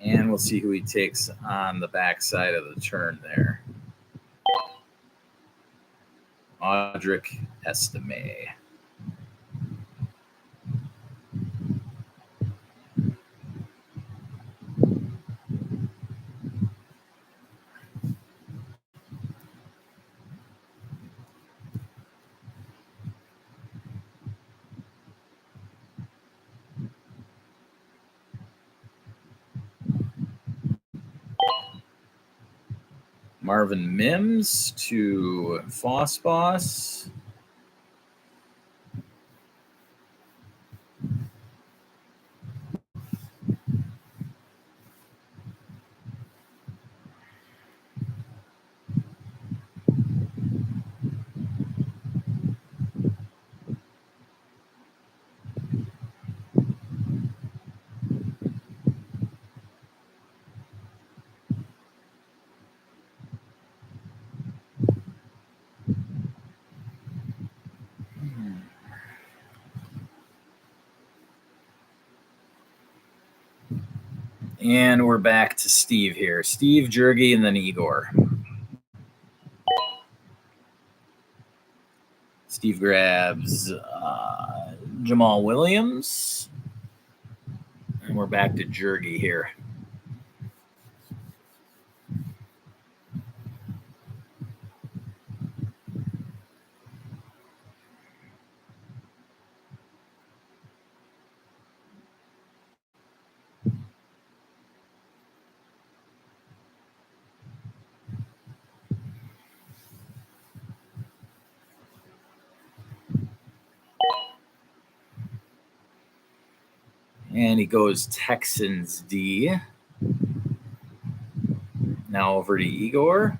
And we'll see who he takes on the backside of the turn there. Audric Estime. Marvin Mims to Foss Boss. And we're back to Steve here. Steve, Jurgi, and then Igor. Steve grabs Jamal Williams. And we're back to Jurgi here. And he goes Texans D. Now over to Igor.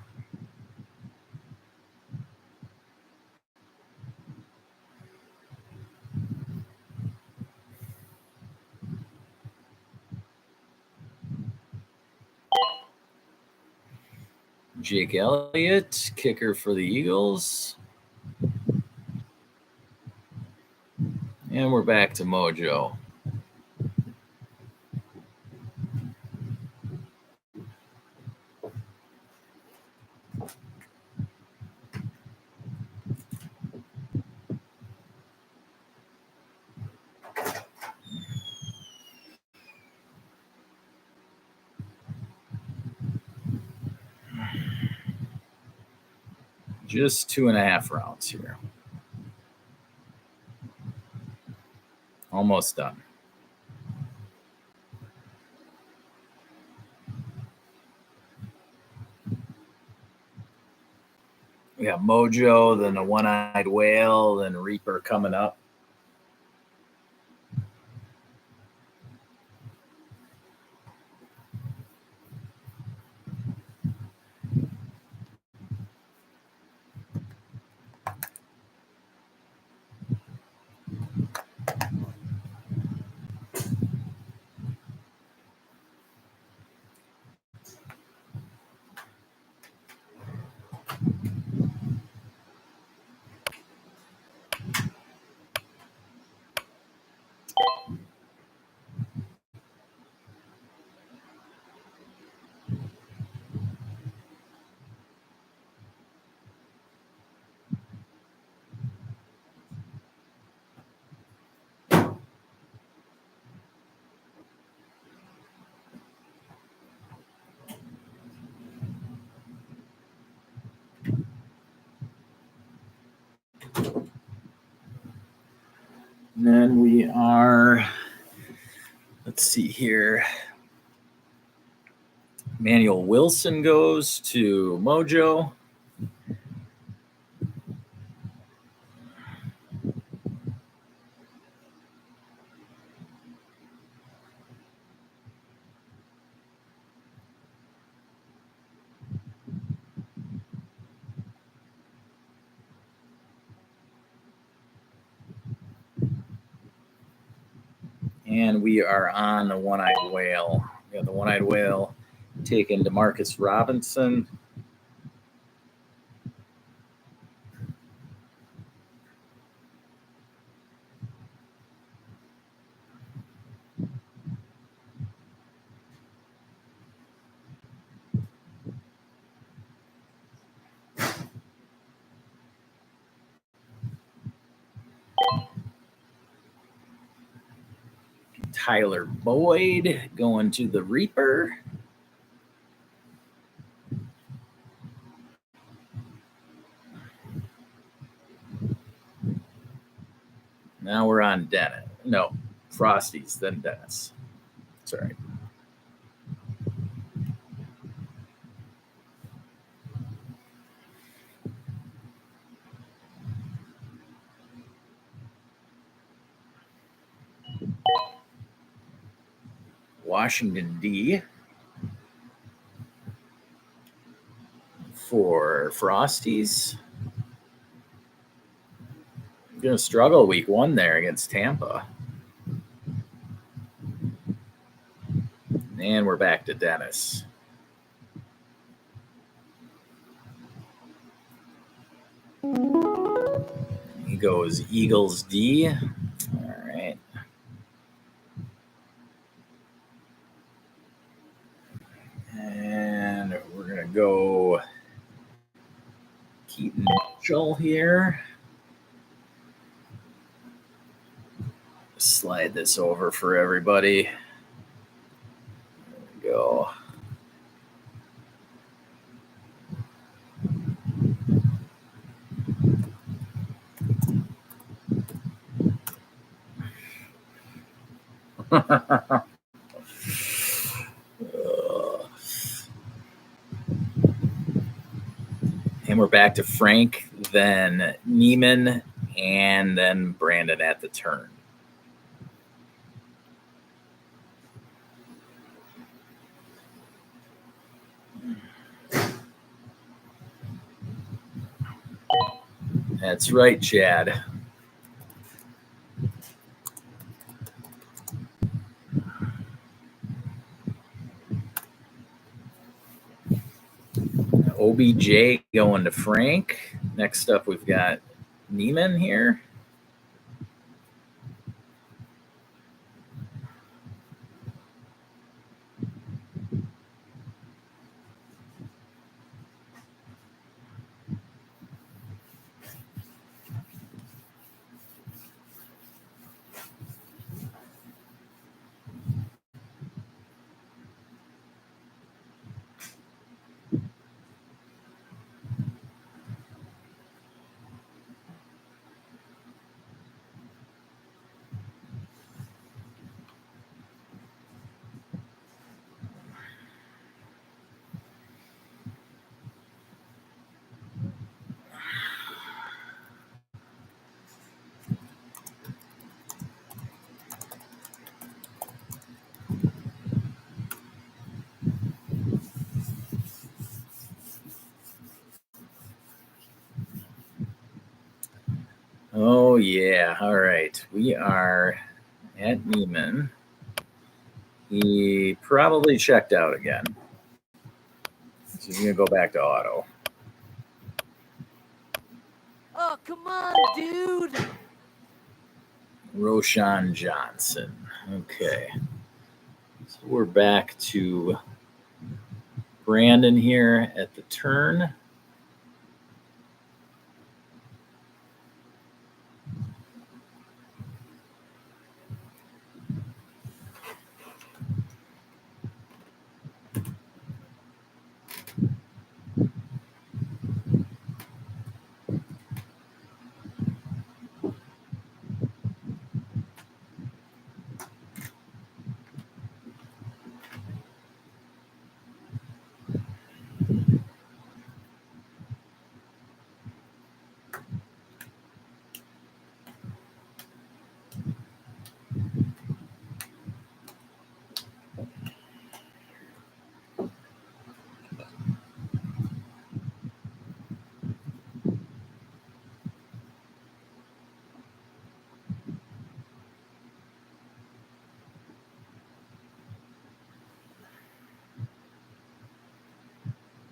Jake Elliott, kicker for the Eagles. And we're back to Mojo. Just 2.5 rounds here. Almost done. We got Mojo, then the One-Eyed Whale, then Reaper coming up. And then we are, let's see here. Manuel Wilson goes to Mojo. And we are on the One-Eyed Whale. We got the One-Eyed Whale taking DeMarcus Robinson. Tyler Boyd going to the Reaper. Now we're on Dennis. No, Frosty's, then Dennis. Sorry. Washington, D. For Frosties. Going to struggle week 1 there against Tampa. And we're back to Dennis. He goes Eagles D. All right. And we're going to go Keaton Mitchell here. Slide this over for everybody. There we go. And we're back to Frank, then Neiman, and then Brandon at the turn. That's right, Chad. OBJ going to Frank. Next up, we've got Neiman here. Oh, yeah. All right. We are at Neiman. He probably checked out again. So he's going to go back to auto. Oh, come on, dude. Roshan Johnson. Okay. So we're back to Brandon here at the turn.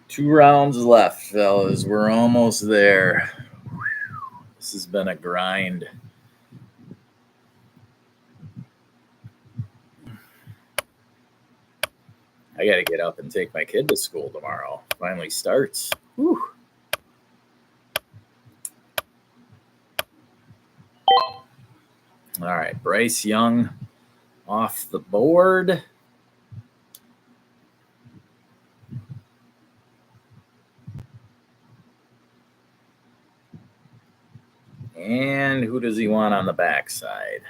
Two rounds left, fellas. We're almost there. This has been a grind. I got to get up and take my kid to school tomorrow. Finally starts. Whew. All right, Bryce Young off the board. And who does he want on the backside?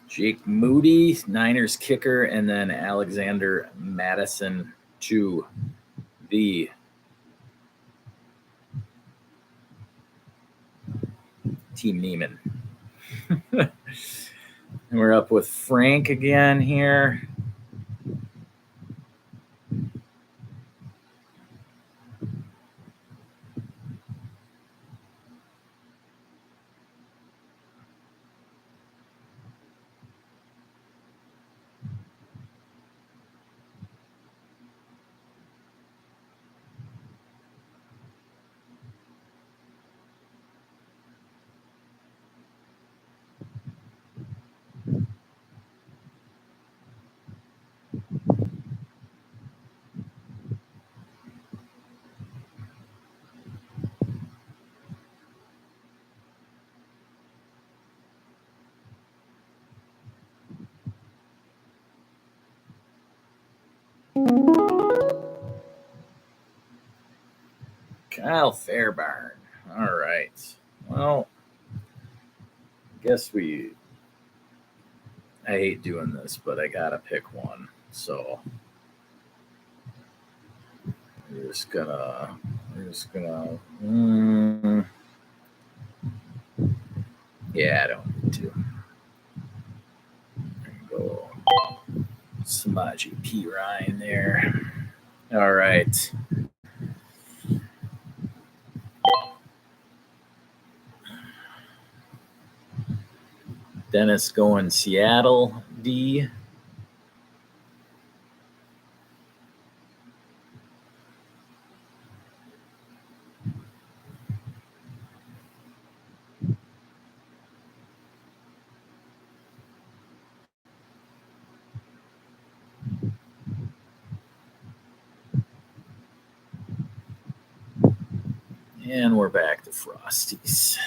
Jake Moody, Niners kicker, and then Alexander Madison to the Team Neiman. And we're up with Frank again here. Kyle Fairbairn. All right. Well, I hate doing this, but I gotta pick one. So we're just gonna. Yeah, I don't need to. There you go. Samaji P. Ryan there. All right. Dennis going Seattle D. And we're back to Frosties.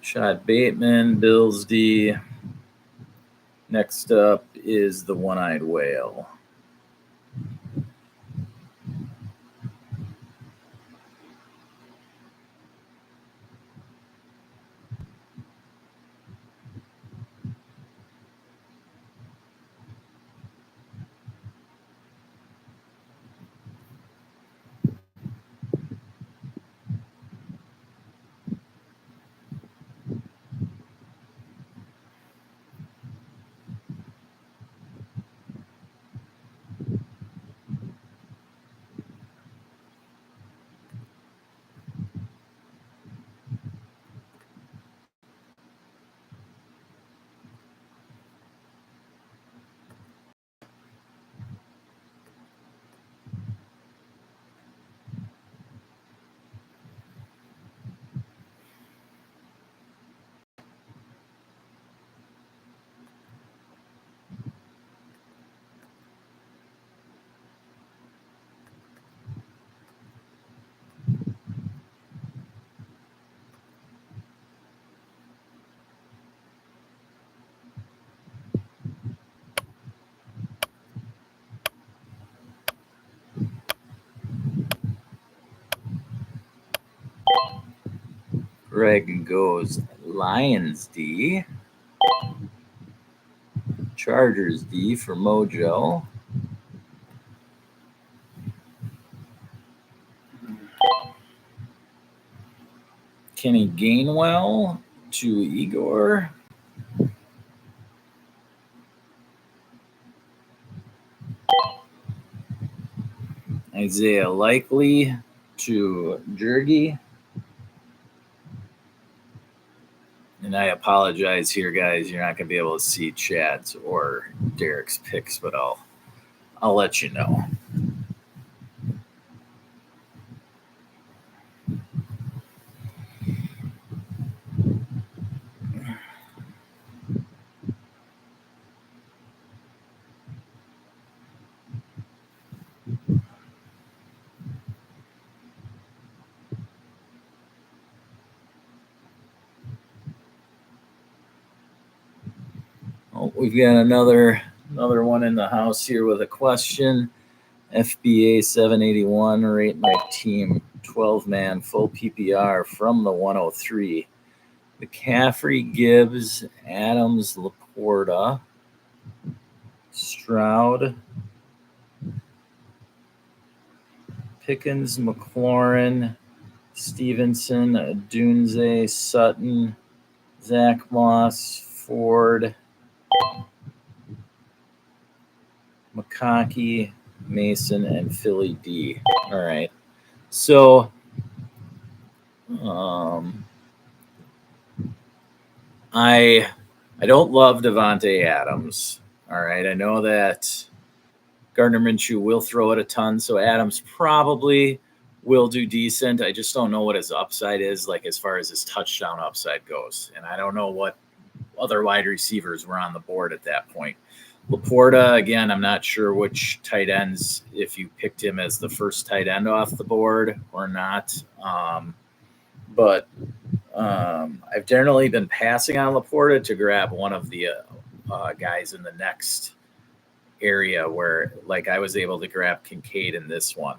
Shot Bateman, Bills D. Next up is the One-Eyed Whale. Greg goes Lions D. Chargers D for Mojo. Kenny Gainwell to Igor. Isaiah Likely to Jergy. And I apologize here, guys. You're not going to be able to see Chad's or Derek's picks, but I'll let you know. Oh, we've got another one in the house here with a question. FBA 781, rate my team 12-man full PPR from the 103. McCaffrey, Gibbs, Adams, Laporta, Stroud, Pickens, McLaurin, Stevenson, Dunze, Sutton, Zach Moss, Ford, McConkey, Mason, and Philly D. All right. So, I don't love Devontae Adams. All right. I know that Gardner Minshew will throw it a ton, so Adams probably will do decent. I just don't know what his upside is, like as far as his touchdown upside goes. And I don't know what other wide receivers were on the board at that point. Laporta, again, I'm not sure which tight ends, if you picked him as the first tight end off the board or not. But I've generally been passing on Laporta to grab one of the guys in the next area where, like, I was able to grab Kincaid in this one.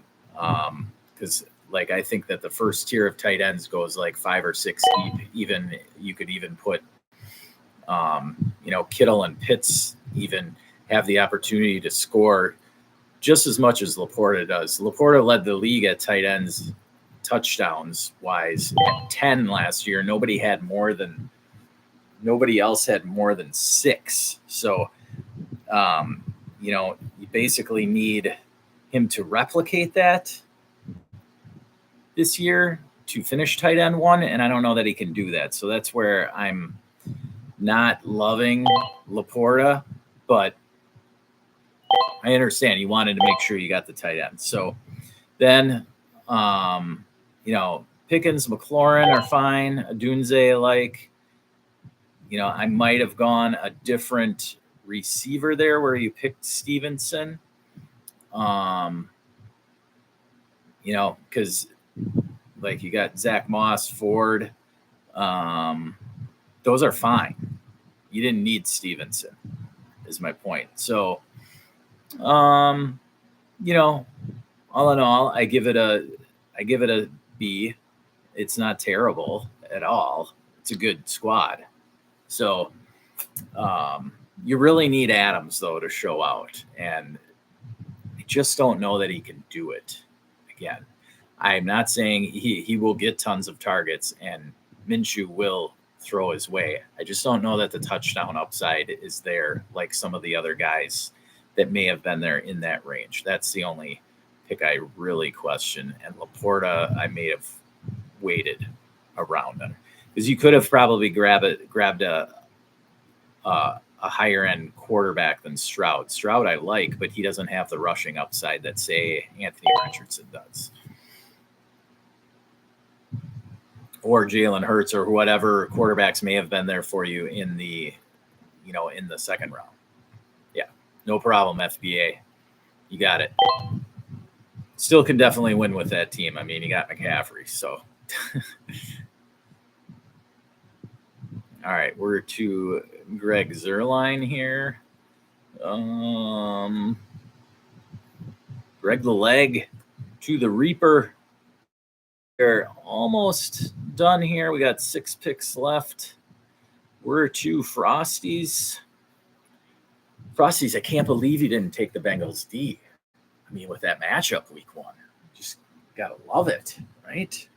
Because, like, I think that the first tier of tight ends goes like 5 or 6 deep. Even you could even put, Kittle and Pitts even have the opportunity to score just as much as Laporta does. Laporta led the league at tight ends touchdowns wise at 10 last year. Nobody else had more than 6. So, you basically need him to replicate that this year to finish tight end 1, and I don't know that he can do that. So that's where I'm not loving Laporta, but I understand you wanted to make sure you got the tight end. So then, Pickens, McLaurin are fine. Adunze, I might have gone a different receiver there where you picked Stevenson. Because you got Zach Moss, Ford. Those are fine. You didn't need Stevenson, is my point. So, all in all, I give it a B. It's not terrible at all. It's a good squad. So, you really need Adams though to show out, and I just don't know that he can do it. Again, I'm not saying he will get tons of targets and Minshew will throw his way. I just don't know that the touchdown upside is there like some of the other guys that may have been there in that range. That's the only pick I really question. And Laporta, I may have waited around him because you could have probably grabbed a higher end quarterback than Stroud. Stroud I like, but he doesn't have the rushing upside that, say, Anthony Richardson does. Or Jalen Hurts or whatever quarterbacks may have been there for you in the second round. Yeah, no problem, FBA. You got it. Still can definitely win with that team. I mean, you got McCaffrey, so. All right, we're to Greg Zerline here. Greg the Leg to the Reaper. We're almost done here. We got 6 picks left. We're to Frosties. Frosties, I can't believe you didn't take the Bengals D. I mean, with that matchup week 1, just gotta love it, right?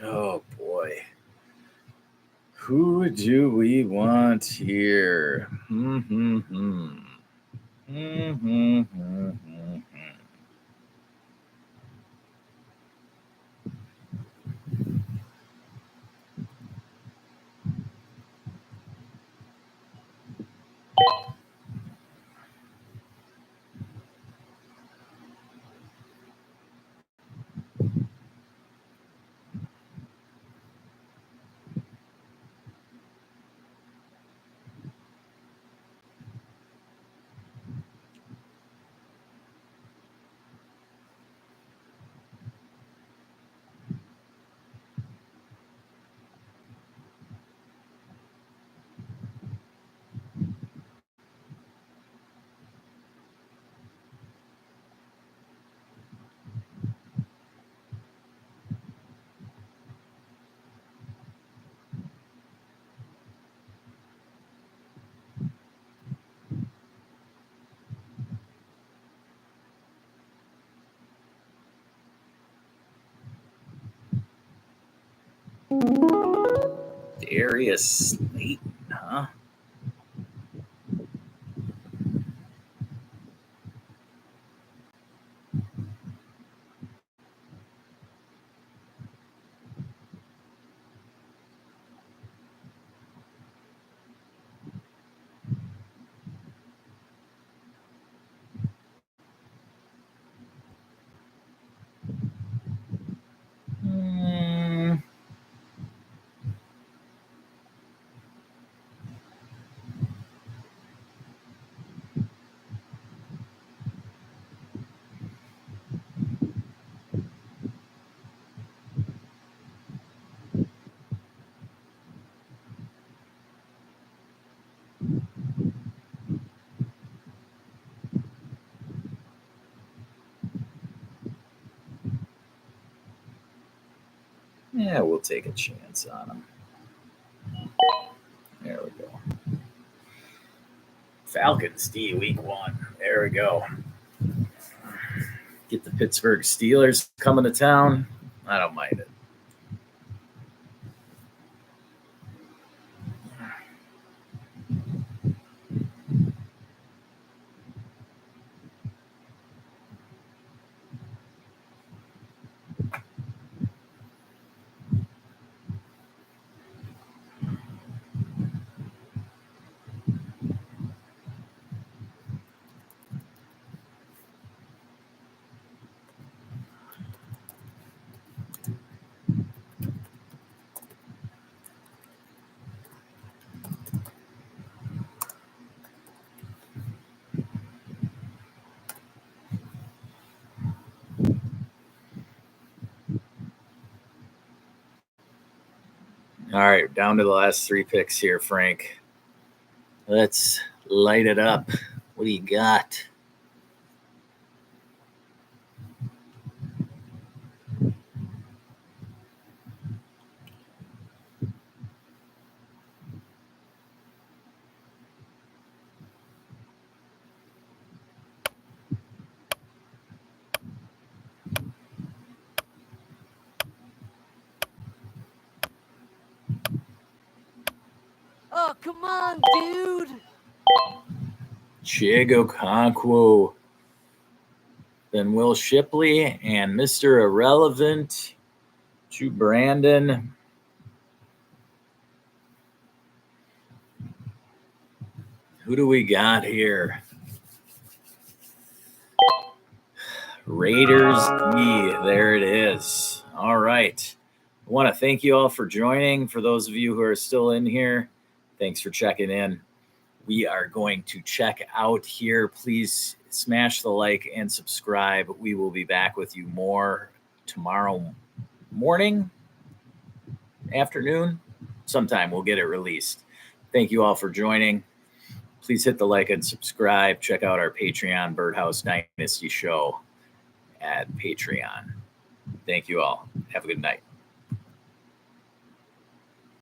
Oh boy. Who do we want here? Darius Slayton, huh? Yeah, we'll take a chance on him. There we go. Falcons D week 1. There we go. Get the Pittsburgh Steelers coming to town. I don't mind it. All right, down to the last 3 picks here, Frank. Let's light it up. What do you got? Oh, come on, dude. Chiego Conquo, then Will Shipley, and Mr. Irrelevant to Brandon. Who do we got here? Raiders E. There it is. All right. I want to thank you all for joining. For those of you who are still in here, thanks for checking in. We are going to check out here. Please smash the like and subscribe. We will be back with you more tomorrow morning, afternoon, sometime we'll get it released. Thank you all for joining. Please hit the like and subscribe. Check out our Patreon Birdhouse Dynasty show at Patreon. Thank you all. Have a good night.